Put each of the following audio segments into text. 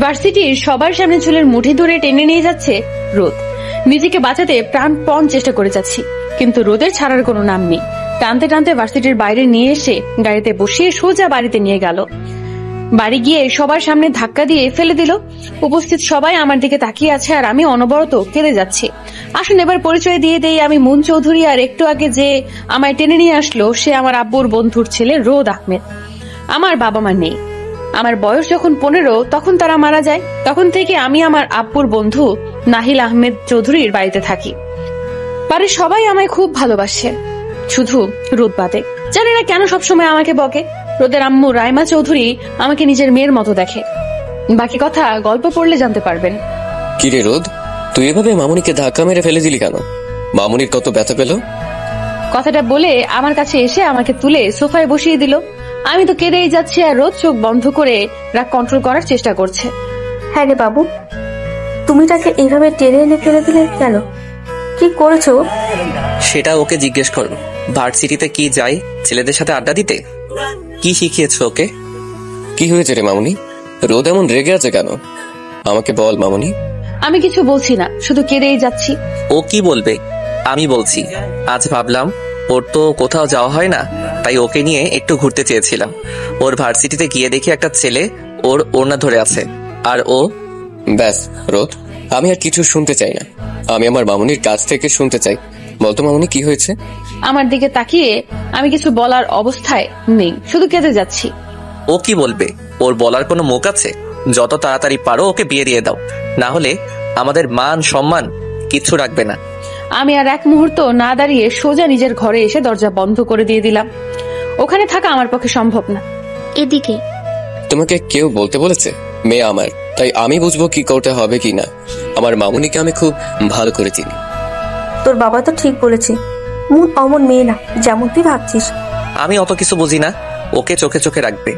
ভার্সিটির সবার সামনে চুলের মুঠি ধরে টেনে নিয়ে যাচ্ছে রোদ। নিজেকে বাঁচাতে প্রাণপণ চেষ্টা করে যাচ্ছি, কিন্তু রোদের ছাড়ার কোনো নাম নেই। টানতে টানতে ভার্সিটির বাইরে নিয়ে এসে গাড়িতে বসিয়ে সোজা বাড়িতে নিয়ে গেল। বাড়ি গিয়ে সবার সামনে ধাক্কা দিয়ে ফেলে দিল। উপস্থিত সবাই আমার দিকে তাকিয়ে আছে আর আমি অনবরত কেঁদে যাচ্ছি। আসুন এবার পরিচয় দিয়ে দেই, আমি মুন চৌধুরী। আর একটু আগে যে আমায় টেনে নিয়ে আসলো সে আমার আব্বুর বন্ধুর ছেলে রোদ আহমেদ। আমার বাবা মা নেই। আমার বয়স যখন 15 তখন তারা মারা যায়। তখন থেকে আমি আমার আব্বুর বন্ধু নাহিল আহমেদ চৌধুরীর বাড়িতে থাকি। বাড়ির সবাই আমায় খুব ভালোবাসে, শুধু রোদ বাদে। জানি না কেন সবসময় আমাকে বকে। রোদের আম্মু রাইমা চৌধুরী আমাকে নিজের মেয়ের মতো দেখে। বাকি কথা গল্প পড়লে জানতে পারবেন। কিরে রোদ, তুই এভাবে মামুনিকে ধাক্কা মেরে ফেলে দিলি কেন? মামুনির কত ব্যথা পেল? কথাটা বলে আমার কাছে এসে আমাকে তুলে সোফায় বসিয়ে দিল। আমি তো কেঁদেই যাচ্ছি আর রোদ চোখ বন্ধ করে রাগ কন্ট্রোল করার চেষ্টা করছে। হ্যাঁ রে বাবু, তুমি তাকে এইভাবে টেনে এনে ফেলে দিলে কেন? কি করেছো? সেটা ওকে জিজ্ঞেস করো। ভার্সিটিতে কি যায় ছেলেদের সাথে আড্ডা দিতে? কি শিখিয়েছো ওকে? কি হয়েছে রে মামুনি? রোদ এমন রেগে আছে কেন? আমাকে বল মামুনি। আমি কিছু বলছি না, শুধু কেঁদেই যাচ্ছি। ও কি বলবে আমি বলছি। আজ ভাবলাম ওর তো কোথাও যাওয়া হয় না, তাই ওকে নিয়ে একটু ঘুরতে চেয়েছিলাম। ওর ভার্সিটিতে গিয়ে দেখি একটা ছেলে ওর ওড়না ধরে আছে আর ও। ব্যাস রোদ, আমি আর কিছু শুনতে চাই না। আমি আমার মামুনির কাছ থেকে শুনতে চাই। বলতো মামুনি কি হয়েছে? আমার দিকে তাকিয়ে আমি কিছু বলার অবস্থায় নেই, শুধু কেঁদে যাচ্ছি। ও কি বলবে? ওর বলার কোনো মুখ আছে? যত তাড়াতাড়ি পারো ওকে বিয়ে দিয়ে দাও, না হলে আমাদের মান সম্মান কিচ্ছু রাখবে না। আমি আর এক মুহূর্ত না দাঁড়িয়ে সোজা নিজের ঘরে এসে দরজা বন্ধ করে দিয়ে দিলাম। ওখানে থাকা আমার পক্ষে সম্ভব না। এদিকে তোমাকে কেউ বলতে বলেছে? মেয়ে আমার, তাই আমি বুঝবো কি করতে হবে কি না। আমার মামুনিকে আমি খুব ভালো করে চিনি। তোর বাবা তো ঠিক বলেছে, মুন অমন মেয়ে না যেমন তুই ভাবছিস। আমি অত কিছু বুঝি না, ওকে চোখে চোখে রাখবে।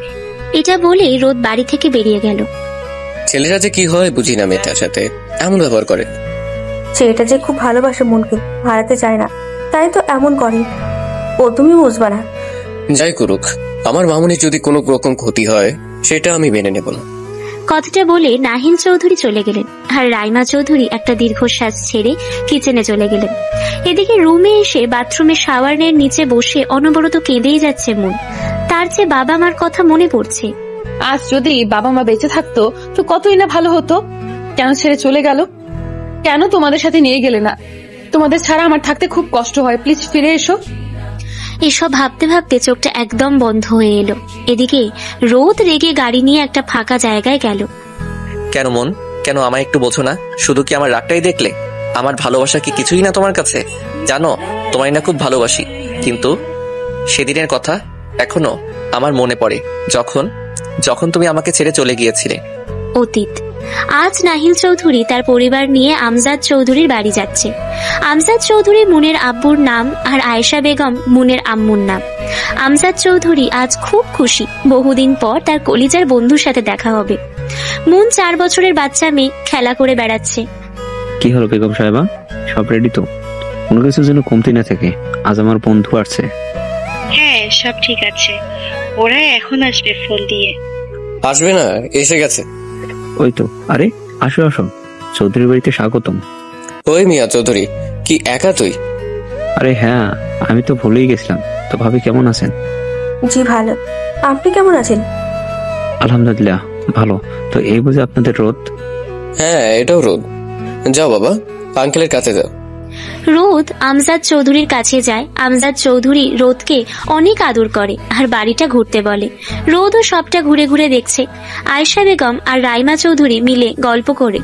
এটা বলে রোদ বাড়ি থেকে বেরিয়ে গেল। ছেলেরা যে কি হয় বুঝি না, মেয়েটার সাথে এমন ব্যবহার করে। ছেলেটা যে খুব ভালোবাসে মনকে, হারাতে চায় না, তাই তো এমন করে। ও তুমি বুঝবা না। যাই করুক, আমার মামুনির যদি কোনো রকম ক্ষতি হয় সেটা আমি মেনে নেব না। কথাটা বলে নাহিল চৌধুরী চলে গেলেন আর রাইমা চৌধুরী একটা দীর্ঘশ্বাস ছেড়ে কিচেনে চলে গেলেন। এদিকে রুমে এসে বাথরুমে শাওয়ারের নিচে বসে অনবরত কেঁদেই যাচ্ছে মন। তার যে বাবা মার কথা মনে পড়ছে। আজ যদি বাবা মা বেঁচে থাকতো তো কতই না ভালো হতো। কেন ছেড়ে চলে গেল? কেন তোমাদের সাথে নিয়ে গেলে না? তোমাদের ছাড়া আমার থাকতে খুব কষ্ট হয়, প্লিজ ফিরে এসো। এসব ভাবতে ভাবতে চোখটা একদম বন্ধ হয়ে এলো। এদিকে রোদ রেগে গাড়ি নিয়ে একটা ফাঁকা জায়গায় গেল। কেন মন, কেন আমায় একটু বোঝো না? শুধু কি আমার রাগটাই দেখলে? আমার ভালোবাসা কি কিছুই না তোমার কাছে? জানো তোমায় না খুব ভালোবাসি, কিন্তু সেদিনের কথা এখনো আমার মনে পড়ে, যখন যখন তুমি আমাকে ছেড়ে চলে গিয়েছিলে। অতীত। আজ নাহিল চৌধুরী তার পরিবার নিয়ে আমজাদ চৌধুরীর বাড়ি যাচ্ছে। আমজাদ চৌধুরী মুনের আব্বুর নাম আর আয়েশা বেগম মুনের আম্মুর নাম। আমজাদ চৌধুরী আজ খুব খুশি, বহুদিন পর তার কলিজার বন্ধুর সাথে দেখা হবে। মুন 4 বছরের বাচ্চা মেয়ে খেলা করে বেড়াচ্ছে। কি হলো বেগম সাহেবা, সব রেডি তো? কোনো কিছু যেন কমতি না থাকে। আজ আমার বন্ধু আসছে। হ্যাঁ সব ঠিক আছে, ওরা এখন আসবে ফোন দিয়ে। আসবে না, এসে গেছে। ওই তো। আরে আসো আসো, চৌধুরীর বাড়িতে স্বাগতম। ওই মিয়া চৌধুরী, কি একা তুই? আরে হ্যাঁ, আমি তো ভুলেই গেছিলাম। তো ভাবি কেমন আছেন? জি ভালো, আপনি কেমন আছেন? আলহামদুলিল্লাহ ভালো। তো এই বুঝে আপনাদের রোদ? হ্যাঁ এটাও রোদ। যাও বাবা, আঙ্কেলের কাছে যাও। রোদ আমজাদ চৌধুরীর কাছে যায়। আমজাদ চৌধুরী রোদকে অনেক আদর করে আর বাড়িটা ঘুরতে বলে। রোদও সবটা ঘুরে ঘুরে দেখছে। আয়েশা বেগম আর রাইমা চৌধুরী মিলে গল্প করে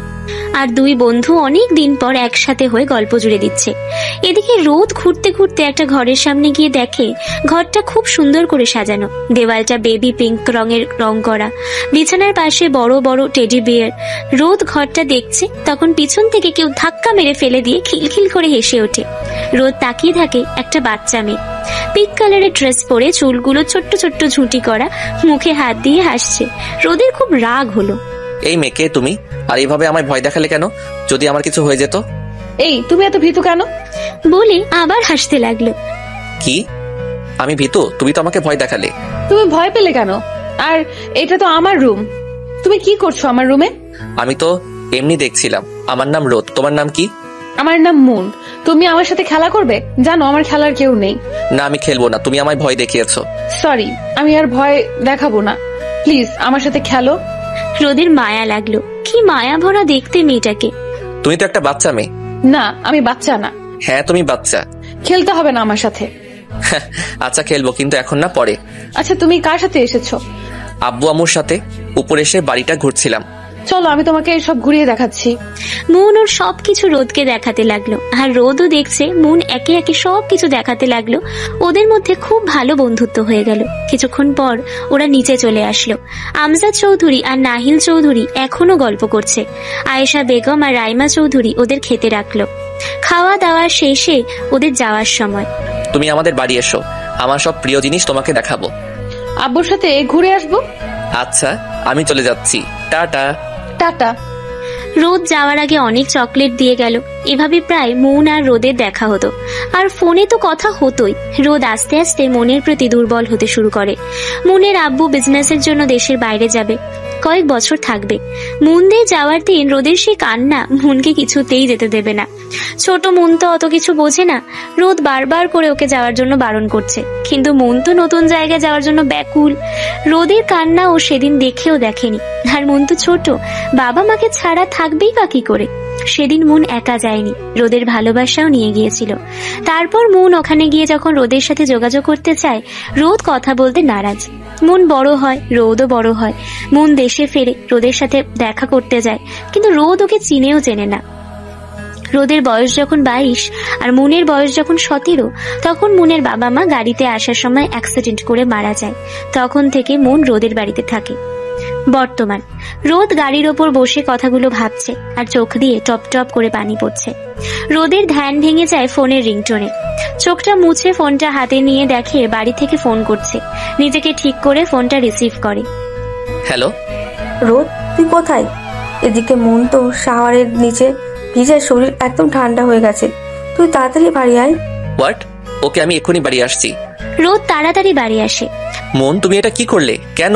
আর দুই বন্ধু অনেক দিন পর একসাথে হয়ে গল্প জুড়ে দিচ্ছে। এদিকে রোদ ঘুরতে ঘুরতে একটা ঘরের সামনে গিয়ে দেখে ঘরটা খুব সুন্দর করে সাজানো। দেওয়ালটা বেবি পিঙ্ক রঙের রং করা, বিছানার পাশে বড় বড় টেডি বিয়ার। রোদ ঘরটা দেখছে, তখন পিছন থেকে কেউ ধাক্কা মেরে ফেলে দিয়ে খিলখিল করে হেসে ওঠে। রোদ তাকিয়ে থাকে একটা বাচ্চা মেয়ে, পিঙ্ক কালারের ড্রেস পরে, চুলগুলো ছোট্ট ছোট্ট ঝুঁটি করা, মুখে হাত দিয়ে হাসছে। রোদের খুব রাগ হলো। এই মেয়েকে তুমি আর এইভাবে আমায় ভয় দেখালে কেন? যদি আমার কিছু হয়ে যেত? এই তুমি এত ভীতু কেন? বলে আবার হাসতে লাগলো। কি আমি ভীতু? তুমি তো আমাকে ভয় দেখালে। তুমি ভয় পেলে কেন? আর এটা তো আমার রুম, তুমি কি করছো আমার রুমে? আমি তো এমনি দেখছিলাম। আমার নাম রোদ, তোমার নাম কি? আমার নাম মুন। তুমি আমার সাথে খেলা করবে? জানো আমার খেলার কেউ নেই। না, আমি খেলবো না, তুমি আমায় ভয় দেখিয়েছো। সরি, আমি আর ভয় দেখাবো না। প্লিজ আমার সাথে খেলো। রোদের মায়া লাগলো, কি মায়া ভরা দেখতে মেয়েটাকে। তুমি তো একটা বাচ্চা মেয়ে। না, আমি বাচ্চা না। হ্যাঁ, তুমি বাচ্চা। খেলতে হবে না আমার সাথে। আচ্ছা খেলবো, কিন্তু এখন না, পরে। আচ্ছা, তুমি কার সাথে এসেছো? আব্বু আম্মুর সাথে। উপরে এসে বাড়িটা ঘুরছিলাম। চলো, আমি তোমাকে সব ঘুরিয়ে দেখাচ্ছি। মুন ওর সবকিছু রোদকে দেখাতে লাগলো, আর রোদও দেখছে মুন একে একে সবকিছু দেখাতে লাগলো। ওদের মধ্যে খুব ভালো বন্ধুত্ব হয়ে গেল। কিছুক্ষণ পর ওরা নিচে চলে আসলো। আমজাদ চৌধুরী আর নাহিল চৌধুরী এখনো গল্প করছে। আয়েশা বেগম আর রাইমা চৌধুরী ওদের খেতে রাখলো। খাওয়া দাওয়া শেষে ওদের যাওয়ার সময়। তুমি আমাদের বাড়ি এসো, আমার সব প্রিয় জিনিস তোমাকে দেখাবো। আব্বুর সাথে ঘুরে আসবো। আচ্ছা, আমি চলে যাচ্ছি, টাটা। টাটা। রোদ যাওয়ার আগে অনেক চকলেট দিয়ে গেল। এভাবে প্রায় মুন আর রোদের দেখা হতো, আর ফোনে তো কথা হতোই। রোদ আস্তে আস্তে মনের প্রতি দুর্বল হতে শুরু করে। মুনের আব্বু বিজনেসের জন্য দেশের বাইরে যাবে, কয়েক বছর থাকবে। মুনদের যাওয়ার দিন রোদের সেই কান্না মুনকে কিছুতেই যেতে দেবে না। ছোট মুন তো অত কিছু বোঝে না। রোদ বারবার করে ওকে যাওয়ার জন্য বারণ করছে, কিন্তু মুন তো নতুন জায়গায় যাওয়ার জন্য ব্যাকুল। রোদের কান্না ও সেদিন দেখেও দেখেনি, আর মুন তো ছোট, বাবা মাকে ছাড়া থাকবেই বা কি করে। সেদিন মুন একা যায়নি, রোদের ভালোবাসাও নিয়ে গিয়েছিল। তারপর মুন ওখানে গিয়ে যখন রোদের সাথে যোগাযোগ করতে চায়, রোদ কথা বলতে নারাজ। মুন বড় হয়, রোদও বড় হয়। মুন দেশে ফেরে, রোদের সাথে দেখা করতে যায়, কিন্তু রোদ ওকে চিনেও চেনে না। রোদের বয়স যখন 22 আর মুনের বয়স যখন 17, তখন মুনের বাবা মা গাড়িতে আসার সময় অ্যাক্সিডেন্ট করে মারা যায়। তখন থেকে মুন রোদের বাড়িতে থাকে। বর্তমান রোদ গাড়ির ওপর বসে কথাগুলো ভাবছে, আর চোখ দিয়ে টপ টপ করে পানি পড়ছে। রোদের ধ্যান ভেঙে যায় ফোনের রিংটোনে। চোখটা মুছে ফোনটা হাতে নিয়ে দেখে বাড়ি থেকে ফোন করছে। নিজেকে ঠিক করে ফোনটা রিসিভ করে। হ্যালো রোদ, তুই কোথায়? এদিকে মন তো শাওয়ারের নিচে ভিজে, শরীর একদম ঠান্ডা হয়ে গেছে। তুই তাড়াতাড়ি বাড়ি আয়। হোয়াট? ওকে, আমি এক্ষুনি বাড়ি আসছি। রোদ তাড়াতাড়ি বাড়ি আসে। মন, তুমি এটা কি করলে? কেন?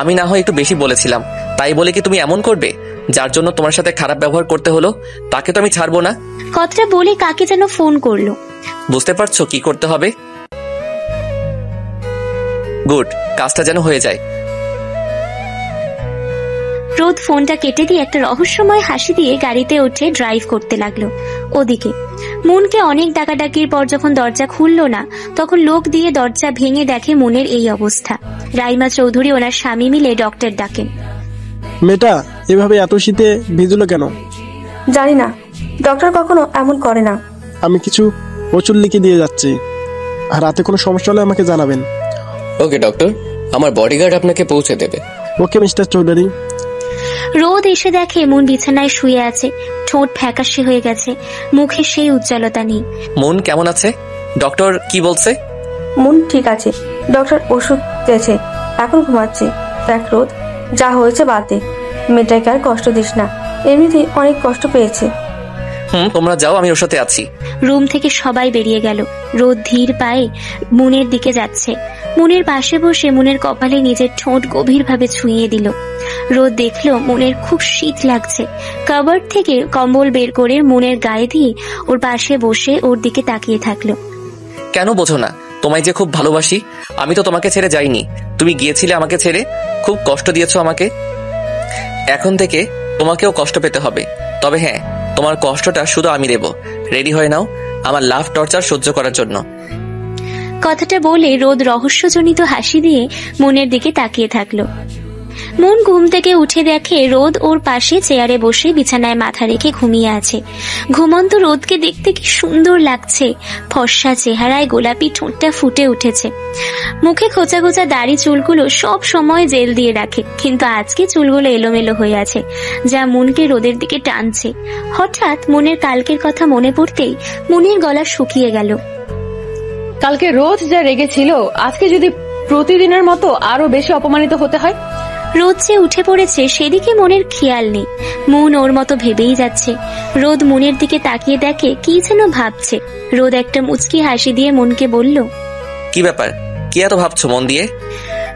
আমি না হয় একটু বেশি বলেছিলাম, তাই বলে কি তুমি এমন করবে? যার জন্য তোমার সাথে খারাপ ব্যবহার করতে হলো, তাকে তো আমি ছাড়বো না। কথাটা বলে কাকে যেন ফোন করলো। বুঝতে পারছো কি করতে হবে? গুড, কাজটা যেন হয়ে যায়। রোদ ফোনটা কেটে দিয়ে একটা রহস্যময় হাসি দিয়ে গাড়িতে উঠে ড্রাইভ করতে লাগলো। ওদিকে মুনকে অনেক ডাকাডাকির পর যখন দরজা খুললো না, তখন লোক দিয়ে দরজা ভেঙে দেখে মুনের এই অবস্থা। রাইমা চৌধুরী ওনার স্বামী মিলে ডক্টর ডাকেন। মেয়েটা এভাবে এত শীতে ভিজলো কেন? জানি না, ডক্টর কখনো এমন করে না। আমি কিছু ওষুধ লিখে দিয়ে যাচ্ছি, আর রাতে কোনো সমস্যা হলে আমাকে জানাবেন। ওকে ডক্টর, আমার বডিগার্ড আপনাকে পৌঁছে দেবে। Okay mister Chowdhury. রোদ এসে দেখে মুন বিছানায় শুয়ে আছে, ঠোঁট ফ্যাকাশে হয়ে গেছে, মুখে সেই উজ্জ্বলতা নেই। মন কেমন আছে? ডক্টর কি বলছে? মন ঠিক আছে, ডক্টর ওষুধ দিয়েছে, এখন ঘুমাচ্ছে। দেখ রোদ, যা হয়েছে বাদ দে, মেয়েটাকে আর কষ্ট দিস না, এমনিতেই অনেক কষ্ট পেয়েছে। তোমরা যাও, আমি ওর সাথে আছি। রুম থেকে সবাই বেরিয়ে গেল। রোদ ধীর পায়ে মুনের দিকে যাচ্ছে। মুনের পাশে বসে মুনের কপালে নিজের ঠোঁট গভীরভাবে ছুঁয়ে দিল। রোদ দেখলো মুনের খুব শীত লাগছে। কাবার্ড থেকে কম্বল বের করে মুনের গায়ে দিয়ে ওর পাশে বসে ওর দিকে তাকিয়ে থাকলো। কেন বোঝো না? তোমায় যে খুব ভালোবাসি। আমি তো তোমাকে ছেড়ে যাইনি, তুমি গিয়েছিলে আমাকে ছেড়ে, খুব কষ্ট দিয়েছো আমাকে। এখন থেকে তোমাকেও কষ্ট পেতে হবে, তবে হ্যাঁ, তোমার কষ্টটা শুধু আমি দেব। রেডি হয়ে নাও আমার লাভ টর্চার সহ্য করার জন্য। কথাটা বলে রোদ রহস্যজনিত হাসি দিয়ে মুনের দিকে তাকিয়ে থাকলো। মুন ঘুম থেকে উঠে দেখে রোদ ওর পাশে চেয়ারে বসে বিছানায় মাথা রেখে ঘুমিয়ে আছে। ঘুমন্ত রোদকে দেখতে কি সুন্দর লাগছে। ফর্সা চেহারায় গোলাপি ঠোঁটটা ফুটে উঠেছে। মুখে খোঁচা খোঁচা দাড়ি চুলগুলো সব সময় জেল দিয়ে রাখে, কিন্তু আজকে চুলগুলো এলোমেলো হয়ে আছে, যা মুনকে রোদের দিকে টানছে। হঠাৎ মুনের কালকের কথা মনে পড়তেই মুনের গলা শুকিয়ে গেল। কালকে রোদ যা রেগেছিল, আজকে যদি প্রতিদিনের মতো আরো বেশি অপমানিত হতে হয়। রোদ যে উঠে পড়েছে সেদিকে মনের খেয়াল নেই। মুন ওর মতো ভেবেই যাচ্ছে। রোদ মুনের দিকে তাকিয়ে দেখে কি যেন ভাবছে। রোদ একটা মুচকি হাসি দিয়ে মুনকে বলল, কি ব্যাপার? কি এত ভাবছো মন দিয়ে?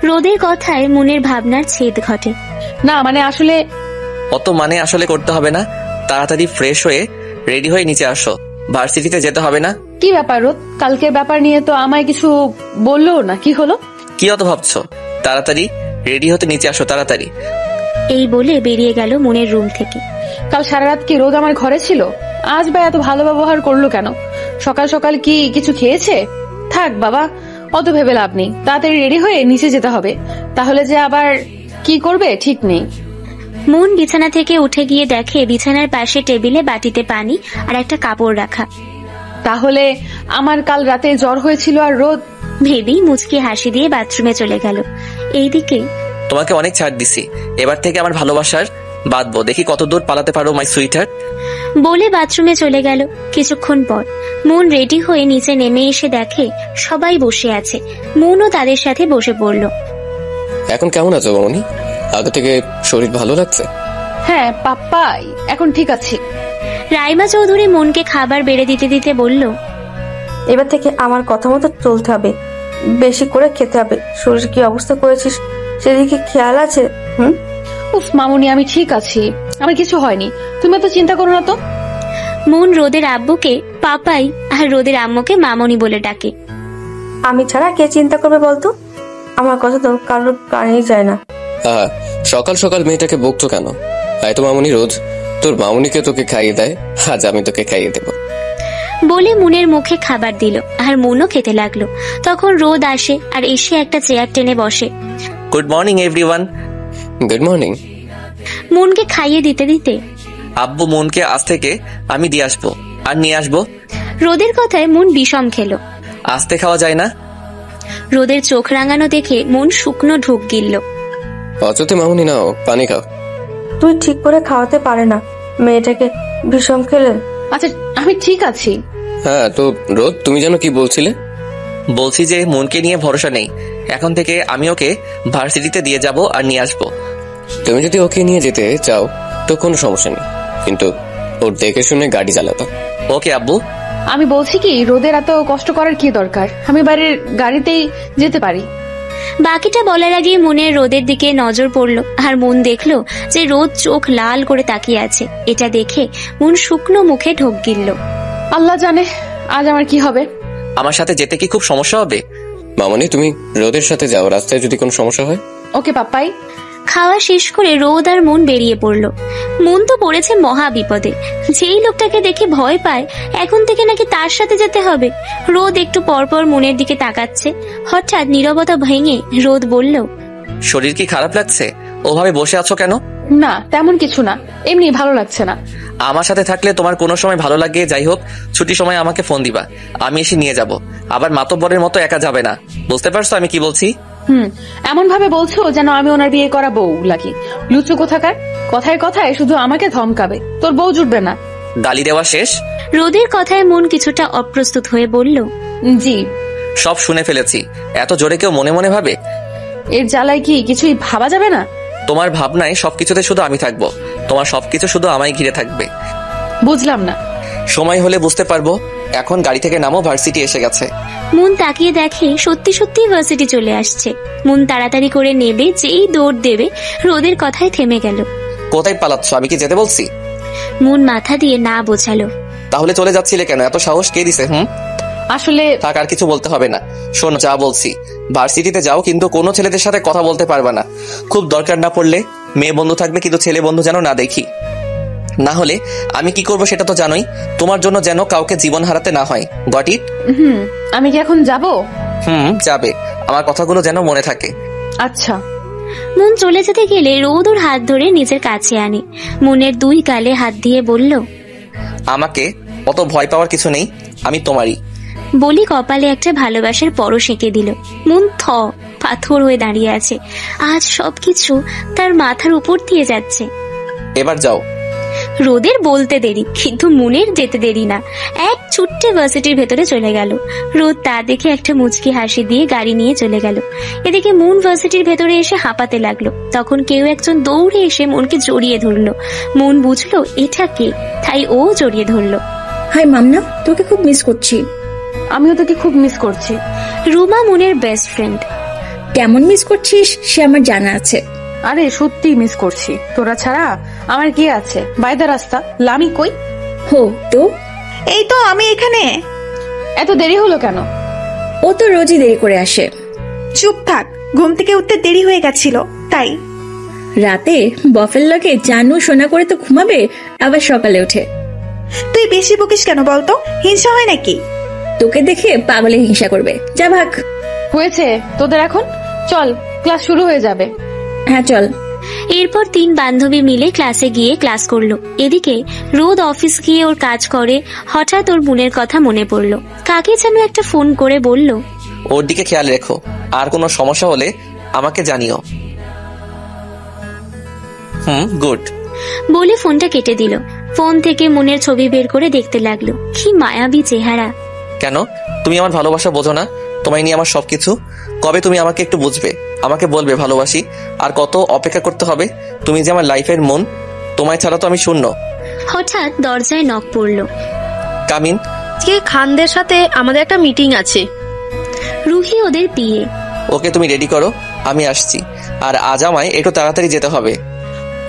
রোদের কথায় মনের ভাবনার ছেদ ঘটে। না মানে আসলে অত মানে আসলে করতে হবে না, তাড়াতাড়ি ফ্রেশ হয়ে রেডি হয়ে নিচে আসো, ভার্সিটিতে যেতে হবে না। কি ব্যাপার রোদ, কালকের ব্যাপার নিয়ে তো আমায় কিছু বললো না, কি হলো? কি অত ভাবছো? তাড়াতাড়ি রেডি হতে নিচে আসো, তাড়াতাড়ি। এই বলে বেরিয়ে গেল মনের রুম থেকে। কাল সারা রাত কি রোদ আমার ঘরে ছিল? আজ বা এত ভালো ব্যবহার করলো কেন? সকাল সকাল কি কিছু খেয়েছে? থাক বাবা, অত ভেবে লাভ নেই, তাড়াতাড়ি রেডি হয়ে নিচে যেতে হবে, তাহলে যে আবার কি করবে ঠিক নেই। মন বিছানা থেকে উঠে গিয়ে দেখে বিছানার পাশে টেবিলে বাটিতে পানি আর একটা কাপড় রাখা। তাহলে আমার কাল রাতে জ্বর হয়েছিল আর রোদ? ভেবেই মুচকি হাসি দিয়ে বাথরুমে চলে গেল। এইদিকে তোমাকে অনেক ছাড় দিছি, এবার থেকে আমার ভালোবাসার বাঁধবো, দেখি কত দূর পালাতে পারো মাই সুইটহার্ট। বলে বাথরুমে চলে গেল। কিছুক্ষণ পর মন রেডি হয়ে নিচে নেমে এসে দেখে সবাই বসে আছে। মনও তাদের সাথে বসে পড়ল। এখন কেমন আছো মামনি? আগে থেকে শরীর ভালো লাগছে? হ্যাঁ পাপ্পা, এখন ঠিক আছে। রাইমা চৌধুরী মনকে খাবার বেড়ে দিতে দিতে বলল, এবার থেকে আমার কথা মতো চলতে হবে, বেশি করে খেতে হবে। শরীর কি অবস্থা করেছিস সেদিকে খেয়াল আছে? উফ মামুনি, আমি ঠিক আছি, আমার কিছু হয়নি, তুমি তো চিন্তা করো না তো। মন রোদের আব্বুকে পাপাই আর রোদের আম্মুকে মামনি বলে ডাকে। আমি ছাড়া কে চিন্তা করবে বলতো? আমার কথা তো কারোর কানেই যায় না। সকাল সকাল মেয়েটাকে বকছো কেন? তাই তো মামনি, রোজ তোর মামনিকে তোকে খাইয়ে দেয়, আজ আমি তোকে খাইয়ে দেবো। বলে মনের মুখে খাবার দিল আর মনও খেতে লাগলো। তখন রোদ আসে আর এসে একটা চেয়ার টেনে বসে। Good morning everyone. Good morning. মনকে খাইয়ে দিতে দিতে, আব্বু মনকে আজ থেকে আমি দিয়ে আসবো আর নিয়ে আসবো। রোদের কথায় মন বিষম খেলো। আস্তে খাওয়া যায় না? রোদের চোখ রাঙানো দেখে মন শুকনো ঢুক গিলল। অচতে মামনি, নাও পানি খাও। তুই ঠিক করে খাওয়াতে পারে না মেয়েটাকে, বিষম খেলে। আচ্ছা আমি ঠিক আছি। হ্যাঁ তো রোদ, তুমি যেন কি বলছিলে? বলছি যে মনকে নিয়ে ভরসা নেই, এখন থেকে আমি ওকে ভার্সিটিতে দিয়ে যাব আর নিয়ে আসবো। তুমি যদি ওকে নিয়ে যেতে চাও তো কোনো সমস্যা নেই, কিন্তু ওর দেখে শুনে গাড়ি চালাতো। ওকে আব্বু। আমি বলছি কি, রোদের এত কষ্ট করার কি দরকার, আমি বাইরের গাড়িতেই যেতে পারি। বাকিটা বলার আগে মনের রোদের দিকে নজর পড়ল আর মন দেখলো যে রোদ চোখ লাল করে তাকিয়ে আছে। এটা দেখে মন শুকনো মুখে ঢোক গিলল। আল্লাহ জানে আজ আমার কি হবে। আমার সাথে যেতে কি খুব সমস্যা হবে? মামনি তুমি রোদের সাথে যাও, রাস্তায় যদি কোনো সমস্যা হয়। ওকে পাপ্পাই। খাওয়া শেষ করে রোদ আর মন বেরিয়ে পড়ল। মন তো পড়েছে মহা বিপদে, যেই লোকটাকে দেখে ভয় পায় এখন থেকে নাকি তার সাথে যেতে হবে। রোদ একটু পরপর মনের দিকে তাকাচ্ছে। হঠাৎ নীরবতা ভেঙে রোদ বলল, শরীর কি খারাপ লাগছে? ওভাবে বসে আছো কেন? না তেমন কিছু না, এমনি ভালো লাগছে না। আমার সাথে থাকলে তোমার কোনো সময় ভালো লাগে, যাই হোক ছুটির সময় আমাকে ফোন দিবা, আমি এসে নিয়ে যাব। আবার মাতব্বরের মতো একা যাবে না, বুঝতে পারছো আমি কি বলছি? এমন ভাবে বলছো যেন আমি ওনার বিয়ে করা বউ লাগি। লুচু কোথাকার, কথায় কথায় শুধু আমাকে ধমকাবে, তোর বউ জুটবে না। গালি দেওয়া শেষ? রোদের কথায় মন কিছুটা অপ্রস্তুত হয়ে বলল, জি। সব শুনে ফেলেছি, এত জোরে কেউ মনে মনে ভাবে? এর জ্বালায় কি কিছুই ভাবা যাবে না? তোমার ভাবনায় সবকিছুতে শুধু আমি থাকবো, তোমার সবকিছু শুধু আমায় ঘিরে থাকবে। বুঝলাম না। সময় হলে বুঝতে পারবো। এখন গাড়ি থেকে নামো, ভার্সিটি এসে গেছে। মন তাকিয়ে দেখে সত্যি সত্যি ভার্সিটি চলে আসছে। মন তাড়াতাড়ি করে নেবে, যেই দৌড় দেবে রোদের কথায় থেমে গেল। কোথায় পালাচ্ছ? আমি কি যেতে বলছি? মন মাথা দিয়ে না বোঝালো। তাহলে চলে যাচ্ছিলে কেন? এত সাহস কে দিছে? আসলে থাক, আর কিছু বলতে হবে না। শোনো যা বলছি, ভার্সিটিতে যাও কিন্তু কোনো ছেলেদের সাথে কথা বলতে পারবা না। খুব দরকার না পড়লে মেয়ে বন্ধু থাকবে, কিন্তু ছেলে বন্ধু যেন না দেখি। না হলে আমি কি করবো সেটা তো জানোই। তোমার জন্য যেন কাউকে জীবন হারাতে না হয়। Got it? আমি কি এখন যাব? যাবে। আমার কথাগুলো যেন মনে থাকে। আচ্ছা। মন চলে যেতে গেলে রোদ ওর হাত ধরে নিজের কাছে আনে। মনের দুই গালে হাত দিয়ে বলল, আমাকে অত ভয় পাওয়ার কিছু নেই, আমি তোমারই। বলি কপালে একটা ভালোবাসার পরশ এঁকে দিল। মন পাথর হয়ে দাঁড়িয়ে আছে। আজ সবকিছু তার মাথার উপর দিয়ে যাচ্ছে। এবার যাও। রোদের বলতে দেরি, কিন্তু মনের যেতে দেরি না। এক ছুট্টে ভার্সিটির ভেতরে চলে গেল। রোদ তা দেখে একটা মুচকি হাসি দিয়ে গাড়ি নিয়ে চলে গেল। এদিকে মন ভার্সিটির ভেতরে এসে হাঁপাতে লাগলো। তখন কেউ একজন দৌড়ে এসে মনকে জড়িয়ে ধরলো। মন বুঝলো এটা কে, তাই ও জড়িয়ে ধরলো। হাই মামনা, তোকে খুব মিস করছি। আমিও তোকে খুব মিস করছি। রুমা মনের বেস্ট ফ্রেন্ড। কেমন মিস করছিস সে আমার জানা আছে। আরে সত্যি মিস করছি, তোরা ছাড়া আমার কি আছে। বাইদা রাস্তা, লামি কই? হো তো এই তো আমি এখানে। এত দেরি হলো কেন? ও তো রোজই দেরি করে আসে। চুপ থাক, ঘুম থেকে উঠতে দেরি হয়ে গেছিল তাই। রাতে বফের লগে জানু সোনা করে তো ঘুমাবে, আবার সকালে ওঠে। তুই বেশি বকিস কেন বলতো? হিংসা হয় নাকি? তোকে দেখে পাগলে হিংসা করবে। যা ভাগ। হয়েছে তোদের এখন, চল ক্লাস শুরু হয়ে যাবে। হ্যাঁ চল। এরপর 3 বান্ধবী মিলে ক্লাসে গিয়ে ক্লাস করলো। এদিকে রোদ অফিস গিয়ে ওর কাজ করে। হঠাৎ ওর বোনের কথা মনে পড়লো। কাকে যেন একটা ফোন করে বলল, ওর দিকে খেয়াল রেখো, আর কোনো সমস্যা হলে আমাকে জানিও। গুড বলে ফোনটা কেটে দিল। ফোন থেকে মনের ছবি বের করে দেখতে লাগলো। কি মায়াবী চেহারা। কেন তুমি আমার ভালোবাসা বোঝো না? তোমায় নিয়ে আমার সবকিছু। কবে তুমি আমাকে একটু বুঝবে, আমাকে বলবে ভালোবাসি? আর কত অপেক্ষা করতে হবে? তুমি যে আমার লাইফের মন, তোমায় ছাড়া তো আমি শূন্য। হঠাৎ দরজায় নক পড়লো। কামিন। আজকে খানদের সাথে আমাদের একটা মিটিং আছে। রুহি ওদের বিয়ে। ওকে তুমি রেডি করো, আমি আসছি। আর আজ আমায় একটু তাড়াতাড়ি যেতে হবে।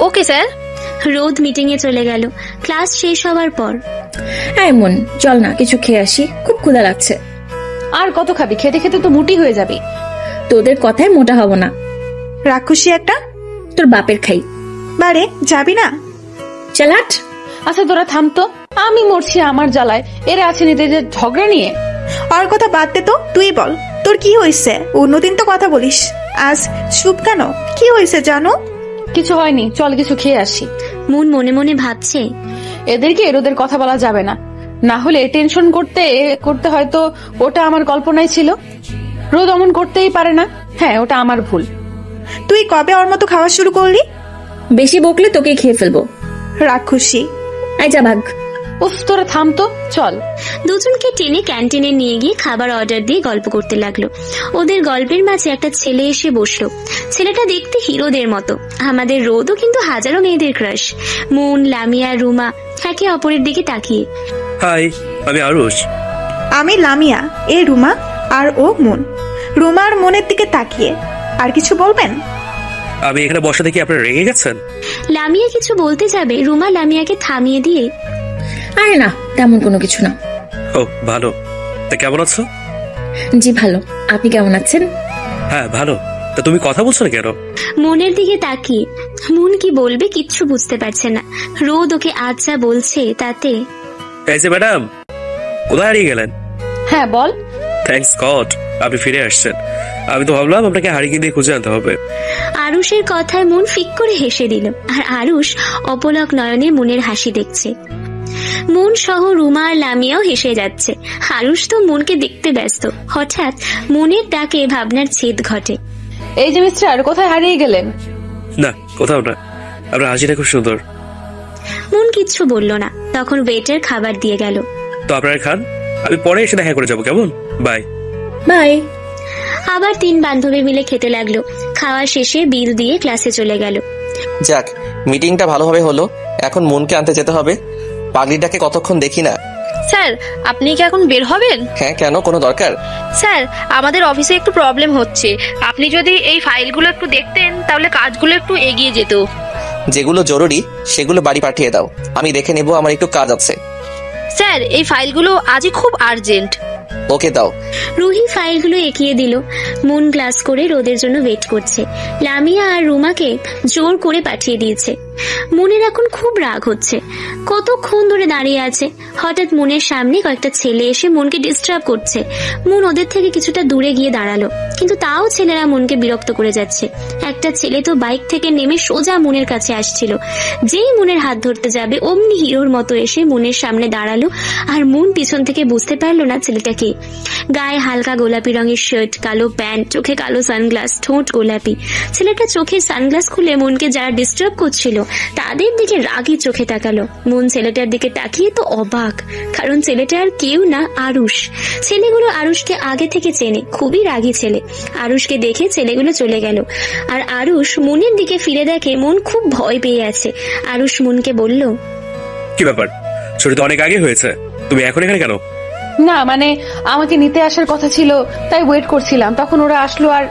Okay sir. রোদ মিটিং এ চলে গেল। ক্লাস শেষ হওয়ার পর, মন চল না কিছু খেয়ে আসি, খুব ক্ষুধা লাগছে। আর কত খাবি? খেতে খেতে তো মোটি হয়ে যাবি। তোদের কথায় মোটা হব না। রাক্ষসী একটা। তোর বাপের খাই। বারে যাবি না? চালাট। আচ্ছা তোরা থামতো, আমি মরছি আমার জ্বালায়। এরা আছে নিজেদের ঝগড়া নিয়ে। আর কথা বাদ দে তো, তুই বল তোর কি হয়েছে? অন্যদিন তো কথা বলিস, আজ চুপ কেন? কি হয়েছে জানো? কিছু হয়নি, চল কিছু খেয়ে আসি। মন মনে মনে ভাবছে, এদেরকে রোদের কথা বলা যাবে না, না হলে টেনশন করতে করতে হয়তো ওটা আমার কল্পনায় ছিল। রোদ অমন করতেই পারে না। হ্যাঁ ওটা আমার ভুল। তুই কবে ওর মতো খাওয়া শুরু করলি? বেশি বকলে তোকে খেয়ে ফেলবো। রাক্ষসী। আই যা ভাগ। উফ তোরা থামতো, চল। দুজনকে টেনে ক্যান্টিনে নিয়ে গিয়ে খাবার অর্ডার দিয়ে গল্প করতে লাগলো। ওদের গল্পের মাঝে একটা ছেলে এসে বসলো। ছেলেটা দেখতে হিরোদের মতো। আমাদের রোদও কিন্তু হাজারো মেয়েদের ক্রাশ। মুন, লামিয়া, রুমা একে অপরের দিকে তাকিয়ে। হাই, আমি আরুষ। আমি লামিয়া, এ রুমা, আর ও মুন। রুমার মনের দিকে তাকিয়ে, আর কিছু বলবেন? আমি এখানে বসা দেখি আপনারা রেগে গেছেন। লামিয়া কিছু বলতে যাবে, রুমা লামিয়াকে থামিয়ে দিয়ে, আরে না তেমন কোনো কিছু না। ও ভালো। তা কেমন আছো? জি ভালো, আপনি কেমন আছেন? হ্যাঁ ভালো। তা তুমি কথা বলছো না কেন? মনের দিকে তাকিয়ে। মুন কি বলবে কিচ্ছু বুঝতে পারছে না। রোদ ওকে আজ যা বলছে তাতে। এই যে ম্যাডাম, কোথায় হারিয়ে গেলেন? হ্যাঁ বল। থ্যাঙ্কস গড আপনি ফিরে আসছেন। আমি তো ভাবলাম আপনাকে হারিয়ে দিয়ে খুঁজে আনতে হবে। আরুষের কথায় মন ফিক করে হেসে দিল। আর আরুষ অপলক নয়নে মনের হাসি দেখছে। মন সহ রুমা আর লামিয়াও হেসে যাচ্ছে। আরুষ তো মনকে দেখতে ব্যস্ত। হঠাৎ মনের ডাকে ভাবনার ছেদ ঘটে। এই যে মিস্টার, কোথায় হারিয়ে গেলেন? না কোথাও না, আপনার হাসিটা খুব সুন্দর। মন কিচ্ছু বলল না। তখন ওয়েটার খাবার দিয়ে গেল। তো আপনারা খান, আমি পরে এসে দেখা করে যাবো, কেমন? Bye bye. আবার 3 বান্ধবী মিলে খেতে লাগলো। খাওয়া শেষে বিল দিয়ে ক্লাসে চলে গেল। যাক, মিটিংটা ভালোভাবে হলো। এখন মনকে আনতে যেতে হবে। পাগলিটাকে কতক্ষণ দেখি না। স্যার আপনি কি এখন বের হবেন? হ্যাঁ কেন, কোনো দরকার? স্যার আমাদের অফিসে একটু প্রবলেম হচ্ছে। আপনি যদি এই ফাইলগুলো একটু দেখতেন তাহলে কাজগুলো একটু এগিয়ে যেত। যেগুলো জরুরি সেগুলো বাড়ি পাঠিয়ে দাও, আমি দেখে নেব, আমার একটু কাজ আছে। স্যার এই ফাইলগুলো আজই খুব আর্জেন্ট। ওকে দাও। রুহি ফাইলগুলো এগিয়ে দিল। মুন ক্লাস করে রোদের জন্য ওয়েট করছে। লামিয়া আর রুমাকে জোর করে পাঠিয়ে দিয়েছে। মুনের এখন খুব রাগ হচ্ছে। কতক্ষণ ধরে দাঁড়িয়ে আছে। হঠাৎ মুনের সামনে কয়েকটা ছেলে এসে মনকে ডিস্টার্ব করছে। মুন ওদের থেকে কিছুটা দূরে গিয়ে দাঁড়ালো, কিন্তু তাও ছেলেরা মনকে বিরক্ত করে যাচ্ছে। একটা ছেলে তো বাইক থেকে নেমে সোজা মুনের কাছে আসছিল। যেই মুনের হাত ধরতে যাবে অমনি হিরোর মতো এসে মুনের সামনে দাঁড়ালো। আর মুন পিছন থেকে বুঝতে পারলো না ছেলেটাকে। গায়ে হালকা গোলাপি রঙের শার্ট, কালো প্যান্ট, চোখে কালো সানগ্লাস, ঠোঁট গোলাপি। ছেলেটা চোখের সানগ্লাস খুলে মনকে যারা ডিস্টার্ব করছিল তাদের দিকে রাগি চোখে তাকালো। মন ছেলেটার দিকে তাকিয়ে তো অবাক, কারণ ছেলেটা আর কেউ না, আরুষ। ছেলেগুলো আরুষকে আগে থেকে চেনে, খুবই রাগী ছেলে। আরুষকে দেখে ছেলেগুলো চলে গেল। আর আরুষ মনের দিকে ফিরে দেখে মন খুব ভয় পেয়ে আছে। আরুষ মনকে বলল, কি ব্যাপার, ছুটি তো অনেক আগে হয়েছে, তুমি এখন এখানে কেন? না মানে আমাকে নিতে আসার কথা ছিল, তাই ওয়েট করছিলাম। তখন ওরা আসলো আর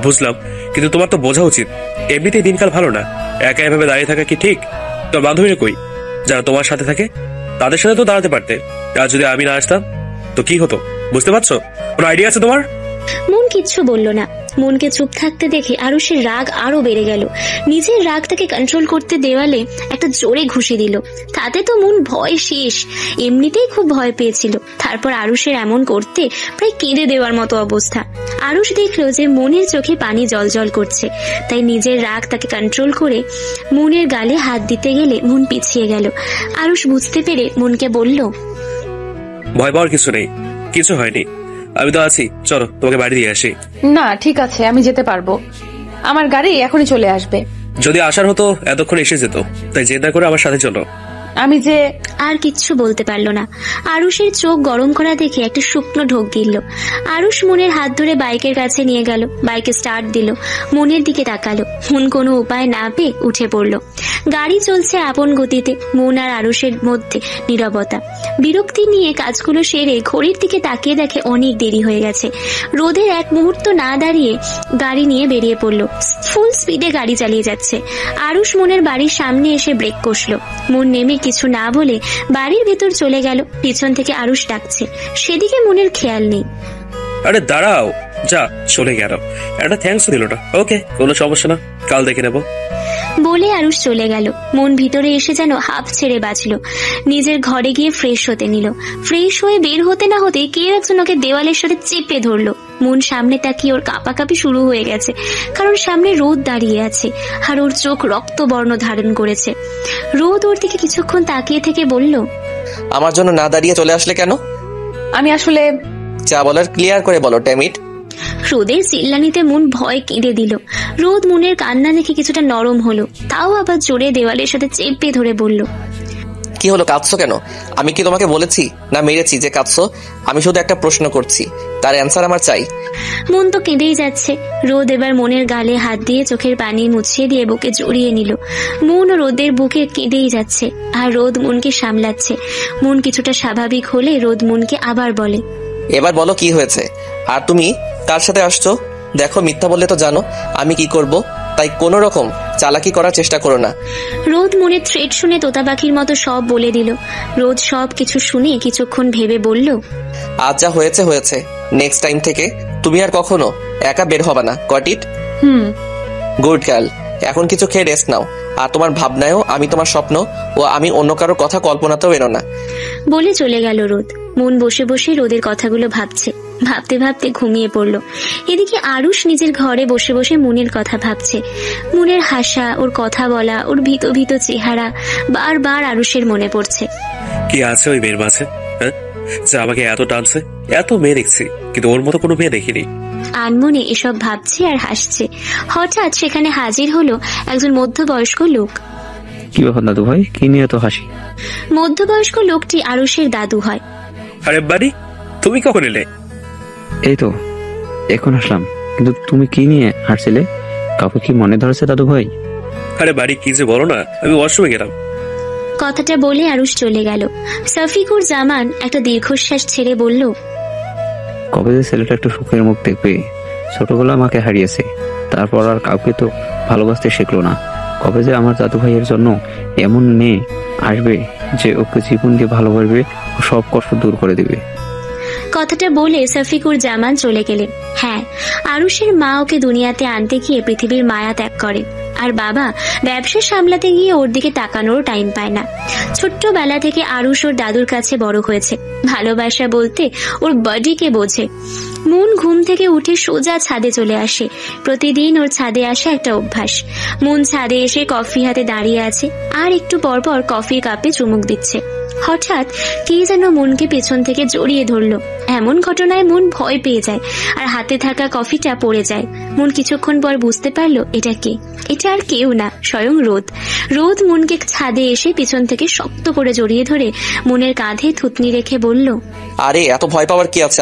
বুঝলাম, কিন্তু তোমার তো বোঝা উচিত এমনিতেই দিনকাল ভালো না। একা এভাবে দাঁড়িয়ে থাকা কি ঠিক? তোর বান্ধবীরা কই, যারা তোমার সাথে থাকে? তাদের সাথে তো দাঁড়াতে পারতে। আর যদি আমি না আসতাম তো কি হতো, বুঝতে পারছো? কোনো আইডিয়া আছে তোমার? মন কিচ্ছু বলল না। মনকে চুপ থাকতে দেখে আরুষের রাগ আরো বেড়ে গেল। নিজের রাগটাকে কন্ট্রোল করতে দেওয়ালে একটা জোরে ঘুষি দিল। তাতে তো মন ভয় শেষ, এমনিতেই খুব ভয় পেয়েছিল। তারপর আরুষের এমন করতে প্রায় কেঁদে দেওয়ার মতো অবস্থা। আরুষ দেখলো যে মনের চোখে পানি জল করছে, তাই নিজের রাগ তাকে কন্ট্রোল করে মনের গালে হাত দিতে গেলে মন পিছিয়ে গেল। আরুষ বুঝতে পেরে মনকে বলল, ভয় পাওয়ার কিছু নেই, কিছু হয়নি, আমি তো আছি, চলো তোমাকে বাড়ি দিয়ে আসি। না ঠিক আছে, আমি যেতে পারবো, আমার গাড়ি এখনই চলে আসবে। যদি আসার হতো এতক্ষণ এসে যেত, তাই চিন্তা করে আমার সাথে চলো। আমি যে আর কিচ্ছু বলতে পারলো না। আরুষের চোখ গরম করা দেখে একটা শুকনো ঢোক গিলল। আরুষ মনের হাত ধরে বাইকের কাছে নিয়ে গেল, বাইকে স্টার্ট দিল, মনের দিকে তাকালো। মন কোনো উপায় না পেয়ে উঠে পড়ল। গাড়ি চলছে আপন গতিতে। মন আর আরুষের মধ্যে নীরবতা। বিরক্তি নিয়ে কাজগুলো সেরে ঘড়ির দিকে তাকিয়ে দেখে অনেক দেরি হয়ে গেছে। রোদের এক মুহূর্ত না দাঁড়িয়ে গাড়ি নিয়ে বেরিয়ে পড়ল। ফুল স্পিডে গাড়ি চালিয়ে যাচ্ছে। আরুষ মনের বাড়ির সামনে এসে ব্রেক কষল। মন নেমে কিছু না বলে বাড়ির ভেতর চলে গেল। পিছন থেকে আরুষ ডাকছে, সেদিকে মনের খেয়াল নেই। আরে দাঁড়াও, যা চলে গেল, একটা থ্যাঙ্কস দিল না। ওকে, কোনো সমস্যা না, কাল দেখে নেবো বলে আরুষ চলে গেল। মন ভিতরে এসে যেন হাঁপ ছেড়ে বাঁচল। নিজের ঘরে গিয়ে ফ্রেশ হতে নিল। ফ্রেশ হয়ে বের হতে না হতে কেউ একজন ওকে দেওয়ালের সাথে চেপে ধরলো। মন সামনে তাকিয়ে ওর কাঁপাকাঁপি শুরু হয়ে গেছে, কারণ সামনে রোদ দাঁড়িয়ে আছে আর ওর চোখ রক্তবর্ণ ধারণ করেছে। রোদ ওর দিকে কিছুক্ষণ তাকিয়ে থেকে বলল, আমার জন্য না দাঁড়িয়ে চলে আসলে কেন? আমি আসলে যা বলার ক্লিয়ার করে বলো ড্যামিট। রোদের চিল্লানিতে মন ভয় কেঁদে দিল। রোদ মনের কান্না দেখে কিছুটা নরম হলো, তাও আবার জোরে দেওয়ালের সাথে চেপে ধরে বলল, কি হলো, কাঁদছো কেন? আমি কি তোমাকে বলেছি না মেরেছি যে কাঁদছো? আমি শুধু একটা প্রশ্ন করছি, তার অ্যান্সার আমার চাই। মন তো কেঁদেই যাচ্ছে। রোদ এবার মনের গালে হাত দিয়ে চোখের পানি মুছিয়ে দিয়ে বুকে জড়িয়ে নিল। মন রোদের বুকে কেঁদেই যাচ্ছে আর রোদ মনকে সামলাচ্ছে। মন কিছুটা স্বাভাবিক হলে রোদ মনকে আবার বলে, এবার বলো কি হয়েছে, আর তুমি কার সাথে আসছো? দেখো মিথ্যা বললে তো জানো আমি কি করব, তাই কোনো রকম চালাকি করার চেষ্টা করো না। রোদ মনের থ্রেট শুনে তোতা পাখির মতো সব বলে দিল। রোদ সব কিছু শুনে কিছুক্ষণ ভেবে বলল, আজ যা হয়েছে হয়েছে, নেক্সট টাইম থেকে তুমি আর কখনো একা বের হবে না, গট ইট? Good girl. এখন কিছু খেয়ে রেস্ট নাও, আর তোমার ভাবনায়ও আমি তোমার স্বপ্ন ও আমি অন্য কারোর কথা কল্পনাতেও এনো না। বলে চলে গেল রোদ। মন বসে বসে রোদের কথাগুলো ভাবছে। ভাবতে ভাবতে ঘুমিয়ে পড়ল। এদিকে আরুষ নিজের ঘরে বসে বসে মনের কথা ভাবছে। মনের হাসা, ওর কথা বলা, ওর ভীত ভীত চেহারা বারবার আরুষের মনে পড়ছে। কি আছে ওই মেয়ের মাঝে, হ্যাঁ, যে আমাকে এত টানছে? এত মেয়ে দেখছি, কিন্তু ওর মতো কোনো মেয়ে দেখিনি। আনমনে এসব ভাবছে আর হাসছে। হঠাৎ সেখানে হাজির হলো একজন মধ্যবয়স্ক লোক। কি ব্যাপার দাদু ভাই, কি নিয়ে এত হাসি? মধ্যবয়স্ক লোকটি আরুষের দাদু হয়। আরে বাড়ি, তুমি কখন এলে? এই তো এখন আসলাম, কিন্তু তুমি কি নিয়ে হাসছিলে? কাউকে কি মনে ধরেছে দাদু ভাই? আরে বাড়ি কি যে বলো না, আমি ওয়াশরুমে গেলাম। কথাটা বলে আরুষ চলে গেল। সফিকুর জামান একটা দীর্ঘশ্বাস ছেড়ে বলল, কবে যে ছেলেটা একটু সুখের মুখ দেখবে। ছোটবেলা আমাকে হারিয়েছে, তারপর আর কাউকে তো ভালোবাসতে শিখলো না। কবে যে আমার দাদু ভাইয়ের জন্য এমন মেয়ে আসবে যে ওকে জীবন দিয়ে ভালোবাসবে ও সব কষ্ট দূর করে দেবে। কথাটা বলে সফিকুর জামান চলে গেলেন। হ্যাঁ, আরুষের মা ওকে দুনিয়াতে আনতে গিয়ে পৃথিবীর মায়া ত্যাগ করে, আর বাবা ব্যবসা সামলাতে গিয়ে ওর দিকে তাকানোর টাইম পায় না। ছোট্টবেলা থেকে আরুষ ওর দাদুর কাছে বড় হয়েছে। ভালোবাসা বলতে ওর বডিকে বোঝে। মন ঘুম থেকে উঠে সোজা ছাদে চলে আসে। প্রতিদিন ওর ছাদে আসা একটা অভ্যাস। মন ছাদে এসে কফি হাতে দাঁড়িয়ে আছে আর একটু পর পর কফির কাপে চুমুক দিচ্ছে। হঠাৎ কে যেন মনকে পেছন থেকে জড়িয়ে ধরলো। এমন ঘটনায় মন ভয় পেয়ে যায় আর হাতে থাকা কফিটা পড়ে যায়। মন কিছুক্ষণ পর বুঝতে পারলো এটা কে। এটা আর কেউ না, স্বয়ং রোদ। রোদ মনকে ছাদে এসে পেছন থেকে শক্ত করে জড়িয়ে ধরে মনের কাঁধে থুতনি রেখে বলল, আরে এত ভয় পাওয়ার কি আছে,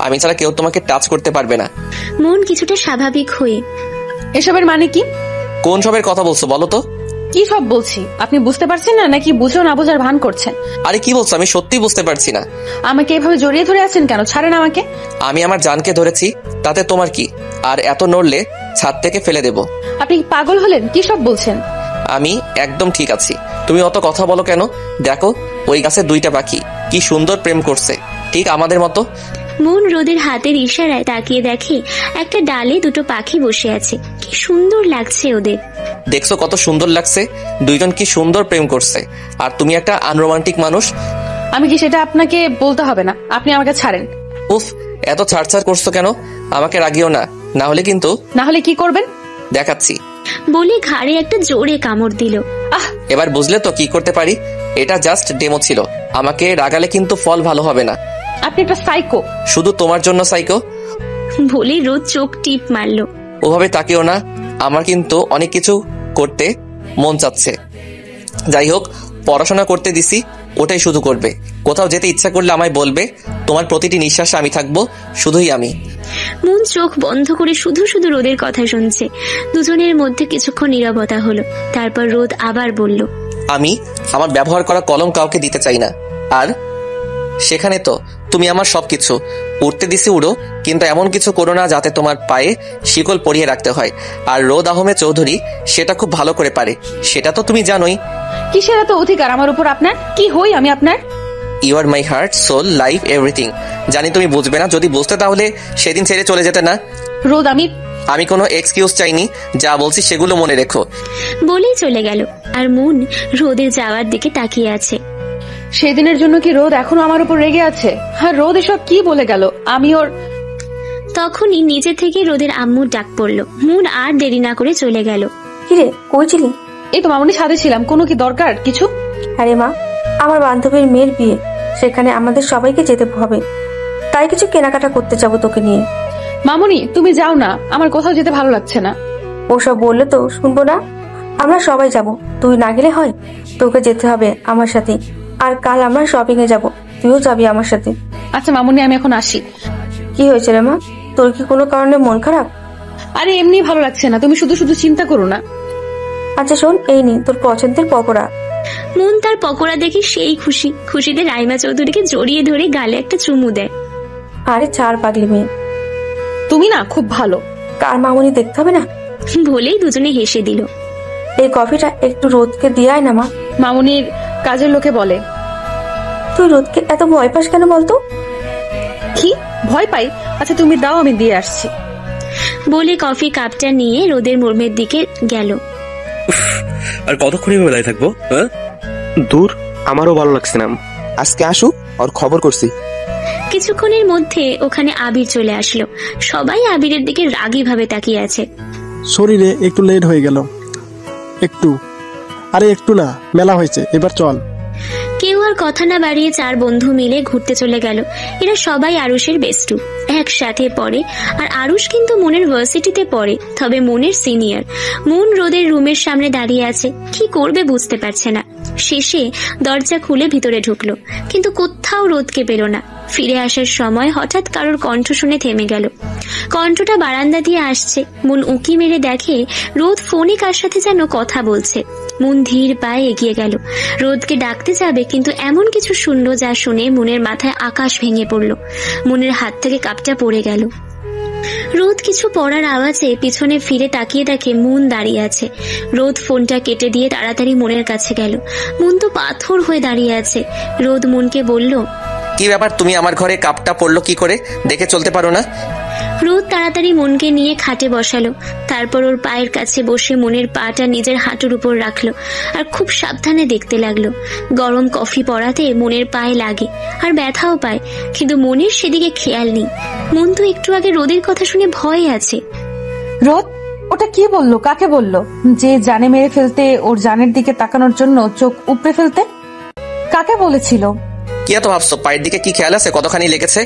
আমি ছাড়া কেউ তোমাকে টাচ করতে পারবে না। মন কিছুটা স্বাভাবিক হয়ে, এসবের মানে কি? কোন সবের কথা বলছো বলো তো? কি সব বলছি আপনি বুঝতে পারছেন না নাকি বুঝেও না বোঝার ভান করছেন? আরে কি বলছো? আমি সত্যি বুঝতে পারছি না। আমাকে এভাবে জড়িয়ে ধরে আছেন কেন? ছাড়েন আমাকে। আমি আমার জানকে ধরেছি, তাতে তোমার কি? আর এত নড়লে ছাদ থেকে ফেলে দেব। আপনি কি পাগল হলেন? কি সব বলছেন? আমি একদম ঠিক আছি। তুমি অত কথা বলো কেন? দেখো ওই গাছে 2টা পাখি কি সুন্দর প্রেম করছে, ঠিক আমাদের মতো। মন রোদের হাতের ইশারায় তাকিয়ে দেখে একটা ডালে 2টো পাখি বসে আছে। কি সুন্দর লাগছে ওদের। দেখছো কত সুন্দর লাগছে? 2জন কি সুন্দর প্রেম করছে, আর তুমি একটা আনরোমান্টিক মানুষ। আমি কি সেটা আপনাকে বলতে হবে না? আপনি আমাকে ছাড়েন। উফ, এত ছাড়ছাড় করছো কেন? আমাকে রাগিও না, না হলে কিন্তু। না হলে কি করবেন? দেখাচ্ছি বলে ঘাড়ে একটা জোরে কামড় দিল। এবার বুঝলে তো কি করতে পারি? এটা জাস্ট ডেমো ছিল। আমাকে রাগালে কিন্তু ফল ভালো হবে না। আপনি একটা সাইকো। শুধু তোমার জন্য সাইকো বলে রোদ চোখ টিপ মারলো। ওভাবে তাকিও না, আমার কিন্তু অনেক কিছু করতে মন চাচ্ছে। যাই হোক, পড়াশোনা করতে দিছি, ওটাই শুধু করবে। কোথাও যেতে ইচ্ছা করলে আমায় বলবে। তোমার প্রতিটি নিঃশ্বাসে আমি থাকবো, শুধুই আমি। মন চোখ বন্ধ করে শুধু শুধু রোদের কথা শুনছে। দুজনের মধ্যে কিছুক্ষণ নীরবতা হলো। তারপর রোদ আবার বলল, আমি আমার ব্যবহার করা কলম কাউকে দিতে চাই না। আর সেখানে তো তুমি আমার সবকিছু। উঠতে দিছি উড়ো, কিন্তু এমন কিছু করো না যাতে তোমার পায়ে শিকল পরিয়ে রাখতে হয়। আর রোদ আহমেদ চৌধুরী সেটা খুব ভালো করে পারে, সেটা তো তুমি জানোই। কিসের এত অধিকার আমার উপর আপনার? কি হই আমি আপনার? You are my heart, soul, life, everything. জানি তুমি বুঝবে না, যদি বুঝতে তাহলে সেদিন ছেড়ে চলে যেতে না। রোদ, আমি কোনো এক্সকিউজ চাইনি, যা বলছি সেগুলো মনে রেখো। বলেই চলে গেল। আর মন রোদের যাওয়ার দিকে তাকিয়ে আছে। সেদিনের জন্য কি রোদ এখনো আমার উপর রেগে আছে? হ্যাঁ, রোদ এসব কি বলে গেল? আমি ওর। তখনই নিজে থেকে রোদের আম্মুর ডাক পড়লো। মন আর দেরি না করে চলে গেল। কিরে, কই ছিলি? এই তো মামুনি, ছাদে ছিলাম। কোনো কি দরকার কিছু? আরে মা, আমার বান্ধবীর মেয়ের বিয়ে, সেখানে আমাদের সবাইকে যেতে হবে, তাই কিছু কেনাকাটা করতে যাবো তোকে নিয়ে। মামুনি, তুমি যাও না, আমার কোথাও যেতে ভালো লাগছে না। ওসব বললে তো শুনবো না। আমরা সবাই যাব, তুই না গেলে হয়? তোকে যেতে হবে আমার সাথে। আর কাল আমরা শপিং এ যাবো, তুইও যাবি আমার সাথে। আচ্ছা মামুনি, আমি এখন আসি। কি হয়েছে রে মা, তোর কি কোনো কারণে মন খারাপ? আরে এমনি ভালো লাগছে না, তুমি শুধু শুধু চিন্তা করো না। আচ্ছা শোন, এই নি তোর পছন্দের পকোড়া। মন তার পকোড়া দেখে সেই খুশিতে রাইমা চৌধুরীকে জড়িয়ে ধরে গালে একটা চুমু দেয়। আরে ছাড় পাগলি মেয়ে, তুমি না খুব ভালো। কার মামুনি দেখতে হবে না বলেই দুজনে হেসে দিল। এই কফিটা একটু রোদকে দিয়ে আয় না মা। মামুনির কাজের লোকে বলে। তুই রোদকে এত ভয় পাস কেন বলতো? কি ভয় পাই? আচ্ছা তুমি দাও, আমি দিয়ে আসছি। বলে কফি কাপটা নিয়ে রোদের মোড়মের দিকে গেল। আর কতক্ষণ এভাবে দাঁড়িয়ে থাকবো? দূর, আমারও ভালো লাগছে না। আজকে আসুক, আর খবর করছি। কিছুক্ষণের মধ্যে ওখানে আবির চলে আসলো। সবাই আবিরের দিকে রাগী ভাবে তাকিয়ে আছে। শরীরে একটু লেট হয়ে গেল। একটু না, মেলা হয়েছে, এবার চল। কেউ আর কথা না বাড়িয়ে 4 বন্ধু মিলে ঘুরতে চলে গেল। এরা সবাই আরুষের বেস্টু, একসাথে পড়ে। আর আরুষ কিন্তু মনের ভার্সিটিতে পড়ে, তবে মনের সিনিয়র। মন রোদের রুমের সামনে দাঁড়িয়ে আছে, কি করবে বুঝতে পারছে না। শেষে দরজা খুলে ভিতরে ঢুকলো, কিন্তু কোথাও রোদকে পেল না। ফিরে আসার সময় হঠাৎ কারোর কণ্ঠ শুনে থেমে গেল। কণ্ঠটা বারান্দা দিয়ে আসছে। মন উঁকি মেরে দেখে রোদ ফোনে কার সাথে যেন কথা বলছে। মন ধীর পায়ে এগিয়ে গেল, রোদকে ডাকতে যাবে, কিন্তু এমন কিছু শুনলো যা শুনে মনের মাথায় আকাশ ভেঙে পড়ল। মনের হাত থেকে কাপটা পড়ে গেল। রোদ কিছু পড়ার আওয়াজে পিছনে ফিরে তাকিয়ে দেখে মন দাঁড়িয়ে আছে। রোদ ফোনটা কেটে দিয়ে তাড়াতাড়ি মনের কাছে গেল। মন তো পাথর হয়ে দাঁড়িয়ে আছে। রোদ মনকে বলল, কি ব্যাপার, তুমি আমার ঘরে কাপটা পড়লো কি করে? দেখে চলতে পারো না? রোদ তাড়াতাড়ি মনকে নিয়ে খাটে বসালো। তারপর ওর পায়ের কাছে বসে মনের পাটা নিজের হাঁটুর উপর রাখলো আর খুব সাবধানে দেখতে লাগলো। গরম কফি পড়াতে মনের পায়ে লাগে আর ব্যথাও পায়, কিন্তু মনের সেদিকে খেয়াল নেই। মন তো একটু আগে রোদের কথা শুনে ভয়ে আছে। রোদ, ওটা কি বললো? কাকে বললো? যে জানে মেরে ফেলতে, ওর জানের দিকে তাকানোর জন্য চোখ উপড়ে ফেলতে? কাকে বলেছিল? কি এত ভাবছো? পায়ের দিকে কি খেয়াল আছে কতখানি লেগেছে?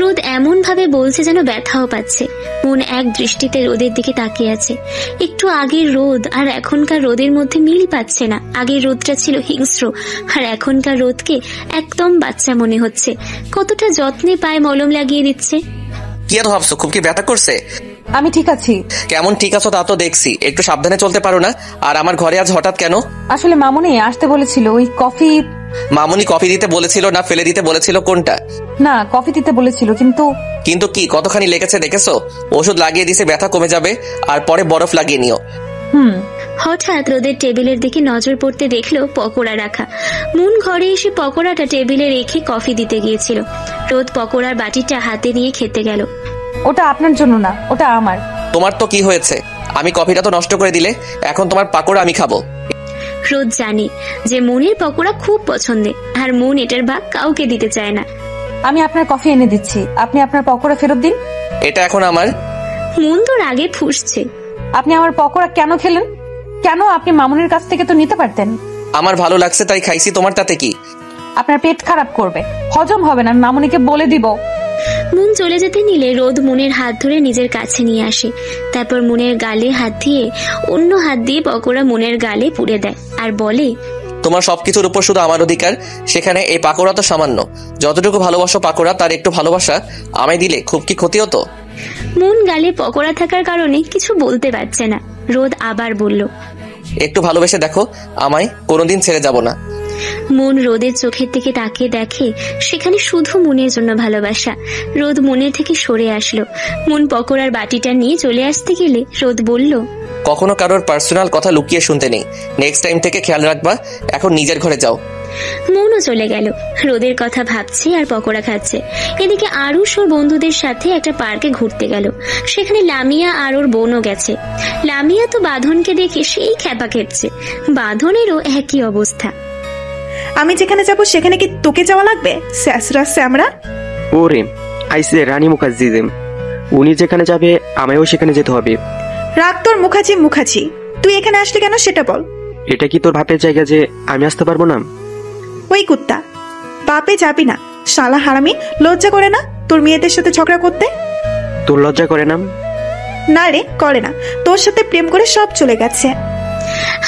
রোদ এমন ভাবে বলছে যেন ব্যথাও পাচ্ছে। মন এক দৃষ্টিতে রোদের দিকে তাকিয়ে আছে। একটু আগের রোদ আর এখনকার রোদের মধ্যে মিল পাচ্ছে না। আগের রোদটা ছিল হিংস্র, আর এখনকার রোদকে একদম বাচ্চা মনে হচ্ছে। কতটা যত্নে পায়ে মলম লাগিয়ে দিচ্ছে। কি এত ভাবছো? খুব কি ব্যথা করছে? আমি ঠিক আছি। কেমন ঠিক আছো তা তো দেখছি, একটু সাবধানে চলতে পারো না? আর আমার ঘরে আজ হঠাৎ কেন? আসলে মামুনি আসতে বলেছিল, ওই কফি। মামুনি কফি দিতে বলেছিল না ফেলে দিতে বলেছিল, কোনটা? না, কফি দিতে বলেছিল। কিন্তু কি কতখানি লেগেছে দেখেছো? ওষুধ লাগিয়ে দিছে, ব্যথা কমে যাবে, আর পরে বরফ লাগিয়ে নিও। হঠাৎ রোদের টেবিলের দিকে নজর পড়তে দেখলো পকোড়া রাখা। মুন ঘরে এসে পকোড়াটা টেবিলে রেখে কফি দিতে গিয়েছিল। রোদ পকোড়ার বাটিটা হাতে নিয়ে খেতে গেল। ওটা আপনার জন্য না, ওটা আমার। তোমার তো কি হয়েছে? আমি কফিটা তো নষ্ট করে দিলে, এখন তোমার পাকোড়া আমি খাবো। রোদ জানে যে মুনের পকোড়া খুব পছন্দের, আর মুন এটার ভাগ কাউকে দিতে চায় না। আমি আপনার কফি এনে দিচ্ছি, আপনি আপনার পকোড়া ফেরত দিন। এটা এখন আমার? মুন তো রাগে ফুঁসছে। আপনি আমার পকোড়া কেন খেলেন? কেন? আপনি মামুনের কাছ থেকে তো নিতে পারতেন। আমার ভালো লাগছে তাই খাইছি, তোমার তাতে কি? আপনার পেট খারাপ করবে, হজম হবে না, আমি মামুনিকে বলে দিব। মুন চলে যেতে নিলে রোদ মুনের হাত ধরে নিজের কাছে নিয়ে আসে। তারপর মুনের গালে হাত দিয়ে অন্য হাত দিয়ে পকোড়া মুনের গালে পুড়ে দেয় আর বলে, তোমার সবকিছুর উপর শুধু আমার অধিকার, সেখানে এই পাকোড়া তো সামান্য। যতটুকু ভালোবাসো পাকোড়া, তার একটু ভালোবাসা আমায় দিলে খুব কি ক্ষতি হতো? মুন গালে পকোড়া থাকার কারণে কিছু বলতে পারছে না। রোদ আবার বলল, একটু ভালোবেসে দেখো, আমায় কোনোদিন ছেড়ে যাব না। মুন রোদের চোখের দিকে তাকিয়ে দেখে সেখানে শুধু মুনের জন্য ভালোবাসা। রোদ মনের থেকে সরে আসলো। মুন পকোড়ার বাটিটা নিয়ে চলে আসতে গেলে রোদ বলল, কখনো কারোর পার্সোনাল কথা লুকিয়ে শুনতে নেই, নেক্সট টাইম থেকে খেয়াল রাখবা। এখন নিজের ঘরে যাও। মুনও চলে গেল। রোদের কথা ভাবছে আর পকোড়া খাচ্ছে। এদিকে আরুষ ওর বন্ধুদের সাথে একটা পার্কে ঘুরতে গেল। সেখানে লামিয়া আর ওর বোনও গেছে। লামিয়া তো বাঁধনকে দেখে সেই খ্যাপা খেপছে। বাঁধনেরও একই অবস্থা। আমি যেখানে যাব সেখানে কি তোকে যাওয়া লাগবে? স্যাসরা স্যামরা। ওরে আইসে রানী মুখার্জি, উনি যেখানে যাবে আমায়ও সেখানে যেতে হবে। রাগ তোর মুখার্জি, তুই এখানে আসলি কেন সেটা বল। এটা কি তোর বাপের জায়গা যে আমি আসতে পারবো না? ওই কুত্তা, বাপে যাবি না শালা হারামি। লজ্জা করে না তোর মেয়েদের সাথে ঝগড়া করতে? তোর লজ্জা করে না? না রে, করে না। তোর সাথে প্রেম করে সব চলে গেছে।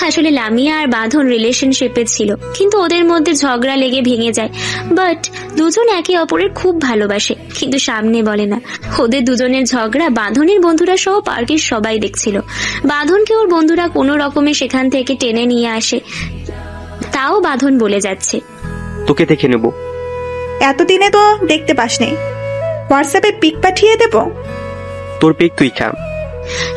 আসলে লামিয়া আর বাঁধন রিলেশনশিপে ছিল, কিন্তু ওদের মধ্যে ঝগড়া লেগে ভেঙে যায়। বাট দুজন একে অপরের খুব ভালোবাসে, কিন্তু সামনে বলে না। ওদের দুজনের ঝগড়া বাঁধনের বন্ধুরা সহ পার্কের সবাই দেখছিল। বাঁধনকে ওর বন্ধুরা কোনো রকমে সেখান থেকে টেনে নিয়ে আসে, তাও বাঁধন বলে যাচ্ছে, তোকে দেখে নেব। এতদিনে তো দেখতে পাসনি, হোয়াটসঅ্যাপে পিক পাঠিয়ে দেব। তোর পিক তুই খা।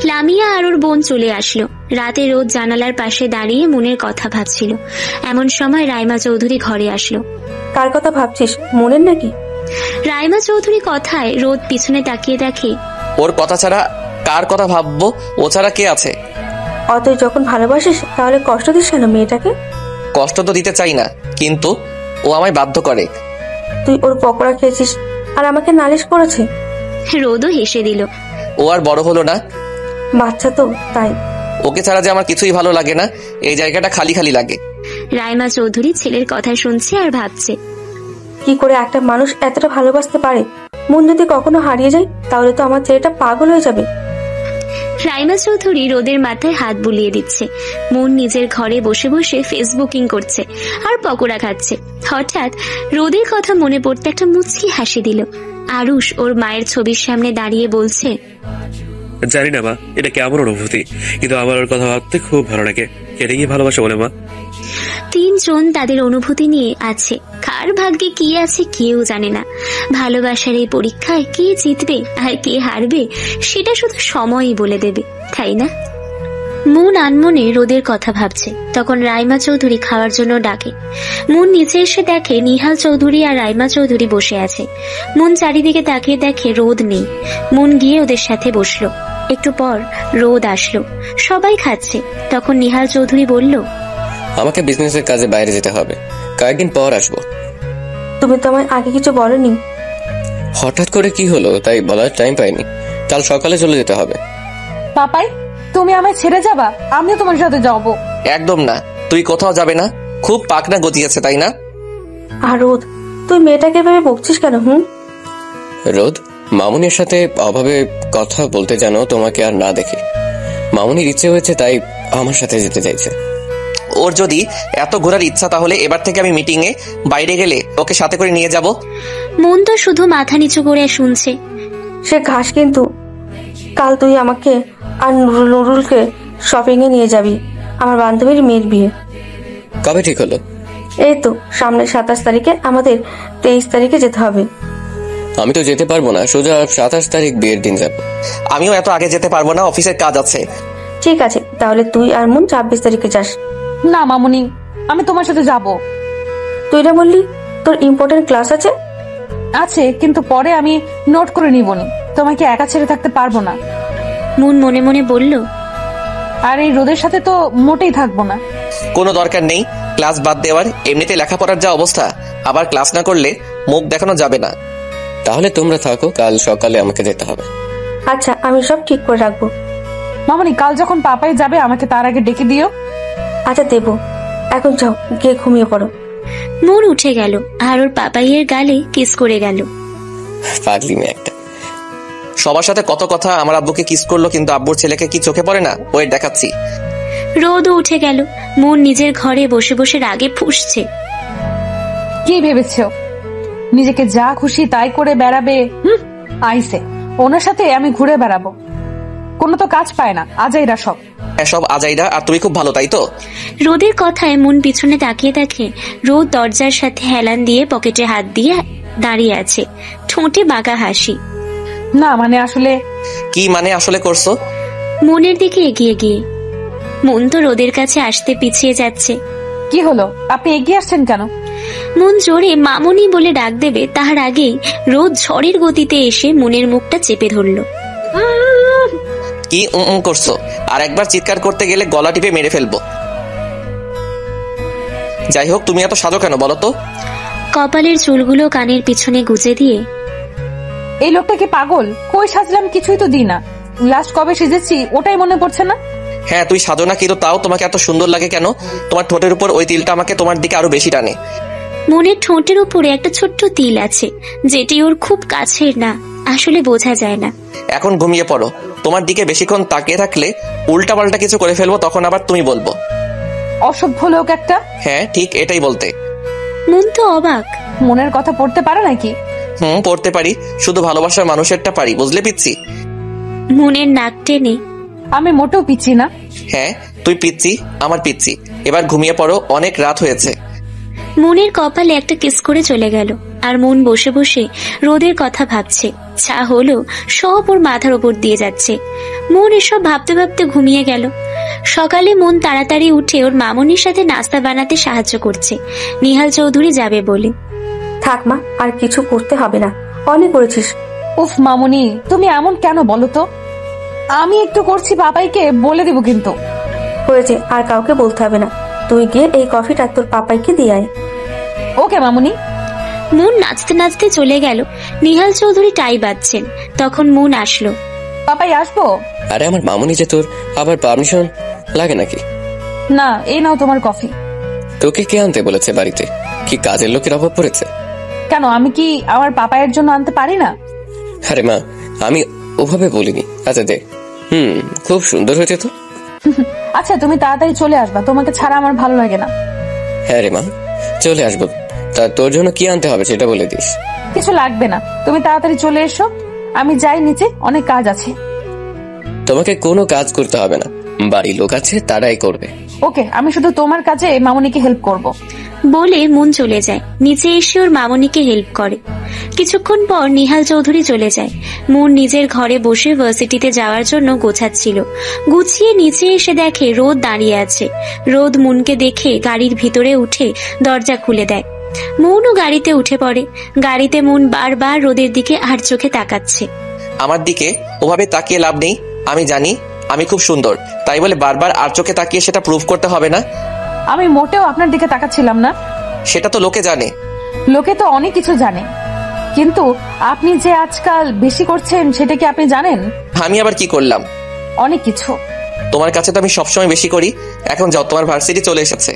লামিয়া আর ওর বোন চলে আসলো। রাতে রোদ জানালার পাশে দাঁড়িয়ে মনের কথা ভাবছিল। এমন সময় রাইমা চৌধুরী ঘরে আসলো। কার কথা ভাবছিস, মনের নাকি? রাইমা চৌধুরী কথায় রোদ পিছনে তাকিয়ে দেখে, ওর কথা ছাড়া কার কথা ভাববো? ও ছাড়া কে আছে? অতই যখন ভালোবাসিস তাহলে কষ্ট দিস কেন মেয়েটাকে? কষ্ট তো দিতে চাই না, কিন্তু ও আমায় বাধ্য করে। তুই ওর পকোড়া খেয়েছিস আর আমাকে নালিশ করেছে। রোদও হেসে দিল। ও আর বড় হলো না? বাচ্চা তো, তাই। ওকে ছাড়া যে আমার কিছুই ভালো লাগে না, এই জায়গাটা খালি খালি লাগে। রাইমা চৌধুরী ছেলের কথা শুনছে আর ভাবছে, কি করে একটা মানুষ এতটা ভালোবাসতে পারে? মন যদি কখনো হারিয়ে যায় তাহলে তো আমার ছেলেটা পাগল হয়ে যাবে। রাইমা চৌধুরী রোদের মাথায় হাত বুলিয়ে দিচ্ছে। মন নিজের ঘরে বসে বসে ফেসবুকিং করছে আর পকোড়া খাচ্ছে। হঠাৎ রোদের কথা মনে পড়তে একটা মুচকি হাসি দিল। আরুষ ওর মায়ের ছবির সামনে দাঁড়িয়ে বলছে, জানি না মা এটা কেমন অনুভূতি, কিন্তু আমার ওর কথা ভাবতে খুব ভালো লাগে। এটা কি ভালোবাসা বলে মা? তিনজন তাদের অনুভূতি নিয়ে আছে। কার ভাগ্যে কি আছে কেউ জানে না। ভালোবাসার এই পরীক্ষায় কে জিতবে আর কে হারবে সেটা শুধু সময়ই বলে দেবে, তাই না? মুন আনমনে রোদের কথা ভাবছে। তখন রাইমা চৌধুরী খাওয়ার জন্য ডাকে। মুন নিচে এসে দেখে নিহাল চৌধুরী আর রাইমা চৌধুরী বসে আছে। মুন চারিদিকে তাকিয়ে দেখে রোদ নেই। মুন গিয়ে ওদের সাথে বসলো। একটু পর রোদ আসলো। সবাই খাচ্ছে। তখন নিহাল চৌধুরী বলল, আমাকে বিজনেসের কাজে বাইরে যেতে হবে, কয়েকদিন পর আসবো। তুমি তো আমায় আগে কিছু বলনি। হঠাৎ করে কি হলো তাই বলার টাইম পাইনি। কাল সকালে চলে যেতে হবে। পাপাই, তুমি আমায় ছেড়ে যাবা? আমিও তোমার সাথে যাবো। একদম না, তুই কোথাও যাবে না। খুব পাকনা গজিয়েছে তাই না? আর রোদ, তুই মেয়েটাকে ভেবে বকছিস কেন? রোদ, মামুনির সাথে অভাবে কথা বলতে জানো তোমাকে আর না দেখে মামুনির ইচ্ছে হয়েছে তাই আমার সাথে যেতে চাইছে। ওর যদি এত ঘোরার ইচ্ছা তাহলে এবার থেকে আমি মিটিং এ বাইরে গেলে ওকে সাথে করে নিয়ে যাব। মন তো শুধু মাথা নিচু করে শুনছে। সে ঘাস কিন্তু কাল তুই আমাকে আর নুরুলকে শপিং এ নিয়ে যাবি, আমার বান্ধবীর মেয়ের বিয়ে। কবে ঠিক হলো? এই তো সামনের 27 তারিখে, আমাদের 23 তারিখে যেতে হবে। আমি তো যেতে পারবো না, সোজা 27 তারিখ বিয়ের দিন যাব। আমিও এত আগে যেতে পারবো না, অফিসের কাজ আছে। ঠিক আছে, তাহলে তুই আর মন 26 তারিখে যাস। না মামুনি, আমি তোমার সাথে যাব। তুই না বললি তোর ইম্পর্টেন্ট ক্লাস আছে? আছে, কিন্তু পরে আমি নোট করে নিবনি, তোমাকে একা ছেড়ে থাকতে পারবো না। মন মনে মনে বলল, আর এই রোদের সাথে তো মোটেই থাকবো না। কোনো দরকার নেই ক্লাস বাদ দেওয়ার, এমনিতে লেখাপড়ার যা অবস্থা, আবার ক্লাস না করলে মুখ দেখানো যাবে না। তাহলে তোমরা থাকো, কাল সকালে আমাকে যেতে হবে। আচ্ছা, আমি সব ঠিক করে রাখবো। মামুনি, কাল যখন পাপাই যাবে আমাকে তার আগে ডেকে দিও। আচ্ছা দেবো, এখন যাও গিয়ে ঘুমিয়ে পড়ো। মন উঠে গেল আর ওর পাপাইয়ের গালে কিস করে গেল। পাগলি মেয়ে একটা। সবার সাথে কত কথা, আমার আব্বুকে কিস করলো, কিন্তু আব্বুর ছেলেকে কি চোখে পড়ে না? ওয়েট দেখাচ্ছি। রোদও উঠে গেল। মন নিজের ঘরে বসে বসে রাগে ফুঁসছে। কি ভেবেছো নিজেকে যা খুশি তাই করে বেড়াবে? আইসে ওনার সাথে আমি ঘুরে বেড়াবো, কোনো তো কাজ পায় না, আজাইরা সব। এসব আজাইরা, আর তুমি খুব ভালো, তাই তো? রোদের কথায় মন পিছনে তাকিয়ে দেখে রোদ দরজার সাথে হেলান দিয়ে পকেটে হাত দিয়ে দাঁড়িয়ে আছে, ঠোঁটে বাঁকা হাসি। না মানে আসলে। কি মানে আসলে করছো? মনের দিকে এগিয়ে গিয়ে। মন তো রোদের কাছে আসতে পিছিয়ে যাচ্ছে। কি হলো, আপনি এগিয়ে আসছেন কেন? মন জোরে মামুনি বলে ডাক দেবে, তার আগেই রোদ ঝড়ের গতিতে এসে মনের মুখটা চেপে ধরল। কি করছো? আর একবার চিৎকার করতে গেলে গলা টিপে মেরে ফেলবো। যাই হোক, তুমি এত সাজো কেন বলো তো? কপালের চুলগুলো কানের পিছনে গুজে দিয়ে। এই লোকটা কি পাগল? কই সাজলাম, কিছুই তো দিই না। লাস্ট কবে সেজেছি ওটাই মনে পড়ছে না। হ্যাঁ তুই সাজো না, কিন্তু তাও তোমাকে এত সুন্দর লাগে কেন? তোমার ঠোঁটের উপর ওই তিলটা আমাকে তোমার দিকে আরো বেশি টানে। মনের ঠোঁটের উপরে একটা ছোট্ট তিল আছে, যেটি ওর খুব কাছের না, আসলে বোঝা যায় না। এখন ঘুমিয়ে পড়ো, তোমার দিকে বেশিক্ষণ তাকিয়ে থাকলে উল্টা পাল্টা কিছু করে ফেলবো, তখন আবার তুমি বলবো অসভ্য লোক একটা। হ্যাঁ ঠিক এটাই বলতে। মন তো অবাক। মনের কথা পড়তে পারে নাকি? পড়তে পারি, শুধু ভালোবাসার মানুষেরটা পারি, বুঝলে পিচ্ছি? মনের নাক টেনে। আমি মোটেও পিচ্ছি না। হ্যাঁ তুই পিচ্ছি, আমার পিচ্ছি। এবার ঘুমিয়ে পড়ো, অনেক রাত হয়েছে। মনের কপালে একটা কিস করে চলে গেল, আর মন বসে বসে রোদের কথা ভাবছে। যা হলো সব ওর মাথার উপর দিয়ে যাচ্ছে। মন এসব ভাবতে ভাবতে ঘুমিয়ে গেল। সকালে মন তাড়াতাড়ি উঠে ওর মামুনির সাথে নাস্তা বানাতে সাহায্য করছে, নিহাল চৌধুরী যাবে বলে। থাক মা, আর কিছু করতে হবে না, অনেক করেছিস। উফ মামুনি, তুমি এমন কেন বলো তো? আমি একটু করছি, পাপাইকে বলে দেবো কিন্তু। হয়েছে, আর কাউকে বলতে হবে না। তুই গিয়ে এই কফিটা তোর পাপাইকে দিয়ে আয়। ওকে মামুনি। মন নাচতে নাচতে চলে গেল। নিহাল চৌধুরী টাই বাজছেন, তখন মন আসলো। পাপাই আসবো? আরে আমার মামুনি যে, তোর আবার পারমিশন লাগে নাকি? না, এই নাও তোমার কফি। তোকে কে আনতে বলেছে বাড়িতে? কি কাজের লোকের অভাব পড়েছে? কেন, আমি কি আমার পাপাইয়ের জন্য আনতে পারি না? আরে মা, আমি ওভাবে বলিনি। আচ্ছা দে। খুব সুন্দর হয়েছে তো। আচ্ছা তুমি তাড়াতাড়ি চলে আসবা, তোমাকে ছাড়া আমার ভালো লাগে না। হ্যাঁ রে মা, চলে আসবো। তা তোর জন্য কি আনতে হবে সেটা বলে দিস। কিছু লাগবে না, তুমি তাড়াতাড়ি চলে এসো। আমি যাই নিচে, অনেক কাজ আছে। তোমাকে কোনো কাজ করতে হবে না, বাড়ির লোক আছে, তারাই করবে। ওকে, আমি শুধু তোমার কাজে মামুনিকে হেল্প করব বলে মন চলে যায়। নিচে এসে ওর মামুনিকে হেল্প করে। কিছুক্ষণ পর নিহাল চৌধুরী চলে যায়। মন নিজের ঘরে বসে ভার্সিটিতে যাওয়ার জন্য গোছাচ্ছিল। গুছিয়ে নিচে এসে দেখে রোদ দাঁড়িয়ে আছে। রোদ মনকে দেখে গাড়ির ভিতরে উঠে দরজা খুলে দেয়। মনও গাড়িতে উঠে পড়ে। গাড়িতে মন বারবার রোদের দিকে আর চোখে তাকাচ্ছে। আমার দিকে ওভাবে তাকিয়ে লাভ নেই, আমি জানি আমি খুব সুন্দর, তাই বলে বারবার আর চোখে তাকিয়ে সেটা প্রুভ করতে হবে না। আমি মোটেও আপনার দিকে তাকাচ্ছিলাম না। সেটা তো লোকে জানে। লোকে তো অনেক কিছু জানে, কিন্তু আপনি যে আজকাল বেশি করছেন সেটা কি আপনি জানেন? আমি আবার কি করলাম? অনেক কিছু। তোমার কাছে তো আমি সবসময় বেশি করি। এখন যাও, তোমার ভার্সিটি চলে এসেছে।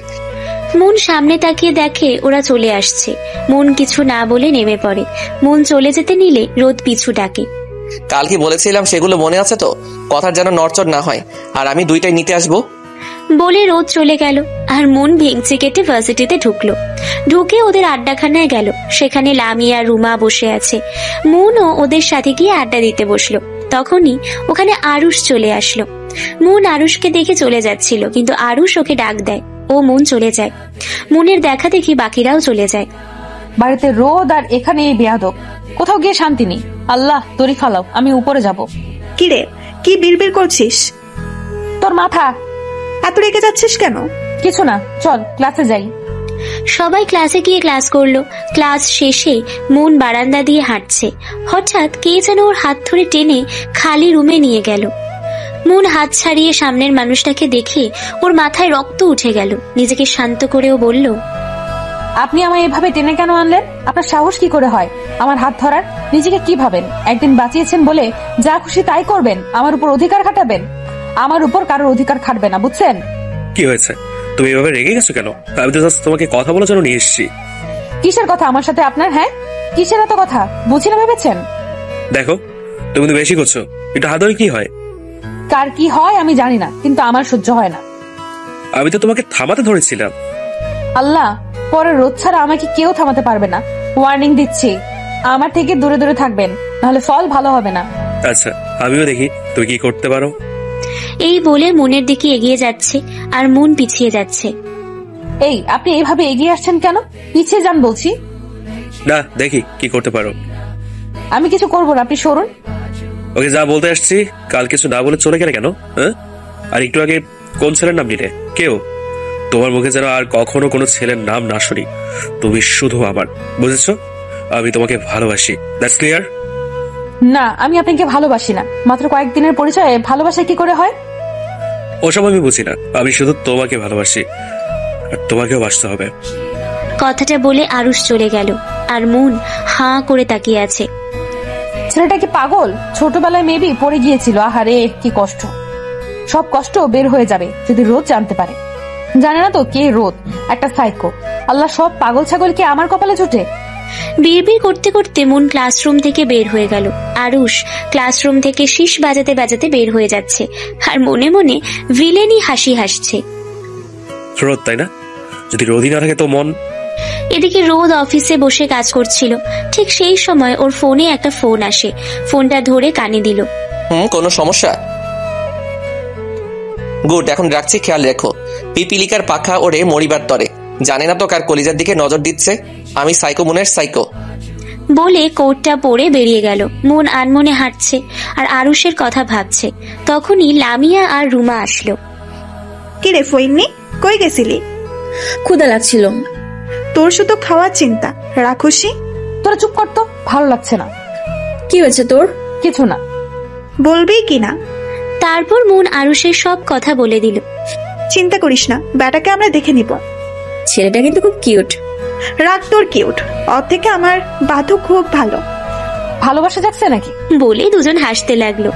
মন সামনে তাকিয়ে দেখে ওরা চলে আসছে। মন কিছু না বলে নেমে পড়ে। মন চলে যেতে নিলে রোদ পিছু ডাকে। কাল কি বলেছিলাম সেগুলো মনে আছে তো? কথার যেন নড়চড় না হয়। আর আমি দুইটাই নিতে আসবো বলে রোদ চলে গেল। আর মন ভেঙচি কেটে ভার্সিটিতে ঢুকলো। ঢুকে ওদের আড্ডাখানায় গেল। সেখানে লামিয়া রুমা বসে আছে। মনও ওদের সাথে গিয়ে আড্ডা দিতে বসলো। তখনই ওখানে আরুষ চলে আসলো। মুন আরুষকে দেখে চলে যাচ্ছিল, কিন্তু আরুষ ওকে ডাক দেয়। ও মুন চলে যায়। মুনের দেখা দেখি বাকিরাও চলে যায়। বাড়িতে রোদ আর এখানে এই বেয়াদব, কোথাও গিয়ে শান্তি নেই। আল্লাহ তরি ফালাও, আমি উপরে যাব। কিরে, কি বিড়বিড় করছিস? তোর মাথা। এত রেগে যাচ্ছিস কেন? কিছু না, চল ক্লাসে যাই। সবাই ক্লাসে গিয়ে ক্লাস করলো। ক্লাস শেষে মুন বারান্দা দিয়ে হাঁটছে। হঠাৎ কে যেন ওর হাত ধরে টেনে খালি রুমে নিয়ে গেল। মুন হাত ছাড়িয়ে সামনের মানুষটাকে দেখে ওর মাথায় রক্ত উঠে গেল। নিজেকে শান্ত করেও বলল, আপনি আমায় এভাবে টেনে কেন আনলেন? আপনার সাহস কি করে হয় আমার হাত ধরার? নিজেকে কি ভাবেন? একদিন বাঁচিয়েছেন বলে যা খুশি তাই করবেন? আমার উপর অধিকার খাটাবেন? আমার উপর কারোর অধিকার খাটবে না, বুঝছেন? কি হয়েছে? তুমি এভাবে রেগে গেছো কেন? আমি তো জাস্ট তোমাকে কথা বলার জন্য নিয়ে এসেছি। কিসের কথা আমার সাথে আপনার? হ্যাঁ, কিসের এত কথা? বুঝি না ভেবেছেন? দেখো, তুমি তো বেশি করছো। এটা হাত ধরে কি হয়? কার কি হয় আমি জানি না, কিন্তু আমার সহ্য হয় না। আমি তো তোমাকে থামাতে ধরেছিলাম। আল্লাহ, পরে রোদ ছাড়া আমাকে কেউ থামাতে পারবে না। ওয়ার্নিং দিচ্ছি, আমার থেকে দূরে দূরে থাকবেন, নাহলে ফল ভালো হবে না। আচ্ছা, আমিও দেখি তুমি কি করতে পারো। এই বলে মুনের দিকে এগিয়ে যাচ্ছে আর মুন পিছিয়ে যাচ্ছে। এই, আপনি এইভাবে এগিয়ে আসছেন কেন? পিছিয়ে যান বলছি। না, দেখি কি করতে পারো। আমি কিছু করবো না, আপনি সরুন। ওকে, যা বলতে আসছি কাল কিছু না বলে চলে গেলে কেন? হ্যাঁ, আর একটু আগে কোন ছেলের নাম নিলে? কেউ? তোমার মুখে যেন আর কখনো কোনো ছেলের নাম না শুনি। তুমি শুধু আমার, বুঝেছো? আমি তোমাকে ভালোবাসি। That's clear? না, আমি আপনাকে ভালোবাসি না। মাত্র কয়েকদিনের পরিচয়ে ভালোবাসা কি করে হয়? ওসব আমি বুঝি না। আমি শুধু তোমাকে ভালোবাসি, আর তোমাকেও বাসতে হবে। কথাটা বলে আরুষ চলে গেল আর মুন হাঁ করে তাকিয়ে আছে। ছেলেটা কি পাগল? ছোটবেলায় মেবি পড়ে গিয়েছিল। আহারে, কি কষ্ট। সব কষ্ট বের হয়ে যাবে যদি রোদ জানতে পারে। জানে না তো কে রোদ, একটা সাইকো। আল্লাহ, সব পাগল ছাগল কি আমার কপালে জুটে? বিড়বিড় করতে করতে মুন ক্লাসরুম থেকে বের হয়ে গেল। আরুষ ক্লাসরুম থেকে শীষ বাজাতে বাজাতে বের হয়ে যাচ্ছে আর মনে মনে ভিলেনি হাসি হাসছে। রোদ, তাই না? যদি রোদই না থাকে তো মন। এদিকে রোদ অফিসে বসে কাজ করছিল। ঠিক সেই সময় ওর ফোনে একটা ফোন আসে। ফোনটা ধরে কানে দিল। কোনো সমস্যা? গুড, এখন রাখছি, খেয়াল রেখো। পিপিলিকার পাখা ওড়ে মরিবার তরে। জানে না তো কার কলিজার দিকে নজর দিচ্ছে। আমি সাইকো, মুনের সাইকো। বলে কোটটা পরে বেরিয়ে গেল। মন আনমনে হাঁটছে আর আরুষের কথা ভাবছে। তখনই লামিয়া আর রুমা আসলো। কিরে ফইন্নি, কই গেছিলি? ক্ষুধা লাগছিল। তোর শুধু খাওয়ার চিন্তা, রাখুসি। তোরা চুপ করতো, ভালো লাগছে না। কি হয়েছে তোর? কিছু না। বলবি কিনা? তারপর মুন আরুষের সব কথা বলে দিল। চিন্তা করিস না, ব্যাটাকে আমরা দেখে নিব। ছেলেটা কিন্তু খুব কিউট। রাগ তোর কিউট, ওর থেকে আমার বাধু খুব ভালো। ভালোবাসা যাচ্ছে নাকি? বলে দুজন হাসতে লাগলো।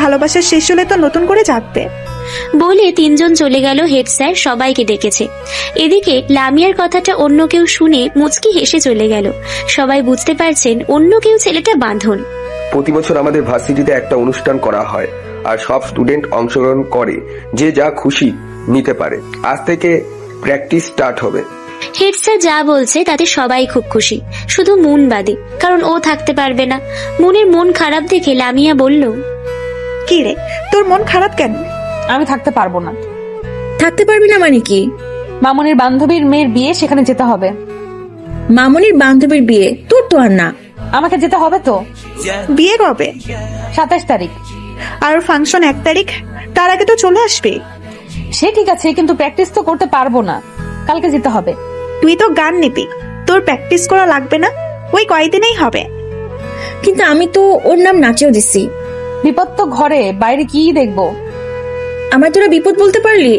ভালোবাসা শেষ হলে তো নতুন করে জাগবে। বলে তিনজন চলে গেল। হেড স্যার সবাইকে ডেকেছে। এদিকে লামিয়ার কথাটা অন্য কেউ শুনে মুচকি হেসে চলে গেল। সবাই বুঝতে পারছেন অন্য কেউ ছেলেটা বাঁধন। প্রতি বছর আমাদের ভার্সিটিতে একটা অনুষ্ঠান করা হয় আর সব স্টুডেন্ট অংশগ্রহণ করে, যে যা খুশি নিতে পারে। আজ থেকে প্র্যাকটিস স্টার্ট হবে। হেড স্যার যা বলছে তাতে সবাই খুব খুশি, শুধু মুন বাদে, কারণ ও থাকতে পারবে না। মুনের মন খারাপ দেখে লামিয়া বলল, কি রে, তোর মন খারাপ কেন? আমি থাকতে পারবো না। থাকতে পারবি না মানে কি? মামনির বান্ধবীর মেয়ের বিয়ে, সেখানে যেতে হবে। মামনির বান্ধবীর বিয়ে? তোর তো আর না। আমাকে যেতে হবে তো। বিয়ে কবে? 27 তারিখ। আর ফাংশন 1 তারিখ, তার আগে তো চলে আসবে। সে ঠিক আছে, কিন্তু প্র্যাকটিস তো করতে পারবো না। কালকে যেতে হবে। তুই তো গান নিবি, তোর প্র্যাকটিস করা লাগবে না, ওই কয়েকদিনেই হবে। কিন্তু আমি তো ওর নাম নাচেও দিছি। বিপদ তো ঘরে, বাইরে কি দেখবো? আমার তোরা বিপদ বলতে পারলি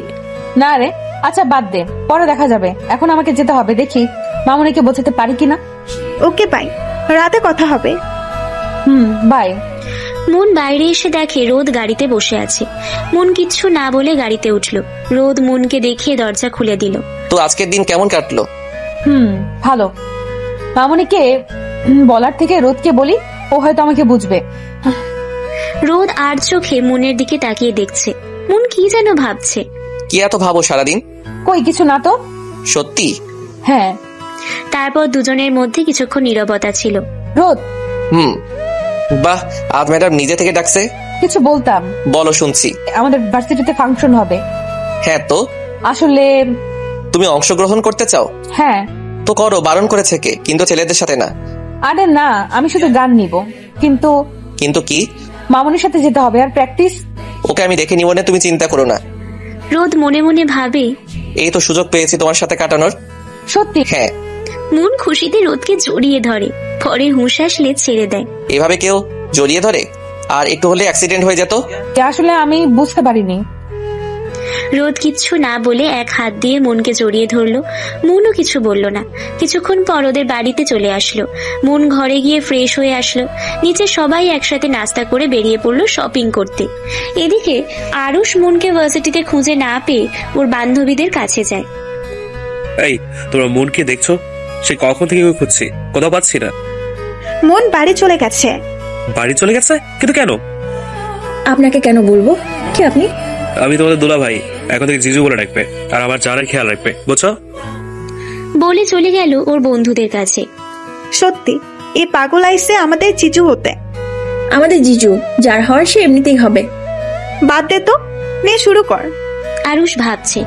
না রে। আচ্ছা বাদ দে, পরে দেখা যাবে। এখন আমাকে যেতে হবে, দেখি মামনিকে বোঝাতে পারি কিনা। ওকে বাই, রাতে কথা হবে। বাই। মুন বাইরে এসে দেখে রোদ গাড়িতে বসে আছে। মুন কিচ্ছু না বলে গাড়িতে উঠলো। রোদ মুনকে দেখে দরজা খুলে দিল। তো আজকের দিন কেমন কাটলো? ভালো। মামনিকে বলার থেকে রোদকে বলি, ও হয়তো আমাকে বুঝবে। রোদ আর চোখে মুনের দিকে তাকিয়ে দেখছে। মুন কি যেন ভাবছে। কি এত ভাবো সারাদিন? কই কিছু না তো। সত্যি? হ্যাঁ। তারপর দুজনের মধ্যে কিছুক্ষণ নীরবতা ছিল। রোদ, বাহ, আজ ম্যাডাম নিজে থেকে ডাকছে। কিছু বলতাম। বলো, শুনছি। আমাদের ভার্সিটিতে ফাংশন হবে। হ্যাঁ তো আসলে তুমি অংশগ্রহণ করতে চাও? হ্যাঁ। তো করো, বারণ করেছে কে? কিন্তু ছেলেদের সাথে না। আরে না, আমি শুধু গান নিব। কিন্তু কিন্তু কি? মামুনির সাথে যেতে হবে আর প্র্যাকটিস। ওকে আমি দেখে নিব না, তুমি চিন্তা করো না। রোদ মনে মনে ভাবে, এই তো সুযোগ পেয়েছি তোমার সাথে কাটানোর। সত্যি? হ্যাঁ। মন খুশিতে রোদকে জড়িয়ে ধরে, পরে হুঁশ আসলে ছেড়ে দেয়। এভাবে কেউ জড়িয়ে ধরে? আর একটু হলে অ্যাক্সিডেন্ট হয়ে যেত। আসলে আমি বুঝতে পারিনি। রোদ কিচ্ছু না বলে এক হাত দিয়ে মনকে জড়িয়ে ধরলো। মনও কিছু বলল না। কিছুক্ষণ পর ওদের বাড়িতে চলে আসলো। মন ঘরে গিয়ে ফ্রেশ হয়ে আসলো। নিচে সবাই একসাথে নাস্তা করে বেরিয়ে পড়লো শপিং করতে। এদিকে আরুষ মনকে ভার্সিটিতে খুঁজে না পেয়ে ওর বান্ধবীদের কাছে যায়। এই, তোমরা মনকে দেখছো? সে কখন থেকে ওকে খুঁজছি, কোথাও পাচ্ছি না। মন বাড়ি চলে গেছে। বাড়ি চলে গেছে? কিন্তু কেন? আপনাকে কেন বলবো? কি আপনি? আমি তোমাদের দুলা ভাই, এখন থেকে জিজু বলে রাখবে, আর আমার জানের খেয়াল রাখবে, বুঝছো? বলে চলে গেল ওর বন্ধুদের কাছে। সত্যি এই পাগল আইসে আমাদের জিজু হতে। আমাদের জিজু যার হওয়ার সে এমনিতেই হবে। বাদ দে তো, নে শুরু কর। আরুষ ভাবছে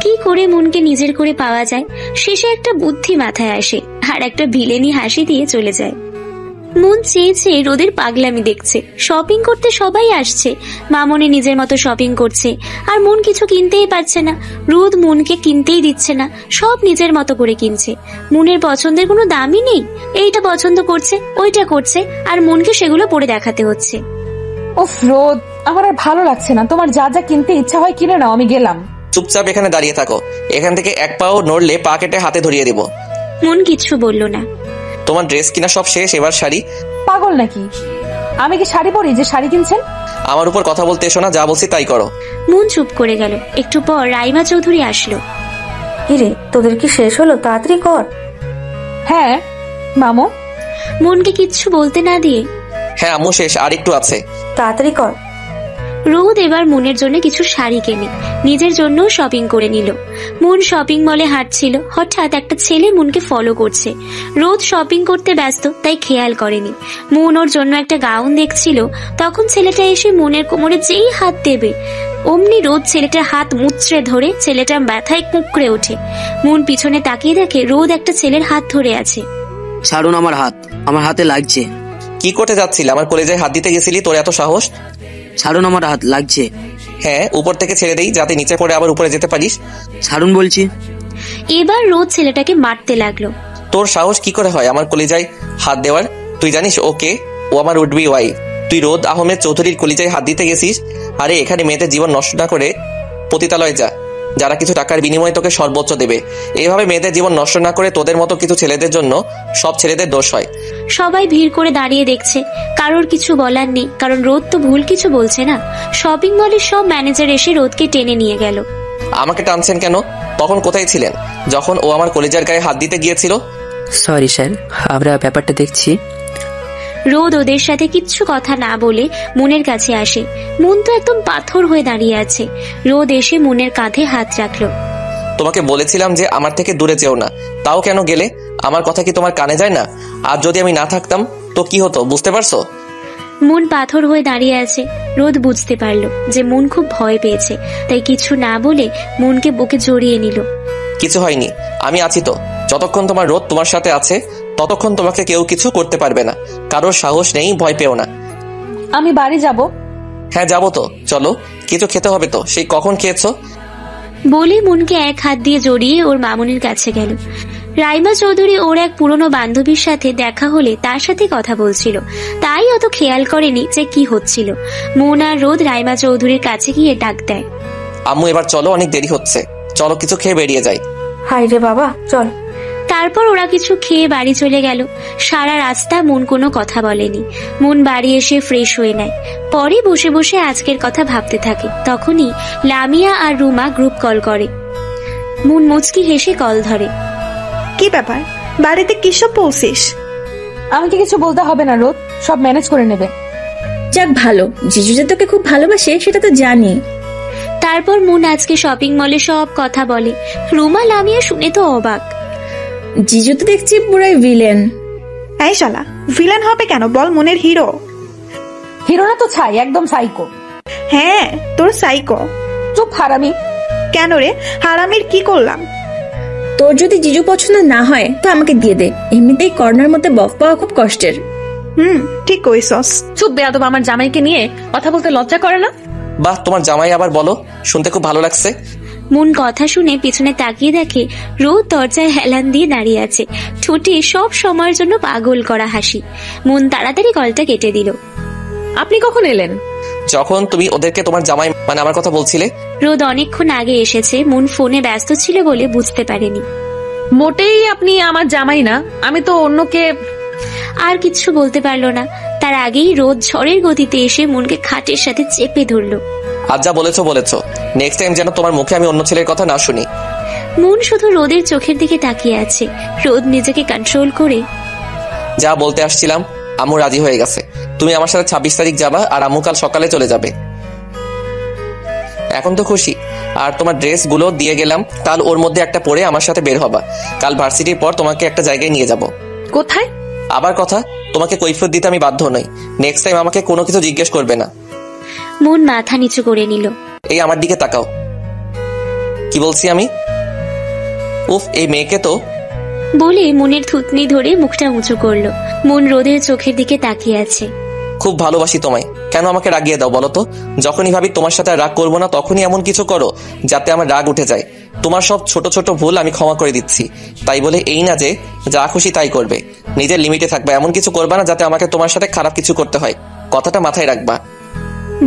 কি করে মনকে নিজের করে পাওয়া যায়। শেষে একটা বুদ্ধি মাথায় আসে আর একটা ভিলেনি হাসি দিয়ে চলে যায়। মন চেয়ে চেয়ে রোদের পাগলামি দেখছে। শপিং করতে সবাই আসছে, মামনি নিজের মতো শপিং করছে, আর মন কিছু কিনতেই পারছে না। রোদ মনকে কিনতেই দিচ্ছে না, সব নিজের মতো করে কিনছে। মনের পছন্দের কোনো দামই নেই। এইটা পছন্দ করছে, ওইটা করছে, আর মনকে সেগুলো পরে দেখাতে হচ্ছে। উফ রোদ, আমার আর ভালো লাগছে না। তোমার যা যা কিনতে ইচ্ছা হয় কিনে নাও, আমি গেলাম। চুপচাপ এখানে দাঁড়িয়ে থাকো। এখান থেকে এক পাও নড়লে পা কেটে হাতে ধরিয়ে দিব। মন কিছু বলল না। তোমার ড্রেস কিনা সব শেষ, এবার শাড়ি। পাগল নাকি? আমি কি শাড়ি পরি যে শাড়ি কিনছেন? আমার উপর কথা বলতে এসো না, যা বলছি তাই করো। মন চুপ করে গেল। একটু পর রাইমা চৌধুরী আসলো। কিরে, তোদের কি শেষ হলো? তাড়াতাড়ি কর। হ্যাঁ মামু। মনকে কিচ্ছু বলতে না দিয়ে, হ্যাঁ আম্মু শেষ, আর একটু আছে। তাড়াতাড়ি কর। রোদ এবার মনের জন্য কিছু শাড়ি কেনে, নিজের জন্য শপিং করে নিল। মন শপিং মলে হাঁটছিল, হঠাৎ একটা ছেলে মনকে ফলো করছে। রোদ শপিং করতে ব্যস্ত, তাই খেয়াল করেনি। মন ওর জন্য একটা গাউন দেখছিল, তখন ছেলেটা এসে মনের কোমরে যেই হাত দেবে, অমনি রোদ ছেলেটার হাত মুচড়ে ধরে ছেলেটা ব্যথায় কুঁকড়ে ওঠে। মন পিছনে তাকিয়ে দেখে রোদ একটা ছেলের হাত ধরে আছে। ছাড়ুন আমার হাত, আমার হাতে লাগছে। কি করতে যাচ্ছিল? আমার কলেজায় হাত দিতে গেছিলি, তোর এত সাহস? ছাড়ুন আমার হাত, লাগছে। হ্যাঁ, উপর থেকে ছেড়ে দেই যাতে নিচে পড়ে আবার উপরে যেতে পারিস। ছাড়ুন বলছি। এবার রোদ ছেলেটাকে মারতে লাগলো। তোর সাহস কি করে হয় আমার কলেজায় হাত দেওয়ার? তুই জানিস ওকে? ও আমার উড বি ওয়াইফ। তুই রোদ আহমেদ চৌধুরীর কলেজায় হাত দিতে গেছিস? আরে এখানে মেয়েদের জীবন নষ্ট না করে পতিতালয় যা, যারা কিছু টাকার বিনিময়ে তোকে সর্বোচ্চ দেবে। এইভাবে মেয়েদের জীবন নষ্ট না করে তোদের মতো কিছু ছেলেদের জন্য সব ছেলেদের দোষ হয়। সবাই ভিড় করে দাঁড়িয়ে দেখছে, কারোর কিছু বলার নেই, কারণ রোদ তো ভুল কিছু বলছে না। শপিং মলের সব ম্যানেজার এসে রোদকে টেনে নিয়ে গেল। আমাকে টানছেন কেন? তখন কোথায় ছিলেন যখন ও আমার কলেজার গায়ে হাত দিতে গিয়েছিল? সরি স্যার, আমরা ব্যাপারটা দেখছি। রোদ ওদের সাথে কিচ্ছু কথা না বলে মনের কাছে আসে। মন তো একদম পাথর হয়ে দাঁড়িয়ে আছে। রোদ এসে মনের কাঁধে হাত রাখলো। তোমাকে বলেছিলাম যে আমার থেকে দূরে যেও না, তাও কেন গেলে? আমার কথা কি তোমার কানে যায় না? আর যদি আমি না থাকতাম তো কি হতো, বুঝতে পারছো? মন পাথর হয়ে দাঁড়িয়ে আছে। রোদ বুঝতে পারলো যে মন খুব ভয় পেয়েছে, তাই কিছু না বলে মনকে বুকে জড়িয়ে নিল। কিছু হয়নি, আমি আছি তো। যতক্ষণ তোমার রোদ তোমার সাথে আছে ততক্ষণ তোমাকে কেউ কিছু করতে পারবে না। কারোর সাহস নেই, ভয় পেও না। আমি বাড়ি যাব। হ্যাঁ যাবো তো, চলো। কিছু খেতে হবে তো, সেই কখন খেয়েছো? বলে মনকে এক হাত দিয়ে জড়িয়ে ওর মামুনির কাছে গেল। রাইমা চৌধুরী ওর এক পুরনো বান্ধবীর সাথে দেখা হলে তার সাথে কথা বলছিল, তাই অত খেয়াল করেনি যে কি হচ্ছিল। মন আর রোদ রাইমা চৌধুরীর কাছে গিয়ে ডাক দেয়, আম্মু এবার চলো, অনেক দেরি হচ্ছে, চলো কিছু খেয়ে বেরিয়ে যাই। হাই রে বাবা, চল। তারপর ওরা কিছু খেয়ে বাড়ি চলে গেল। সারা রাস্তা মন কোনো কথা বলেনি। মন বাড়ি এসে ফ্রেশ হয়ে নেয়, পরে বসে বসে আজকের কথা ভাবতে থাকে। তখনই লামিয়া আর রুমা গ্রুপ কল করে। মন মুচকি হেসে কল ধরে। কি ব্যাপার, বাড়িতে কিসব বলছিস? আমাকে কিছু বলতে হবে না রোদ, সব ম্যানেজ করে নেবে। যাক ভালো, জিজু যে তোকে খুব ভালোবাসে সেটা তো জানি। তারপর মন আজকে শপিং মলে সব কথা বলে। রুমা লামিয়া শুনে তো অবাক। জিজু তো দেখছি পুরাই ভিলেন। এই শালা, ভিলেন হবে কেন বল? মনের হিরো। হিরো না তো ছাই, একদম সাইকো। হ্যাঁ তোর সাইকো। চুপ হারামি। কেন রে, হারামির কি করলাম? তোর যদি জিজু পছন্দ না হয় তো আমাকে দিয়ে দে, এমনিতেই কর্নার মধ্যে বফ পাওয়া খুব কষ্টের। ঠিক কইছস। চুপ বেয়াদব, আমার জামাইকে নিয়ে কথা বলতে লজ্জা করে না? বাহ, তোমার জামাই আবার বলো, শুনতে খুব ভালো লাগছে। মুন কথা শুনে পিছনে তাকিয়ে দেখে রোদ দরজায় হেলান দিয়ে দাঁড়িয়ে আছে, ঠোঁটে সব সময়ের জন্য পাগল করা হাসি। মুন তাড়াতাড়ি কলটা কেটে দিল। আপনি কখন এলেন? যখন তুমি ওদেরকে তোমার জামাই মানে আমার কথা বলছিলে। রোদ অনেকক্ষণ আগে এসেছে, মুন ফোনে ব্যস্ত ছিল বলে বুঝতে পারেনি। মোটেই আপনি আমার জামাই না, আমি তো অন্যকে। আর কিছু বলতে পারলো না, তার আগেই রোদ ঝড়ের গতিতে এসে মুনকে খাটের সাথে চেপে ধরলো। আজ যা বলেছো নেক্সট টাইম যেন তোমার মুখে আমি অন্য ছেলের কথা না শুনি। মুন শুধু রোদের চোখের দিকে তাকিয়ে আছে। রোদ নিজেকে কন্ট্রোল করে, যা বলতে আসছিলাম, আম্মু রাজি হয়ে গেছে। তুমি আমার সাথে 26 তারিখ যাবা আর আম্মু কাল সকালে চলে যাবে। এখন তো খুশি? আর তোমার ড্রেস গুলো দিয়ে গেলাম, কাল ওর মধ্যে একটা পরে আমার সাথে বের হবা। কাল ভার্সিটির পর তোমাকে একটা জায়গায় নিয়ে যাব। কোথায়? আবার কথা, তোমাকে কৈফিয়ত দিতে আমি বাধ্য নই। নেক্সট টাইম আমাকে কোনো কিছু জিজ্ঞেস করবে না। মুন মাথা নিচু করে নিল। এই আমার দিকে তাকাও। কি বলছি আমি? উফ, এই মেয়েকে তো। বলে মুনের থুতনি ধরে মুখটা উঁচু করলো। মুন রোদের চোখের দিকে তাকিয়ে আছে। খুব ভালোবাসি তোমায়, কেন আমাকে রাগিয়ে দাও বলো তো? যখনই ভাবি তোমার সাথে রাগ করবো না, তখনই এমন কিছু করো যাতে আমার রাগ উঠে যায়। তোমার সব ছোট ছোট ভুল আমি ক্ষমা করে দিচ্ছি, তাই বলে এই না যে যা খুশি তাই করবে। নিজের লিমিটে থাকবে, এমন কিছু করবা না যাতে আমাকে তোমার সাথে খারাপ কিছু করতে হয়। কথাটা মাথায় রাখবা।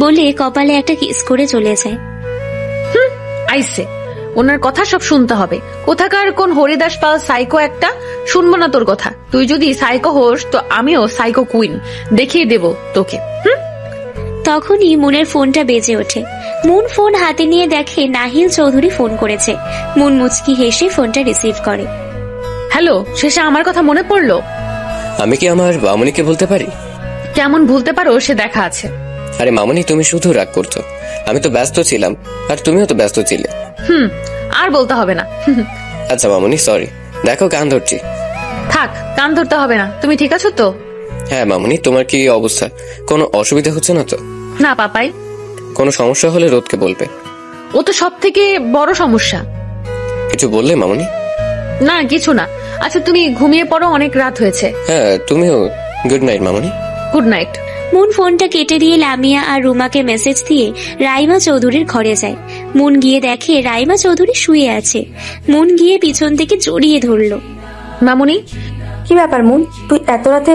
বলে কপালে একটা কিস করে চলে যায়। আইসে, ওনার কথা সব শুনতে হবে। কোথাকার কোন হরিদাস পাল সাইকো একটা, শুনবো না তোর কথা। তুই যদি সাইকো হোস তো আমিও সাইকো কুইন দেখিয়ে দেব তোকে। তখনই মুনের ফোনটা বেজে ওঠে। মুন ফোন হাতে নিয়ে দেখে নাহিল চৌধুরী ফোন করেছে। মুন মুচকি হেসে ফোনটা রিসিভ করে। হ্যালো, শেষে আমার কথা মনে পড়লো? আমি কি আমার মামুনিকে বলতে পারি? কেমন ভুলতে পারো সে দেখা আছে। আরে মামুনি, তুমি শুধু রাগ করছো। আমি তো ব্যস্ত ছিলাম, আর তুমিও তো ব্যস্ত ছিলে। আর বলতে হবে না। আচ্ছা মামুনি, সরি। দেখো কান ধরছি। থাক, কান ধরতে হবে না। তুমি ঠিক আছো তো? হ্যাঁ মামুনি, তোমার কি অবস্থা? কোনো অসুবিধা হচ্ছে না তো? না পাপাই। কোনো সমস্যা হলে রোদকে বলবে। ও তো সব থেকে বড় সমস্যা। কিছু বললে মামুনি? না কিছু না। আচ্ছা তুমি ঘুমিয়ে পড়ো, অনেক রাত হয়েছে। হ্যাঁ, তুমিও গুড নাইট মামুনি। Good night. মুন ফোনটা কেটে দিয়ে লামিয়া আর রুমাকে মেসেজ দিয়ে রাইমা চৌধুরীর ঘরে যায়। মুন গিয়ে দেখে রাইমা চৌধুরী শুয়ে আছে। মুন গিয়ে পিছন থেকে জড়িয়ে ধরলো। মামুনি। কি ব্যাপার মুন, তুই এত রাতে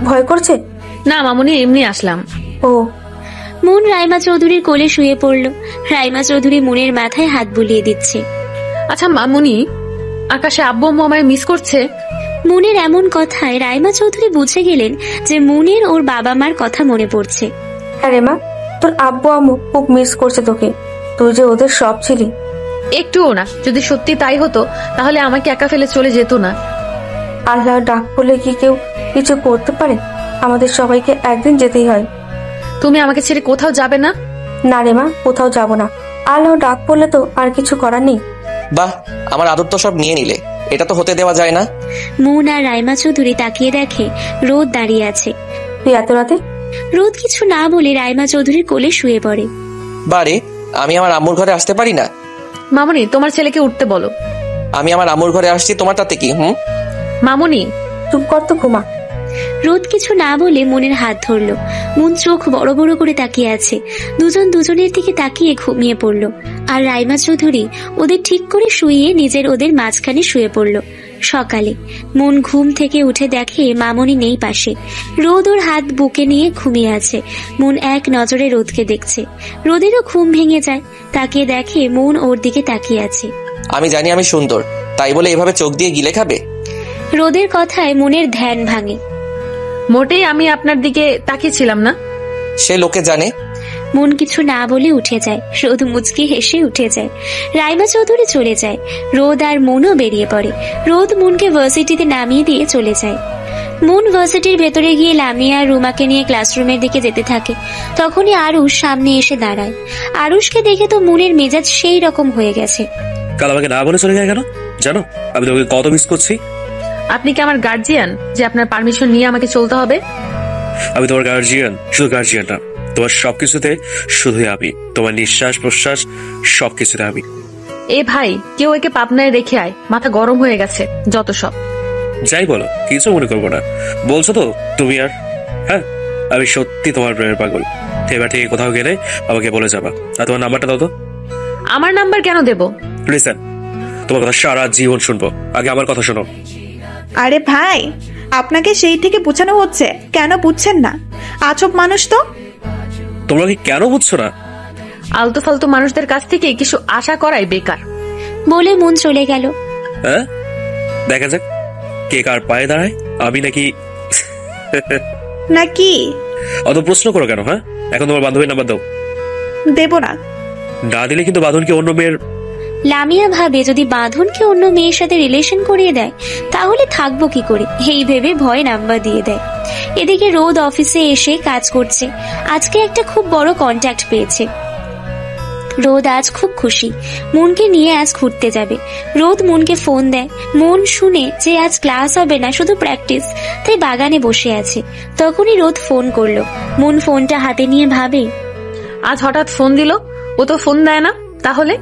ভয় করছে? না মামুনি, এমনি আসলাম। ও। মুন রাইমা চৌধুরীর কোলে শুয়ে পড়লো। রাইমা চৌধুরী মুনের মাথায় হাত বুলিয়ে দিচ্ছে। আচ্ছা মামুনি, আকাশে আব্বু আম্মু আমায় মিস করছে? মুনের এমন কথায় রাইমা চৌধুরী বুঝে গেলেন যে মুনের ওর বাবা মার কথা মনে পড়ছে। হ্যাঁ রে মা, তোর আব্বু আম্মু খুব মিস করছে তোকে। তুই যে ওদের সব ছিলি। একটুও না। যদি সত্যি তাই হতো তাহলে আমাকে একা ফেলে চলে যেত না। আল্লাহ ডাক পড়লে কি কেউ কিছু করতে পারে? আমাদের সবাইকে একদিন যেতেই হয়। তুমি আমাকে ছেড়ে কোথাও যাবে না? না রে মা, কোথাও যাব না। আল্লাহ ডাক পড়লে তো আর কিছু করার নেই। বাহ, আমার আদর তো সব নিয়ে নিলে, এটা তো হতে দেওয়া যায় না। মুন আর রাইমা চৌধুরী তাকিয়ে দেখে রোদ দাঁড়িয়ে আছে। তুই এত রাতে? রোদ কিছু না বলে রাইমা চৌধুরীর কোলে শুয়ে পড়ে। বারে, আমি আমার আম্মুর ঘরে আসতে পারি না? মামুনি, তোমার ছেলেকে উঠতে বলো। আমি আমার আম্মুর ঘরে আসছি, তোমার তাতে কি? মামুনি চুপ কর তো, ঘুমা। রোদ কিছু না বলে মুনের হাত ধরলো। মুন চোখ বড় বড় করে তাকিয়ে আছে। দুজন দুজনের দিকে তাকিয়ে ঘুমিয়ে পড়লো। আর রাইমা চৌধুরী ওদের ঠিক করে শুইয়ে নিজের ওদের মাঝখানে শুয়ে পড়লো। সকালে মুন ঘুম থেকে উঠে দেখে মামুনি নেই পাশে। রোদ ওর হাত বুকে নিয়ে ঘুমিয়ে আছে। মুন এক নজরে রোদকে দেখছে। রোদেরও ঘুম ভেঙে যায়। তাকিয়ে দেখে মুন ওর দিকে তাকিয়ে আছে। আমি জানি আমি সুন্দর, তাই বলে এভাবে চোখ দিয়ে গিলে খাবে? রোদের কথায় মুনের ধ্যান ভাঙে। মোটেই আমি আপনার দিকে তাকিয়েছিলাম না। সে লোকে জানে। মুন কিছু না বলে উঠে যায়। রোদ মুচকি হেসে উঠে যায়। রাইমা চৌধুরী চলে যায়। রোদ আর মুনও বেরিয়ে পড়ে। রোদ মুনকে ভার্সিটিতে নামিয়ে দিয়ে চলে যায়। মুন ভার্সিটির ভেতরে গিয়ে লামিয়া আর রুমাকে নিয়ে ক্লাসরুমের দিকে যেতে থাকে। তখনই আরুষ সামনে এসে দাঁড়ায়। আরুষকে দেখে তো মুনের মেজাজ সেই রকম হয়ে গেছে। কাল আমাকে না বলে চলে যায় কেন? জানো আমি তোকে কত মিস করছি। আপনি কি আমার গার্জিয়ান যে আপনার পারমিশন নিয়ে আমাকে চলতে হবে? আমি তোমার গার্জিয়ান, শুধু গার্জিয়ান না, তোমার সবকিছুতে শুধুই আমি, তোমার নিঃশ্বাস প্রশ্বাস সবকিছুতে আমি। এ ভাই, কেউ একে পাবনায় রেখে আয়, মাথা গরম হয়ে গেছে যত সব। যাই বলো, কিছু মনে করবো না। বলছো তো তুমি আর হ্যাঁ, আমি সত্যি তোমার প্রেমের পাগল। এবার থেকে কোথাও গেলে আমাকে বলে যাবা। আর তোমার নাম্বারটা দাও তো। আমার নাম্বার কেন দেব? লিসেন, তোমার কথা সারা জীবন শুনবো, আগে আমার কথা শোনো। আরে ভাই, আপনাকে সেই থেকে বোঝানো হচ্ছে, কেন বুঝছেন না? আজব মানুষ তো। তোমরা কি কেন বুঝছো না? আলতু ফালতু মানুষদের কাছ থেকে কিছু আশা করাই বেকার। বলে মন চলে গেল। হ্যাঁ, দেখা যাক কে কার পায়ে দাঁড়ায়, আমি নাকি নাকি? অত প্রশ্ন করো কেন? হ্যাঁ, এখন তোমার বান্ধবীর নাম্বার দাও। দেব না। না দিলে কিন্তু বাঁধনকে অন্য মেয়ের। লামিয়া ভাবে যদি বাঁধনকে অন্য মেয়ের সাথে রিলেশন করিয়ে দেয় তাহলে থাকবো কি করে, এই ভেবে ভয় নাম্বার দিয়ে দেয়। এদিকে রোদ অফিসে এসে কাজ করছে। আজকে একটা খুব বড় কন্ট্যাক্ট পেয়েছে। রোদ আজ খুব খুশি, মনকে নিয়ে আজ ঘুরতে যাবে। রোদ মনকে ফোন দেয়। মন শুনে যে আজ ক্লাস হবে না, শুধু প্র্যাকটিস, তাই বাগানে বসে আছে। তখনই রোদ ফোন করলো। মন ফোনটা হাতে নিয়ে ভাবে, আজ হঠাৎ ফোন দিল, ও তো ফোন দেয় না, তাহলে?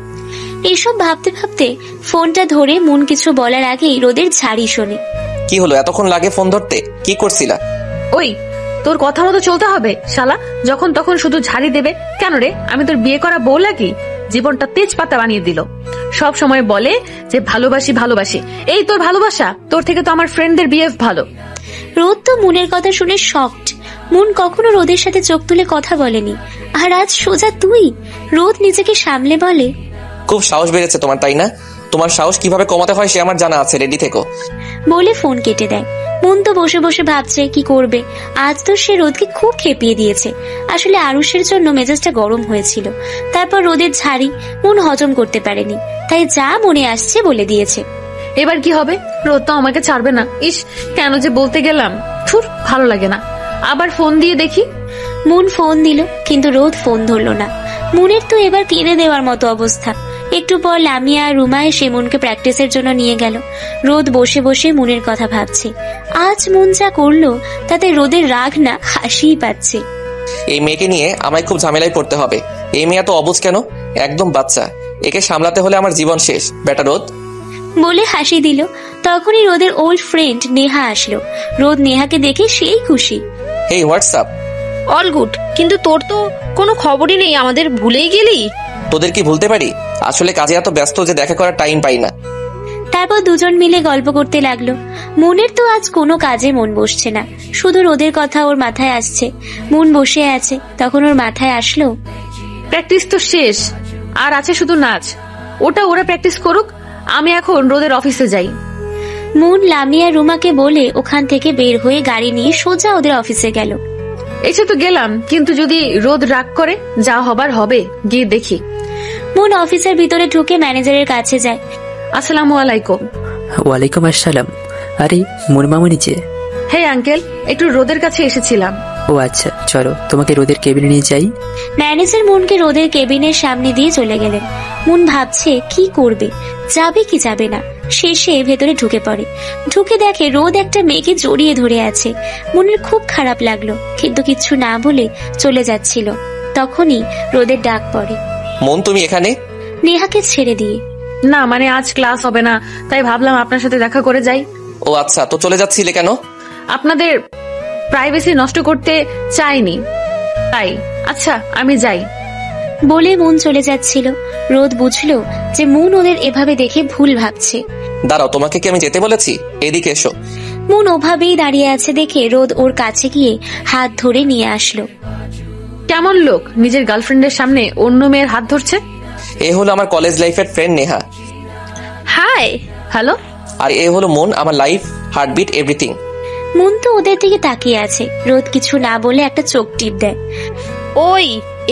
এসব ভাবতে ভাবতে ফোনটা ধরে মন কিছু বলার আগেই রোদের ঝাড়ি শোনে। কি হলো, এতক্ষণ লাগে ফোন ধরতে? কি করছিলা? ওই, তোর কথা মতো চলতে হবে শালা, যখন তখন শুধু ঝাড়ি দেবে কেন রে? আমি তোর বিয়ে করা বউ লাগি? জীবনটা তেজপাতা বানিয়ে দিল। সব সময় বলে যে ভালোবাসি ভালোবাসি, এই তোর ভালোবাসা? তোর থেকে তো আমার ফ্রেন্ডদের বিহেভ ভালো। রোদ তো মনের কথা শুনে শকড। মন কখনো রোদের সাথে চোখ তুলে কথা বলেনি, আর আজ সোজা তুই। রোদ নিজেকে সামলে বলে, খুব সাহস বেড়েছে তোমার, তাই না? তোমার সাহস কিভাবে কমাতে হয় সে আমার জানা আছে, রেডি থেকো। বলে ফোন কেটে দেয়। মন তো বসে বসে ভাবছে কি করবে। আজ তো সে রোদকে খুব খেপিয়ে দিয়েছে। আসলে আরুষের জন্য মেজাজটা গরম হয়েছিল। তারপর রোদের ঝাড়ি মন হজম করতে পারেনি, তাই যা মনে আসছে বলে দিয়েছে। এবার কি হবে? রোদ তো আমাকে ছাড়বে না। ইস, কেন যে বলতে গেলাম, থুর, ভালো লাগে না। আবার ফোন দিয়ে দেখি। মন ফোন দিল, কিন্তু রোদ ফোন ধরলো না। মনের তো এবার কেঁদে দেওয়ার মতো অবস্থা। একটু পর লামিয়া আর রুমা এসে মনকে প্র্যাকটিসের জন্য নিয়ে গেল। রোদ বসে বসে মনের কথা ভাবছে। আজ মন যা করলো তাতে রোদের রাগ না হাসিই পাচ্ছে। এই মেয়েকে নিয়ে আমায় খুব ঝামেলায় পড়তে হবে। এই মেয়ে তো অবুঝ কেন, একদম বাচ্চা। একে সামলাতে হলে আমার জীবন শেষ, বেটা রোদ। বলে হাসি দিল। তখনই রোদের ওল্ড ফ্রেন্ড নেহা আসলো। রোদ নেহাকে দেখে সেই খুশি। হেই, হোয়াটসঅ্যাপ? অল গুড, কিন্তু তোর তো কোনো খবরই নেই, আমাদের ভুলেই গেলি। তোদের কি ভুলতে পারি? আসলে কাজে এত ব্যস্ত যে দেখা করার টাইম পাই না। তারপর দুজন মিলে গল্প করতে লাগলো। মনের তো আজ কোনো কাজে মন বসছে না, শুধু রোদের কথা ওর মাথায় আসছে। মন বসে আছে, তখন ওর মাথায় আসলো, প্র্যাকটিস তো শেষ, আর আছে শুধু নাচ। ওটা ওরা প্র্যাকটিস করুক, আমি এখন রোদের অফিসে যাই। মন লামিয়া রুমাকে বলে ওখান থেকে বের হয়ে গাড়ি নিয়ে সোজা ওদের অফিসে গেল। এসে তো গেলাম, কিন্তু যদি রোদ রাগ করে, যা হবার হবে, গিয়ে দেখি। মন অফিসের ভিতরে ঢুকে ম্যানেজারের কাছে যায়। আসসালামু আলাইকুম। ওয়ালাইকুম আসসালাম। আরে মোর মামুনি যে। হে আঙ্কেল, একটু রোদের কাছে এসেছিলাম। ও আচ্ছা, চলো তোমাকে রোদের কেবিনে নিয়ে যাই। ম্যানেজার মনকে রোদের কেবিনের সামনে দিয়ে চলে গেলেন। মন ভাবছে কি করবে, যাবে কি যাবে না। শেষে ভেতরে ঢুকে পড়ে। ঢুকে দেখে রোদ একটা মেয়েকে জড়িয়ে ধরে আছে। মনের খুব খারাপ লাগলো, কিন্তু কিছু না বলে চলে যাচ্ছিল। তখনই রোদের ডাক পড়ে, মন তুমি এখানে? নেহাকে ছেড়ে দিয়ে। না মানে আজ ক্লাস হবে না, তাই ভাবলাম আপনার সাথে দেখা করে যাই। ও আচ্ছা, তো চলে যাচ্ছিলে কেন? আপনাদের প্রাইভেসি নষ্ট করতে চাইনি, তাই। আচ্ছা, আমি যাই। বলে মন চলে যাচ্ছিল। রোদ বুঝলো যে মন ওদের এভাবে দেখে ভুল ভাবছে। দাঁড়াও, তোমাকে কি আমি যেতে বলেছি? এদিকে এসো। মন ওভাবেই দাঁড়িয়ে আছে দেখে রোদ ওর কাছে গিয়ে হাত ধরে নিয়ে আসলো। কেমন লোক নিজের গার্লফ্রেন্ডের সামনে অন্য মেয়ের হাত ধরছে? এ হলো আমার কলেজ লাইফের ফ্রেন্ড নেহা। হাই। হ্যালো। আর এ হলো মন, আমার লাইফ, হার্টবিট, এভরিথিং। মন তো ওদের দিকে তাকিয়ে আছে। রোদ কিছু না বলে একটা চোখ টিপ দেয়। ওই,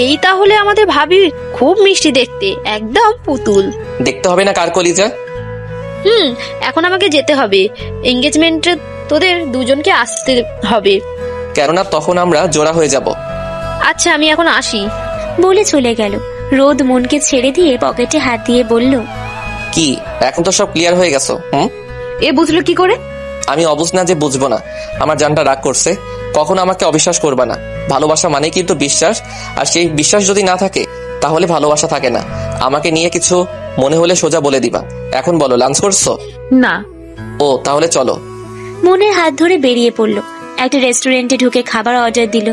এই তাহলে আমাদের ভাবি, খুব মিষ্টি দেখতে, একদম পুতুল। দেখতে হবে না কার কলিজা? এখন আমাকে যেতে হবে এঙ্গেজমেন্টে, তোদের দুজনকে আসতে হবে, কেননা তখন আমরা জোড়া হয়ে যাব। আচ্ছা, আমি এখন আসি। বলে চলে গেল। রোদ মনকে ছেড়ে দিয়ে পকেটে হাত দিয়ে বলল, কি এখন তো সব ক্লিয়ার হয়ে গেছো? এ বুঝলো কি করে? আমি অবুঝ না যে বুঝবো না। আমার জানটা রাগ করছে, কখনো আমাকে অবিশ্বাস করবা না। ভালোবাসা মানে কিন্তু বিশ্বাস, আর সেই বিশ্বাস যদি না থাকে তাহলে ভালোবাসা থাকে না। আমাকে নিয়ে কিছু মনে হলে সোজা বলে দিবা। এখন বলো, লাঞ্চ করছো? না। ও, তাহলে চলো। মনের হাত ধরে বেরিয়ে পড়লো। একটা রেস্টুরেন্টে ঢুকে খাবার অর্ডার দিল।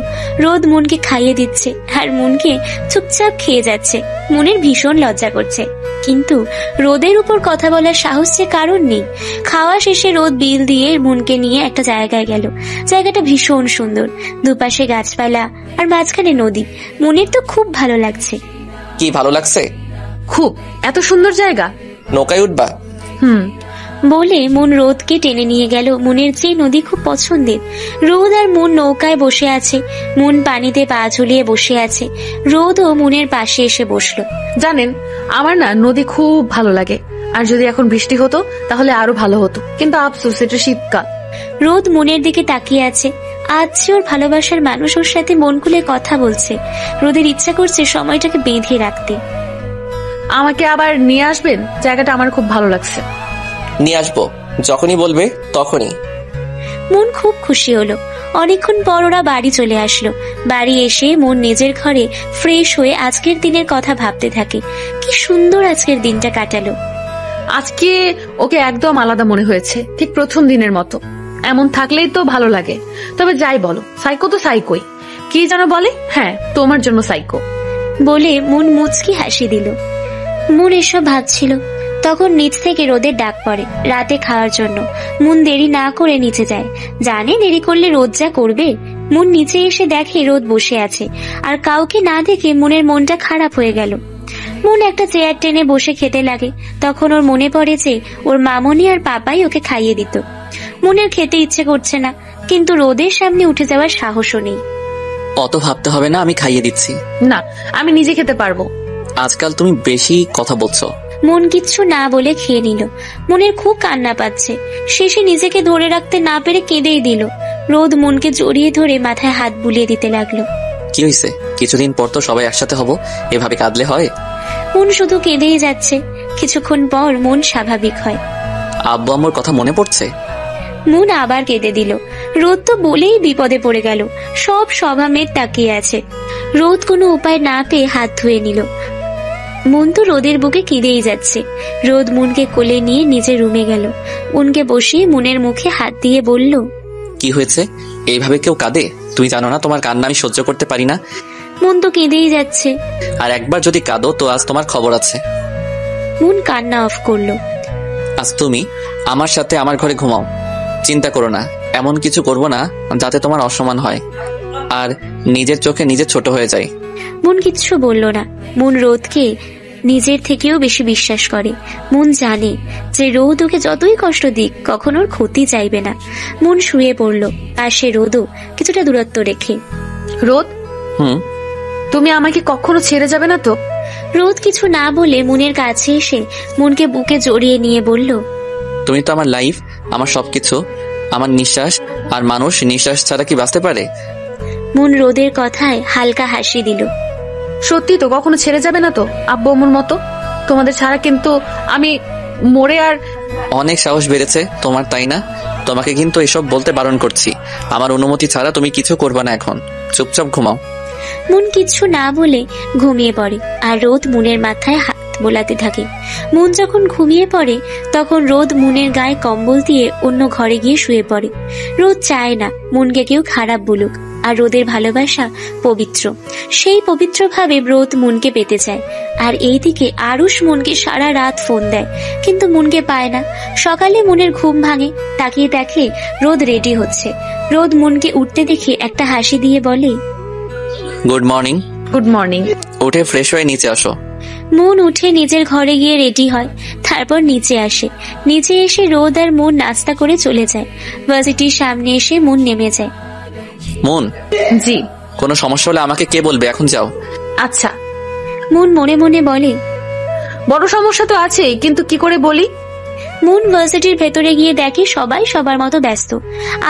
রোদ মনকে খাইয়ে দিচ্ছে আর মনকে চুপচাপ খেয়ে যাচ্ছে। মনের ভীষণ লজ্জা করছে, কিন্তু রোদের উপর কথা বলার সাহস যে কারণ নেই। খাওয়া শেষে রোদ বিল দিয়ে মনকে নিয়ে একটা জায়গায় গেল। জায়গাটা ভীষণ সুন্দর, দুপাশে গাছপালা আর মাঝখানে নদী। মনের তো খুব ভালো লাগছে। কি ভালো লাগছে? খুব। এত সুন্দর জায়গা। নৌকায় উঠবা? বলে মন রোদকে টেনে নিয়ে গেল। মনের চেয়ে নদী খুব পছন্দের। রোদ আর মন নৌকায় বসে আছে। মন পানিতে পা ঝুলিয়ে বসে আছে। রোদও মনের পাশে এসে বসলো। জানেন, আমার না নদী খুব ভালো লাগে, আর যদি এখন বৃষ্টি হতো তাহলে আরো ভালো হতো, কিন্তু আফসোস এটা শীতকাল। রোদ মনের দিকে তাকিয়ে আছে। আজ যে ওর ভালোবাসার মানুষ ওর সাথে মন খুলে কথা বলছে। রোদের ইচ্ছা করছে সময়টাকে বেঁধে রাখতে। আমাকে আবার নিয়ে আসবেন? জায়গাটা আমার খুব ভালো লাগছে। নিয়ে আসবো, যখনই বলবে তখনই। মন খুব খুশি হলো। অনেকক্ষণ পর ওরা বাড়ি চলে আসলো। বাড়ি এসে মন নিজের ঘরে ফ্রেশ হয়ে আজকের দিনের কথা ভাবতে থাকে। কি সুন্দর আজকের দিনটা কাটালো। আজকে ওকে একদম আলাদা মনে হয়েছে, ঠিক প্রথম দিনের মতো। এমন থাকলেই তো ভালো লাগে। তবে যাই বলো, সাইকো তো সাইকোই। কি যেন বলে? হ্যাঁ, তোমার জন্য সাইকো বলে মন মুচকি হাসি দিল। মন এসব ভাবছিল, তখন নিচ থেকে রোদের ডাক পড়ে রাতে খাওয়ার জন্য। মন দেরি না করে নিচে যায়। জানে দেরি করলে রোদ যা করবে। মন নিচে এসে দেখে রোদ বসে আছে, আর কাউকে না দেখে মনের মনটা খারাপ হয়ে গেল। মন একটা চেয়ার টেনে বসে খেতে লাগে। তখন ওর মনে পড়ে যে ওর মামনি আর পাপাই ওকে খাইয়ে দিত। মনের খেতে ইচ্ছে করছে না, কিন্তু রোদের সামনে উঠে যাওয়ার সাহসও নেই। অত ভাবতে হবে না, আমি খাইয়ে দিচ্ছি। না, আমি নিজে খেতে পারবো। আজকাল তুমি বেশি কথা বলছো। মন কিচ্ছু না বলে খেয়ে নিল। মনের খুব কান্না পাচ্ছে। শেষে নিজেকে ধরে রাখতে না পেরে কেঁদেই দিল। রোদ মনকে জড়িয়ে ধরে মাথায় হাত বুলিয়ে দিতে লাগলো। কি হয়েছে? কিছুদিন পর তো সবাই একসাথে হব, এভাবে কাঁদলে হয়? মন শুধু কেঁদেই যাচ্ছে। কিছুক্ষণ পর মন স্বাভাবিক হয়। আব্বু আম্মুর কথা মনে পড়ছে? মন আবার কেঁদে দিল। রোদ তো বলেই বিপদে পড়ে গেল। সব সভামের তাকিয়ে আছে। রোদ কোনো উপায় না পেয়ে হাত ধুয়ে নিল। মন তো রোদের বুকে কেঁদেই যাচ্ছে। রোদ মনকে কোলে নিয়ে নিজের রুমে গেল। মনকে বসিয়ে মনের মুখে হাত দিয়ে বলল, কি হয়েছে? এইভাবে কেউ কাঁদে? তুমি জানো না তোমার কান্না আমি সহ্য করতে পারি না? মন তো কেঁদেই যাচ্ছে। আর একবার যদি কাঁদো তো আজ তোমার খবর আছে। মন কান্না অফ করলো। আজ তুমি আমার সাথে আমার ঘরে ঘুমাও। চিন্তা করো না, এমন কিছু করব না যাতে তোমার অসম্মান হয় আর নিজের চোখে নিজে ছোট হয়ে যায়। মন কিচ্ছু বলল না। মন রোদকে নিজের থেকেও বেশি বিশ্বাস করে। মন জানে যে রোদ ওকে যতই কষ্ট দিক কখনো ওর ক্ষতি চাইবে না। মন শুয়ে পড়ল, আর সে রোদও কিছুটা দূরত্ব রেখে। রোদ, তুমি আমাকে কখনো ছেড়ে যাবে না তো? রোদ কিছু না বলে মনের কাছে এসে মনকে বুকে জড়িয়ে নিয়ে বলল, তুমি তো আমার লাইফ, আমার সবকিছু, আমার নিঃশ্বাস। আর মানুষ নিঃশ্বাস ছাড়া কি বাঁচতে পারে? মন রোদের কথায় হালকা হাসি দিল। সত্যি তো কখনো ছেড়ে যাবে না তো আব্বু আম্মুর মতো? তোমাদের ছাড়া কিন্তু আমি মরে আর। অনেক সাহস বেড়েছে তোমার, তাই না? তোমাকে কিন্তু এসব বলতে বারণ করছি। আমার অনুমতি ছাড়া তুমি কিছু করবে না। এখন চুপচাপ ঘুমাও। মন কিছু না বলে ঘুমিয়ে পড়ে, আর রোদ মনের মাথায় হাত বোলাতে থাকে। মন যখন ঘুমিয়ে পড়ে তখন রোদ মনের গায়ে কম্বল দিয়ে অন্য ঘরে গিয়ে শুয়ে পড়ে। রোদ চায় না মনকে কেউ খারাপ বলুক, আর রোদের ভালোবাসা পবিত্র। সেই পবিত্র ভাবে রোদ মনকে পেতে চায়। আর এইদিকে আরুষ মনকে সারা রাত ফোন দেয়, কিন্তু মনকে পায় না। সকালে মনের ঘুম ভাঙে, তাকিয়ে দেখে রোদ রেডি হচ্ছে। রোদ মনকে উঠতে দেখে একটা হাসি দিয়ে বলে, গুড মর্নিং। Good morning. উঠে ফ্রেশ হয়ে নিচে আসো। মন উঠে নিজের ঘরে গিয়ে রেডি হয়, তারপর নিচে আসে। নিচে এসে রোদ আর মন নাস্তা করে চলে যায়। ভার্সিটির সামনে এসে মন নেমে যায়। মন, জি। কোনো সমস্যা হলে আমাকে কে বলবে, এখন যাও। আচ্ছা। মন মনে মনে বলে, বড় সমস্যা তো আছেই, কিন্তু কি করে বলি। মন ভার্সিটির ভেতরে গিয়ে দেখে সবাই সবার মতো ব্যস্ত।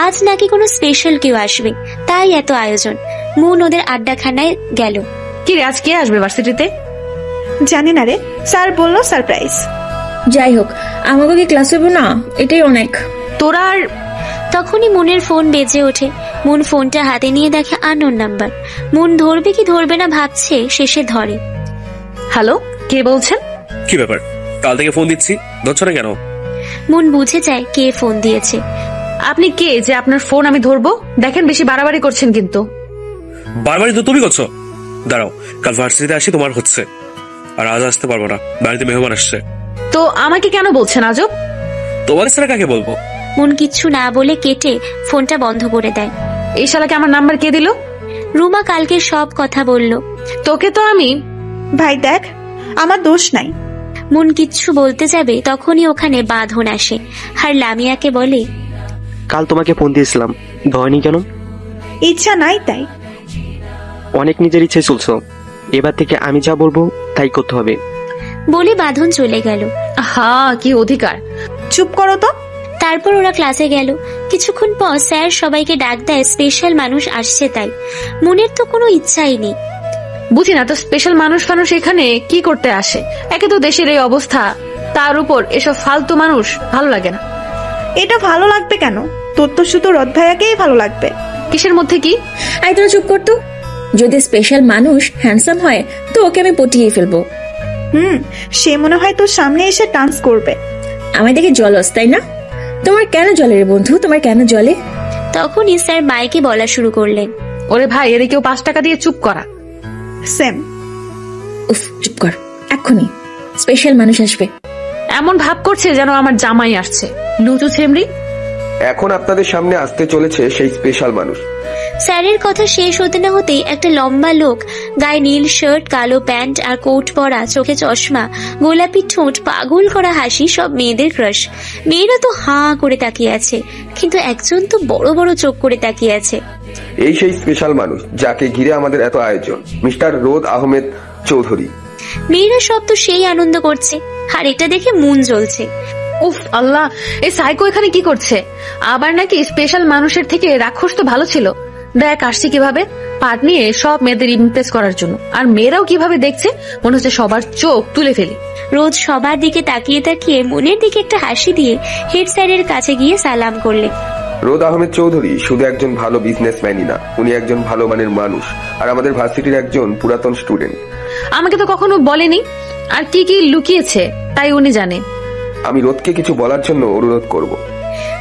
আজ নাকি কোনো স্পেশাল কেউ আসবে, তাই এত আয়োজন। মন ওদের আড্ডাখানায় গেল। কি রে, আজ কে আসবে ভার্সিটিতে? জানি না রে, স্যার বললো সারপ্রাইজ। যাই হোক, আমাকে কি ক্লাস হবো না, এটাই অনেক। তোরা আর। তখনই মনের ফোন বেজে ওঠে। মুন ফোনটা হাতে নিয়ে দেখে আননোন নাম্বার। মুন ধরবে কি ধরবে না ভাবছে, শেষে ধরে। হ্যালো, কে বলছেন? কি ব্যাপার, কাল থেকে ফোন দিচ্ছি, ধরছ না কেন? মুন বুঝে যায় কে ফোন দিয়েছে। আপনি কে যে আপনার ফোন আমি ধরবো? দেখেন বেশি বাড়াবাড়ি করছেন কিন্তু। বারবারই তো তুমি করছো। দাঁড়াও, কাল ভার্সিটিতে আসি, তোমার হচ্ছে। আর আজ আসতে পারবো না, বাড়িতে মেহমান আসছে। তো আমাকে কেন বলছেন আজব? তোমার ছাড়া কাকে বলবো? মুন কিচ্ছু না বলে কেটে ফোনটা বন্ধ করে দেয়। এই শালাকে আমার নাম্বার কে দিল? রুমা কালকে সব কথা বলল। তোকে তো আমি। ভাই দেখ, আমার দোষ নাই। মুন কিচ্ছু বলতে যাবে তখনই ওখানে বাঁধন আসে আর লামিয়াকে বলে, কাল তোমাকে ফোন দিয়েছিলাম, ধরেনি কেন? ইচ্ছা নাই তাই। অনেক নিজের ইচ্ছে চলছো, এবার থেকে আমি যা বলবো তাই করতে হবে। বলে বাঁধন চলে গেল। হ্যাঁ, কি অধিকার। চুপ করো তো। তারপর ওরা ক্লাসে গেল। কিছুক্ষণ পর স্যার সবাইকে ডাক দেয়, স্পেশাল মানুষ আসছে তাই। মুনের তো কোনো ইচ্ছাই নেই। বুঝি না তো স্পেশাল মানুষ এখানে কি করতে আসে? একে তো দেশের এই অবস্থা, তার উপর এসব ফালতু মানুষ ভালো লাগে না। এটা ভালো লাগবে কেন? তোর তো শুধু রথ ভাইয়াকেই ভালো লাগবে। কিসের মধ্যে কি? আই তোরা চুপ করতো। যদি স্পেশাল মানুষ হ্যান্ডসাম হয় তো ওকে আমি পটিয়ে ফেলবো। সে মনে হয় তোর সামনে এসে ডান্স করবে। আমি দেখি জলস, তাই না? তোমার কেন জলে রে বন্ধু, তোমার কেন জলে? তখনই স্যার মাইকে বলা শুরু করলেন, ওরে ভাই, এদিকেও 5 টাকা দিয়ে চুপ করা। সেম। উফ, চুপ কর এক্ষুনি, স্পেশাল মানুষ আসবে। এমন ভাব করছে যেন আমার জামাই আসছে। লুচু ছেমরি। এখন আপনাদের সামনে আসতে চলেছে সেই স্পেশাল মানুষ। স্যারের কথা শেষ হতে না হতেই একটা লম্বা লোক, গায়ে নীল শার্ট, কালো প্যান্ট আর কোট পরা, চোখে চশমা, গোলাপি ঠোঁট, পাগল করা হাসি, সব মেয়েদের ক্রাশ। মেয়েরা তো হাঁ করে তাকিয়ে আছে, কিন্তু একজন তো বড় বড় চোখ করে তাকিয়ে আছে। এই সেই স্পেশাল মানুষ যাকে ঘিরে আমাদের এত আয়োজন, মিস্টার রোদ আহমেদ চৌধুরী। মেয়েরা সব তো সেই আনন্দ করছে, আর এটা দেখে মন জ্বলছে। উফ আল্লাহ, এই সাইকো এখানে কি করছে? আবার নাকি স্পেশাল মানুষের থেকে রাক্ষস তো ভালো ছিল। দেখ আসছি কিভাবে, পাট নিয়ে সব মেয়েদের ইমপ্রেস করার জন্য। আর মেয়েরাও কিভাবে দেখছে, মনে হচ্ছে সবার চোখ তুলে ফেলি। রোজ সবার দিকে তাকিয়ে তাকিয়ে মনের দিকে একটা হাসি দিয়ে হেড স্যারের কাছে গিয়ে সালাম করলেন। রোদ আহমেদ চৌধুরী শুধু একজন ভালো বিজনেসম্যানই না, উনি একজন ভালো মানের মানুষ আর আমাদের ভার্সিটির একজন পুরাতন স্টুডেন্ট। আমাকে তো কখনো বলেনি, আর কি কি লুকিয়েছে তাই উনি জানে। আমি রোদকে কিছু বলার জন্য অনুরোধ করব।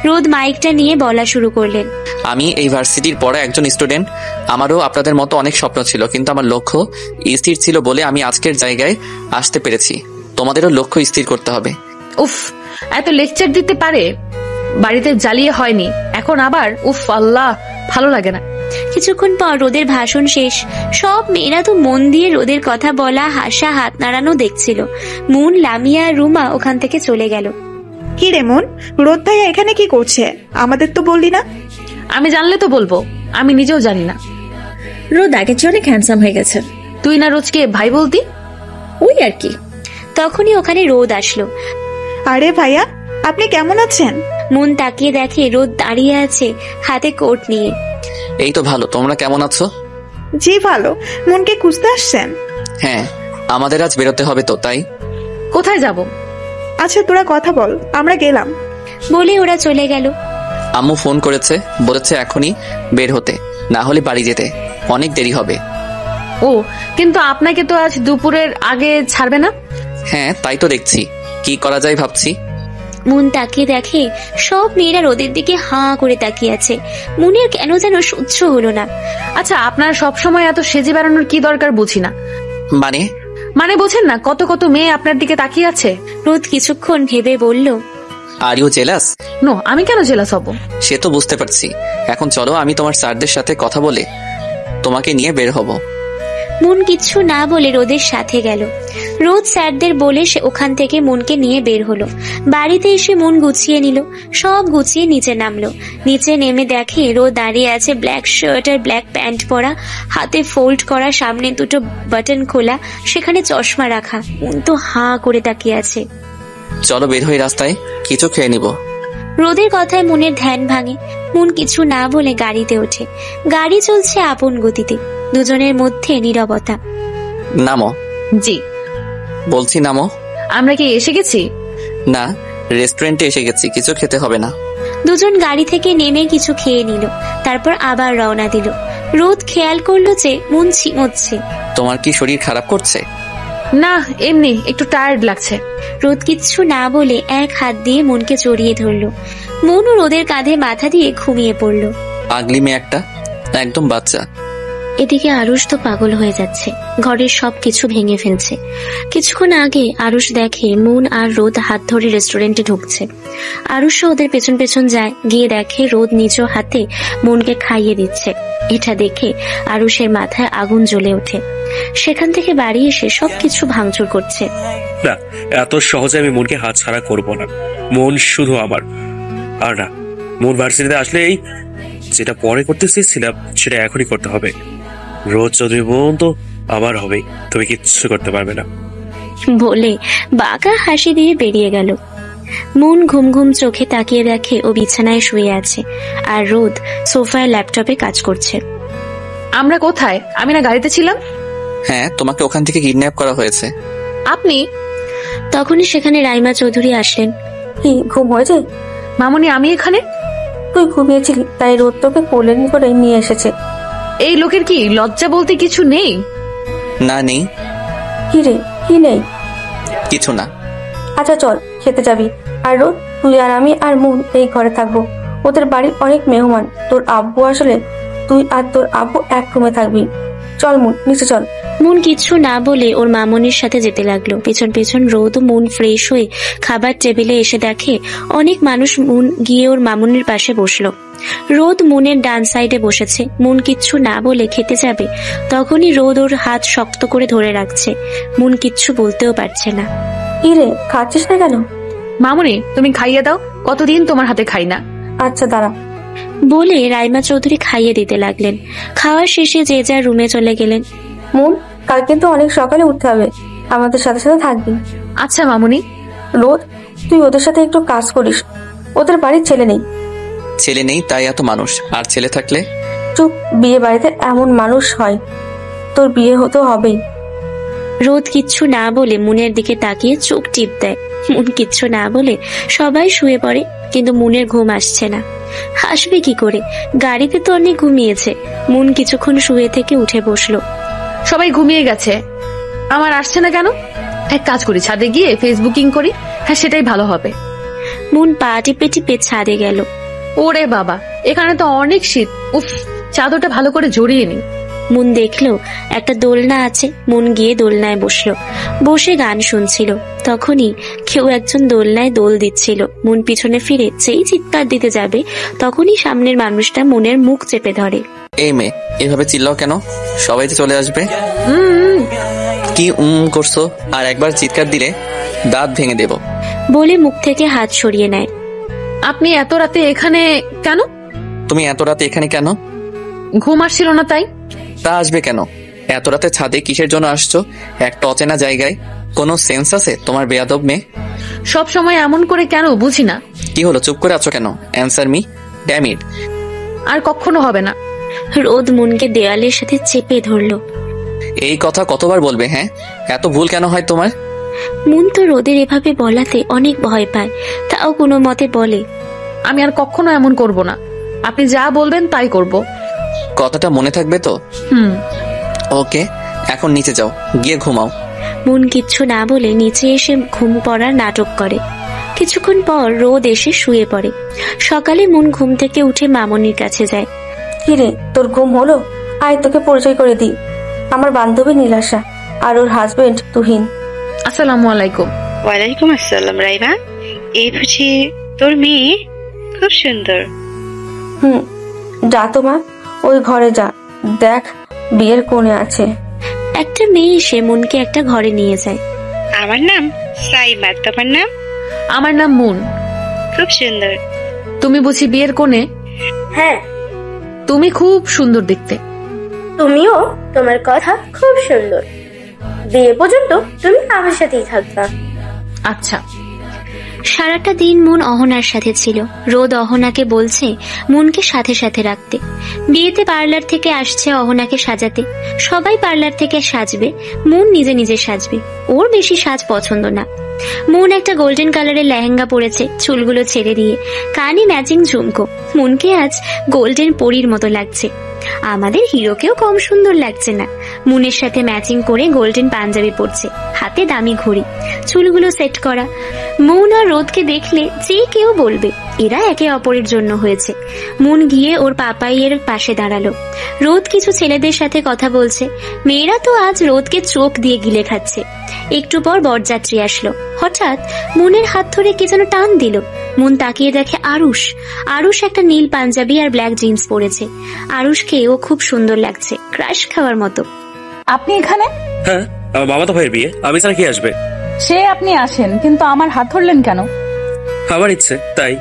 রোদ মাইকটা নিয়ে বলা শুরু করলেন, আমি এই ভার্সিটির পড়া একজন স্টুডেন্ট। আমারও আপনাদের মতো অনেক স্বপ্ন ছিল, কিন্তু আমার লক্ষ্য স্থির ছিল বলে আমি আজকের জায়গায় আসতে পেরেছি। তোমাদেরও লক্ষ্য স্থির করতে হবে। উফ, এত লেকচার দিতে পারে? বাড়িতে জ্বালিয়ে হয়নি, এখন আবার উফ আল্লাহ, ভালো লাগে না। কিছুক্ষণ পর রোদের ভাষণ শেষ। সব মেয়েরা তো মন দিয়ে রোদের কথা বলা, হাসা, হাত নাড়ানো দেখছিল। মুন, লামিয়া আর রুমা ওখান থেকে চলে গেল। কি রে মন, রোদ ভাইয়া এখানে কি করছে? আমাদের তো বললি না। আমি জানলে তো বলবো, আমি নিজেও জানি না। রোদ আগের চেয়ে অনেক হ্যান্ডসাম হয়ে গেছে। তুই না রোজকে ভাই বলতি? ওই আর কি। তখনই ওখানে রোদ আসলো। আরে ভাইয়া, আপনি কেমন আছেন? মুন তাকিয়ে দেখে রোদ দাঁড়িয়ে আছে হাতে কোট নিয়ে। এই তো ভালো, তোমরা কেমন আছো? জি ভালো। মনকে খুঁজতে আসছেন? হ্যাঁ, আমাদের আজ বেরোতে হবে তো, তাই। কোথায় যাব? আচ্ছা তোরা কথা বল, আমরা গেলাম। বলে ওরা চলে গেল। আম্মু ফোন করেছে, বলেছে এখনই বের হতে, না হলে বাড়ি যেতে অনেক দেরি হবে। ও, কিন্তু আপনাকে তো আজ দুপুরের আগে ছাড়বে না। হ্যাঁ, তাই তো দেখছি কি করা যায় ভাবছি। মুন তাকিয়ে দেখে সব মেয়েরা রোদের দিকে হাঁ করে তাকিয়ে আছে। মুনের কেন যেন সহ্য হলো না। আচ্ছা, আপনার সবসময় এত সেজে বেড়ানোর কি দরকার বুঝি না। মানে বোঝেন না, কত কত মেয়ে আপনার দিকে তাকিয়ে আছে। রোদ কিছুক্ষণ ভেবে বলল, আর ইউ জেলাস? নো, আমি কেন জেলাস হব? সে তো বুঝতে পারছি। এখন চলো, আমি তোমার স্যারদের সাথে কথা বলে তোমাকে নিয়ে বের হব। মুন কিচ্ছু না বলে রোদের সাথে গেল। রোদ স্যারদের বলে সে ওখান থেকে মুনকে নিয়ে বের হলো। বাড়িতে এসে মুন গুছিয়ে নিল, সব গুছিয়ে নিচে নামলো। নিচে নেমে দেখে রোদ দাঁড়িয়ে আছে, ব্ল্যাক শার্ট আর ব্ল্যাক প্যান্ট পরা, হাতে ফোল্ড করা, সামনে দুটো বাটন খোলা, সেখানে চশমা রাখা। মুন তো হাঁ করে তাকিয়ে আছে। চলো বের হয়ে রাস্তায় কিছু খেয়ে নিব। রোদের কথায় মুনের ধ্যান ভাঙে। মুন কিছু না বলে গাড়িতে ওঠে। গাড়ি চলছে আপন গতিতে, দুজনের মধ্যে নীরবতা। নামো। জি বলছি নামো। আমরা কি এসে গেছি? না, রেস্টুরেন্টে এসে গেছি, কিছু খেতে হবে না। দুজন গাড়ি থেকে নেমে কিছু খেয়ে নিল, তারপর আবার রওনা দিল। রোদ খেয়াল করলো যে মন ছিমচ্ছে। তোমার কি শরীর খারাপ করছে? না, এমনি একটু টায়ার্ড লাগছে। রোদ কিচ্ছু না বলে এক হাত দিয়ে মনকে জড়িয়ে ধরলো। মনও রোদের কাঁধে মাথা দিয়ে ঘুমিয়ে পড়ল। পাগলি মেয়ে একটা, একদম বাচ্চা। এদিকে আরুষ তো পাগল হয়ে যাচ্ছে, ঘরের সবকিছু ভেঙে ফেলছে। কিছুক্ষণ আগে আরুষ দেখে মন আর রোদ হাত ধরে রেস্টুরেন্টে ঢুকছে। আরুষও ওদের পেছন পেছন যায়, গিয়ে দেখে রোদ নিজ হাতে মনকে খাইয়ে দিচ্ছে। এটা দেখে আরুষের মাথায় আগুন জ্বলে ওঠে। সেখান থেকে বাড়ি এসে সবকিছু ভাঙচুর করছে। না, এত সহজে আমি মনকে হাত ছাড়া করবো না। মন শুধু আমার। আর না, মন ভার্সিটিতে আসলে এই যেটা পরে করতে চেয়েছিলাম সেটা এখনই করতে হবে। রোজ চৌধুরী বোন তো আমার হবে, তুমি কিচ্ছু করতে পারবে না বলে বাঁকা হাসি দিয়ে বেরিয়ে গেল। মন ঘুম ঘুম চোখে তাকিয়ে দেখে ও বিছানায় শুয়ে আছে, আর রোদ সোফায় ল্যাপটপে কাজ করছে। আমরা কোথায়? আমি না গাড়িতে ছিলাম। হ্যাঁ, তোমাকে ওখান থেকে কিডন্যাপ করা হয়েছে। আপনি? তখনই সেখানে রাইমা চৌধুরী আসলেন। কি ঘুম হয়েছে? মামুনি, আমি এখানে। তুই ঘুমিয়েছিলি, তাই রোদ তোকে কোলে করে নিয়ে এসেছে। এই লোকের কি লজ্জা বলতে কিছু নেই? না, নেই। কি রে, কি নেই? কিছু না। আচ্ছা চল, খেতে যাবি। আর রোদ, তুই আর আমি আর মুন এই ঘরে থাকবো। ওদের বাড়ির অনেক মেহমান। তোর আব্বু আসলে তুই আর তোর আব্বু এক রুমে থাকবি। চল মুন, নিচে চল। মুন কিছু না বলে ওর মামনির সাথে যেতে লাগলো। পেছন পেছন রোদ ও মুন ফ্রেশ হয়ে খাবার টেবিলে এসে দেখে অনেক মানুষ। মুন গিয়ে ওর মামনির পাশে বসলো। রোদ মুনের ডান সাইডে বসেছে। মুন কিচ্ছু না বলে খেতে যাবে, তখনই রোদ ওর হাত শক্ত করে ধরে রাখছে। মুন কিচ্ছু বলতেও পারছে না। কি রে, খাচ্ছিস না কেন? মামুনি, তুমি খাইয়ে দাও, কতদিন তোমার হাতে খাই না। আচ্ছা দাঁড়া বলে রাইমা চৌধুরী খাইয়ে দিতে লাগলেন। খাওয়া শেষে যে যার রুমে চলে গেলেন। মুন, কাল কিন্তু অনেক সকালে উঠতে হবে, আমাদের সাথে সাথে থাকবি। আচ্ছা মামুনি। রোদ, তুই ওদের সাথে একটু কাজ করিস। ওদের বাড়ির ছেলে নেই। ছেলে নেই তাই এত মানুষ, আর ছেলে থাকলে? চুপ, বিয়ে বাড়িতে এমন মানুষ হয়, তোর বিয়ে হতে হবেই। রোদ কিচ্ছু না বলে মুনের দিকে তাকিয়ে চোখ টিপ দেয়। মুন কিচ্ছু না বলে সবাই শুয়ে পড়ে, কিন্তু মুনের ঘুম আসছে না। হাসবে কি করে? গাড়িতে তো অনেক ঘুমিয়েছে। মুন কিছুক্ষণ শুয়ে থেকে উঠে বসলো। সবাই ঘুমিয়ে গেছে, আমার আসছে না কেন? এক কাজ করি, ছাদে গিয়ে ফেসবুকিং করি। হ্যাঁ, সেটাই ভালো হবে। মুন পা টিপে টিপে ছাদে গেল। ওরে বাবা, এখানে তো অনেক শীত। উফ, চাদরটা ভালো করে জড়িয়ে নি। মুন দেখলো একটা দোলনা আছে। মুন গিয়ে দোলনায় বসলো, বসে গান শুনছিল। তখনই কেউ একজন দোলনায় দোল দিচ্ছিল। মুন পিছনে ফিরে যেই চিৎকার দিতে যাবে, তখনই সামনের মানুষটা মুনের মুখ চেপে ধরে। এই মেয়ে, এভাবে চিল্লাও কেন? সবাই তো চলে আসবে। কি করছো? আর একবার চিৎকার দিলে দাঁত ভেঙে দেব। বলে মুখ থেকে হাত সরিয়ে নেয়। আপনি এত রাতে এখানে কেন? তুমি এত রাতে এখানে কেন? ঘুম আসছিল না তাই। তা আসবে কেন? এত রাতে ছাদে কিসের জন্য আসছো? একটা অচেনা জায়গায়। কোনো সেন্স আছে তোমার, বেয়াদব মেয়ে? সব সময় এমন করে কেন বুঝি না। কি হলো, চুপ করে আছো কেন? Answer me, damn it. আর কখনো হবে না। রোদ মুনকে দেওয়ালের সাথে চেপে ধরলো। এই কথা কতবার বলবে? হ্যাঁ, এত ভুল কেন হয় তোমার? মুন তো রোদের এভাবে বলাতে অনেক ভয় পায়, তাও কোনো মতে বলে, আমি আর কখনো এমন করব না। আপনি যা বলবেন তাই করব। কথাটা মনে থাকবে তো? ওকে, এখন নিচে যাও, গিয়ে ঘুমাও। মুন কিচ্ছু না বলে নিচে এসে ঘুম পড়ার নাটক করে। কিছুক্ষণ পর রোদ এসে শুয়ে পড়ে। সকালে মুন ঘুম থেকে উঠে মামনির কাছে যায়। কিরে, তোর ঘুম হলো? আয় তোকে পরিচয় করে দিই, আমার বান্ধবী নীলাশা আর ওর হাজবেন্ড তুহিন। আসসালামু আলাইকুম। ওয়ালাইকুম আসসালাম। রাইমা, এই বুঝি তোর মেয়ে? খুব সুন্দর। যা তো মা, ওই ঘরে যা, দেখ বিয়ের কোণে আছে। একটা মেয়ে এসে মুনকে একটা ঘরে নিয়ে যায়। আমার নাম সাইমা, তোমার নাম? আমার নাম মুন। খুব সুন্দর। তুমি বুঝি বিয়ের কোণে? হ্যাঁ। তুমি খুব সুন্দর দেখতে। তুমিও, তোমার কথা খুব সুন্দর। বিয়ে পর্যন্ত তুমি আমার সাথেই থাকবা। আচ্ছা। সারাটা দিন মুন অহনার সাথে ছিল। রোদ অহনাকে বলছে মুনকে সাথে সাথে রাখতে। বিয়েতে পার্লার থেকে আসছে অহনাকে সাজাতে। সবাই পার্লার থেকে সাজবে, মুন নিজে নিজে সাজবে। ওর বেশি সাজ পছন্দ না। মুন একটা গোল্ডেন কালারের লেহেঙ্গা পরেছে, চুলগুলো ছেড়ে দিয়ে, কানে ম্যাচিং ঝুমকো। মুনকে আজ গোল্ডেন পরীর মতো লাগছে। আমাদের হিরোকেও কম সুন্দর লাগছে না। মুনের সাথে ম্যাচিং করে গোল্ডেন পাঞ্জাবি পরছে, হাতে দামি ঘড়ি, চুলগুলো সেট করা। মুন আর রোদকে দেখলে যে কেউ বলবে এরা একে অপরের জন্য হয়েছে। মুন গিয়ে ওর পাপাইয়ের পাশে দাঁড়ালো। রোদ কিছু ছেলেদের সাথে কথা বলছে। মেয়েরা তো আজ রোদকে চোখ দিয়ে গিলে খাচ্ছে। একটু পর বরযাত্রী আসলো। হঠাৎ মুনের হাত ধরে কে যেন টান দিল। মুন তাকিয়ে দেখে আরুষ। আরুষ একটা নীল পাঞ্জাবি আর ব্ল্যাক জিন্স পরেছে। আরুষকে ও খুব সুন্দর লাগছে, ক্রাশ খাওয়ার মতো। আপনি এখানে? হ্যাঁ, আমার মামাতো ভাইয়ের বিয়ে, আমি ছাড়া কি আসবে? সে আপনি আসেন, কিন্তু আমার হাত ধরলেন কেন? আমার ইচ্ছে তাই।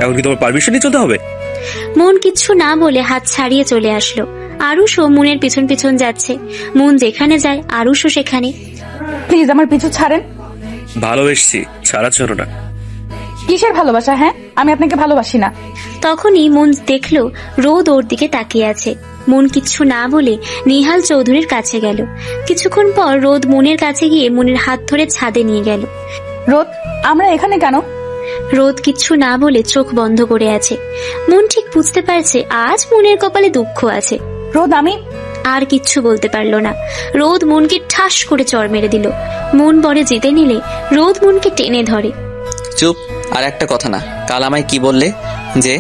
এখন কি তোমার পারমিশন নিয়ে চলতে হবে? মুন কিচ্ছু না বলে হাত ছাড়িয়ে চলে আসলো। আরুষও মুনের পিছন পিছন যাচ্ছে। মুন যেখানে যায় আরুষও সেখানে। প্লিজ আমার পিছু ছাড়েন। ভালোবেসছি, ছাড়ার জন্য না। কিসের ভালোবাসা? হ্যাঁ, আমি আপনাকে ভালোবাসি না। তখনই মুন দেখলো রোদ ওর দিকে তাকিয়ে আছে। মুন কিচ্ছু না বলে নিহাল চৌধুরীর কাছে গেল। কিছুক্ষণ পর রোদ মুনের কাছে গিয়ে মুনের হাত ধরে ছাদে নিয়ে গেল। রোদ, আমরা এখানে কেন? রোদ কিচ্ছু না বলে চোখ বন্ধ করে আছে। মুন ঠিক বুঝতে পারছে আজ মুনের কপালে দুঃখ আছে। রোদ, আমি আর কিচ্ছু বলতে পারলো না। রোদ মুনকে ঠাস করে চড় মেরে দিল। মুন বরে জিতে নিলে রোদ মুনকে টেনে ধরে। চুপ, আর একটা কথা না। কাল আমায় কি বললে যে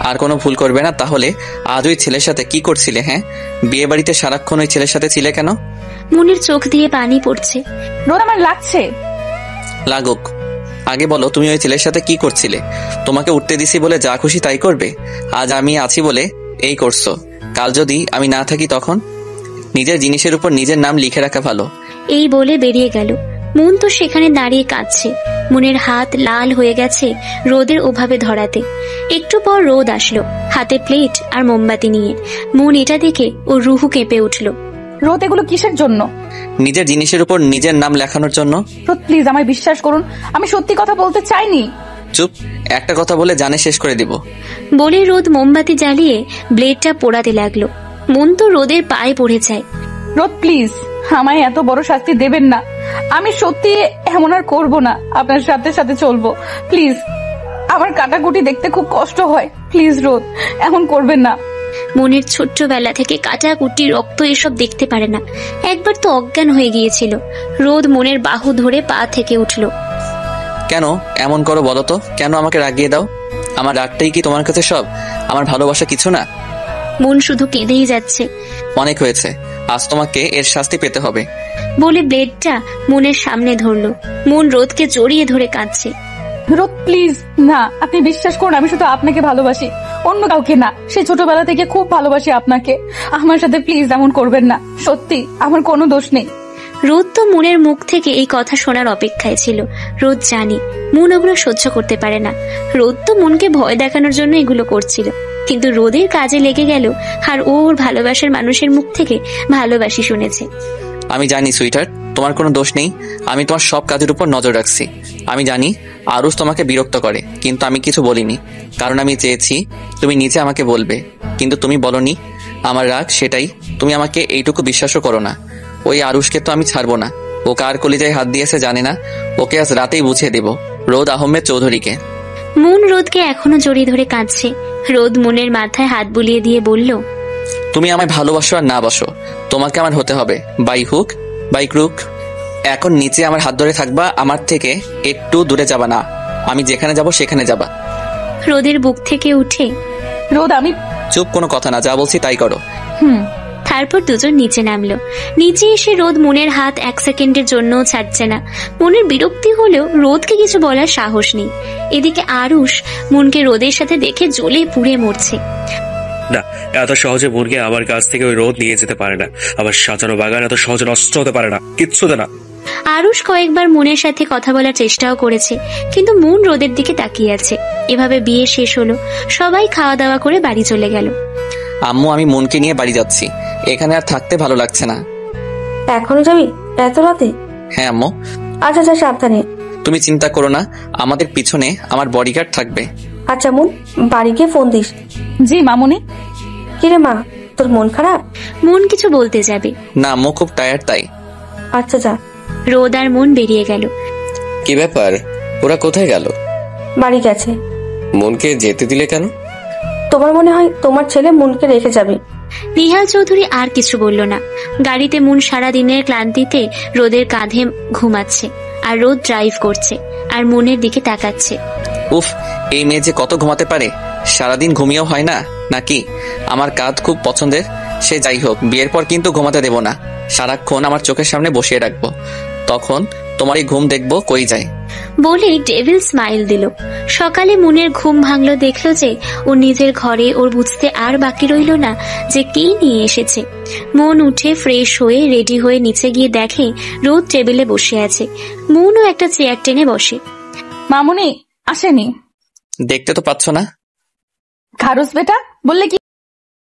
আর কোনো ভুল করবে না, তাহলে আজ ওই ছেলের সাথে কি করছিলে? হ্যাঁ, বিয়ে বাড়িতে সারাক্ষণ ওই ছেলের সাথে ছিলে কেন? মুনের চোখ দিয়ে পানি পড়ছে। রোদ, আমার লাগছে। লাগুক, আগে বলো তুমি ওই ছেলের সাথে কি করছিলে? তোমাকে উঠতে দিছি বলে যা খুশি তাই করবে? আজ আমি আছি বলে এই করছো। কাল যদি আমি না থাকি তখন? নিজের জিনিসের উপর নিজের নাম লিখে রাখা ভালো। এই বলে বেরিয়ে গেল। মুন তো সেখানে দাঁড়িয়ে কাঁদছে। মুনের হাত লাল হয়ে গেছে রোদের ওভাবে ধরাতে। একটু পর রোদ আসলো, হাতে প্লেট আর মোমবাতি নিয়ে। মুন এটা দেখে ও রুহু কেঁপে উঠল। রোদ, এগুলো কিসের জন্য? নিজের জিনিসের উপর নিজের নাম লেখানোর জন্য। রোদ, প্লিজ আমায় বিশ্বাস করুন, আমি সত্যি কথা বলতে চাইনি। চুপ, একটা কথা বলে জানে শেষ করে দিব। বলে রোদ মোমবাতি জ্বালিয়ে ব্লেডটা পোড়াতে লাগলো। মন তো রোদের পায়ে পড়ে যায়। রোদ, প্লিজ আমায় এত বড় শাস্তি দেবেন না। আমি সত্যি এমন আর করবো না, আপনার সাথে সাথে চলবো। প্লিজ, আমার কাটাকুটি দেখতে খুব কষ্ট হয়। প্লিজ রোদ, এমন করবেন না। মনের ছোট্টবেলা থেকে কাটাকুটি, রক্ত এসব দেখতে পারে না। একবার তো অজ্ঞান হয়ে গিয়েছিল। রোদ মনের বাহু ধরে পা থেকে উঠল। কেন এমন করো বলো তো? কেন আমাকে রাগিয়ে দাও? আমার রাগটাই কি তোমার কাছে সব? আমার ভালোবাসা কিছু না? মন শুধু কেঁদেই যাচ্ছে। অনেক হয়েছে, আজ তোমাকে এর শাস্তি পেতে হবে। বলে ব্লেডটা মনের সামনে ধরলো। মন রোদকে জড়িয়ে ধরে কাঁদছে। রোদ, প্লিজ না, আপনি বিশ্বাস করুন, আমি শুধু আপনাকে ভালোবাসি, অন্য কাউকে না। সে ছোটবেলা থেকে খুব ভালোবাসি আপনাকে। আমার সাথে প্লিজ এমন করবেন না। সত্যি আমার কোনো দোষ নেই। রোদ তো মুনের মুখ থেকে এই কথা শোনার অপেক্ষায় ছিল। রোদ জানি মুন ওগুলো সহ্য করতে পারে না। রোদ তো মুনকে ভয় দেখানোর জন্য এগুলো করছিল, কিন্তু রোদের কাজে লেগে গেল আর ওর ভালোবাসার মানুষের মুখ থেকে ভালোবাসি শুনেছে। আমি জানি সুইটার, তোমার কোনো দোষ নেই। আমি তোমার সব কাজের উপর নজর রাখছি। আমি জানি আরুষ তোমাকে বিরক্ত করে, কিন্তু আমি কিছু বলিনি, কারণ আমি চেয়েছি তুমি নিজে আমাকে বলবে, কিন্তু তুমি বলনি। আমার রাগ সেটাই। তুমি আমাকে এইটুকু বিশ্বাসও করো না। ওই আরুষকে তো আমি ছাড়বো না। ও কার কলিজায় হাত দিয়েছে জানে না। ওকে আজ রাতেই বুঝিয়ে দেব, রোদ আহমেদ চৌধুরীকে। মুন রোদকে এখনো জড়িয়ে ধরে কাঁদছে। রোদ মুনের মাথায় হাত বুলিয়ে দিয়ে বলল, তুমি আমায় ভালোবাসো আর না বাসো, তোমাকে আমার হতে হবে, বাই হুক বাই ক্রুক। এখন নিচে আমার হাত ধরে থাকবা, আমার থেকে একটু দূরে যাবা না। আমি যেখানে যাব সেখানে যাবা। রোদের বুক থেকে উঠে, রোদ আমি। চুপ, কোনো কথা না, যা বলছি তাই করো। তারপর দুজন নিচে নামলো। নিচে এসে রোদ মুনের হাত এক সেকেন্ডের জন্যও ছাড়ছে না। মনের বিরক্তি হলেও রোদকে কিছু বলার সাহস নেই। এদিকে আরুষ মুনকে রোদের সাথে দেখে জ্বলে পুড়ে মরছে। না, এত সহজে বোনকে আমার কাছ থেকে ওই রোদ নিয়ে যেতে পারে না। আমার সাজানো বাগান এত সহজে নষ্ট হতে পারে না, কিচ্ছুতে না। আরুষ কয়েকবার মুনের সাথে কথা বলার চেষ্টাও করেছে, কিন্তু মুন রোদের দিকে তাকিয়ে আছে। এভাবে বিয়ে শেষ হলো। সবাই খাওয়া দাওয়া করে বাড়ি চলে গেল। আম্মু, আমি মনকে নিয়ে বাড়ি যাচ্ছি। এখানে আর থাকতে ভালো লাগছে না। এখনো যাবি এত রাতে? হ্যাঁ আম্মু। আচ্ছা আচ্ছা, সাবধানে। তুমি চিন্তা করো না, আমাদের পিছনে আমার বডিগার্ড থাকবে। আচ্ছা মুন, বাড়ি গিয়ে ফোন দিস। জি মামুনি। কিরে মা, তোর মন খারাপ? মন কিছু বলতে যাবে। না আম্মু, খুব টায়ার্ড তাই। আচ্ছা যা। রোদ আর মন বেরিয়ে গেল। কি ব্যাপার, ওরা কোথায় গেল? বাড়ি গেছে। মনকে যেতে দিলে কেন? তোমার মনে হয় তোমার ছেলে মনকে রেখে যাবে? নিহাল চৌধুরী আর কিছু বলল না। গাড়িতে মুন সারাদিনের ক্লান্তিতে রোদের কাঁধে ঘুমাচ্ছে, আর রোদ ড্রাইভ করছে আর মনের দিকে তাকাচ্ছে। উফ, এই মেয়ে যে কত ঘুমাতে পারে, সারাদিন ঘুমিয়েও হয় না নাকি? আমার কাঁধ খুব পছন্দের, সে যাই হোক, বিয়ের পর কিন্তু ঘুমাতে দেব না, সারাক্ষণ আমার চোখের সামনে বসিয়ে রাখবো, তখন তোমারই ঘুম দেখবো কই যায়। বলে ডেভিল স্মাইল দিল। সকালে মুনের ঘুম ভাঙলো, দেখলো যে ও নিজের ঘরে। ওর বুঝতে আর বাকি রইল না যে কি নিয়ে এসেছে। মন উঠে ফ্রেশ হয়ে রেডি হয়ে নিচে গিয়ে দেখে রোদ টেবিলে বসে আছে। মুনও একটা চেয়ার টেনে বসে। মামুনি আসেনি? দেখতে তো পাচ্ছ না? খারুস বেটা বললে কি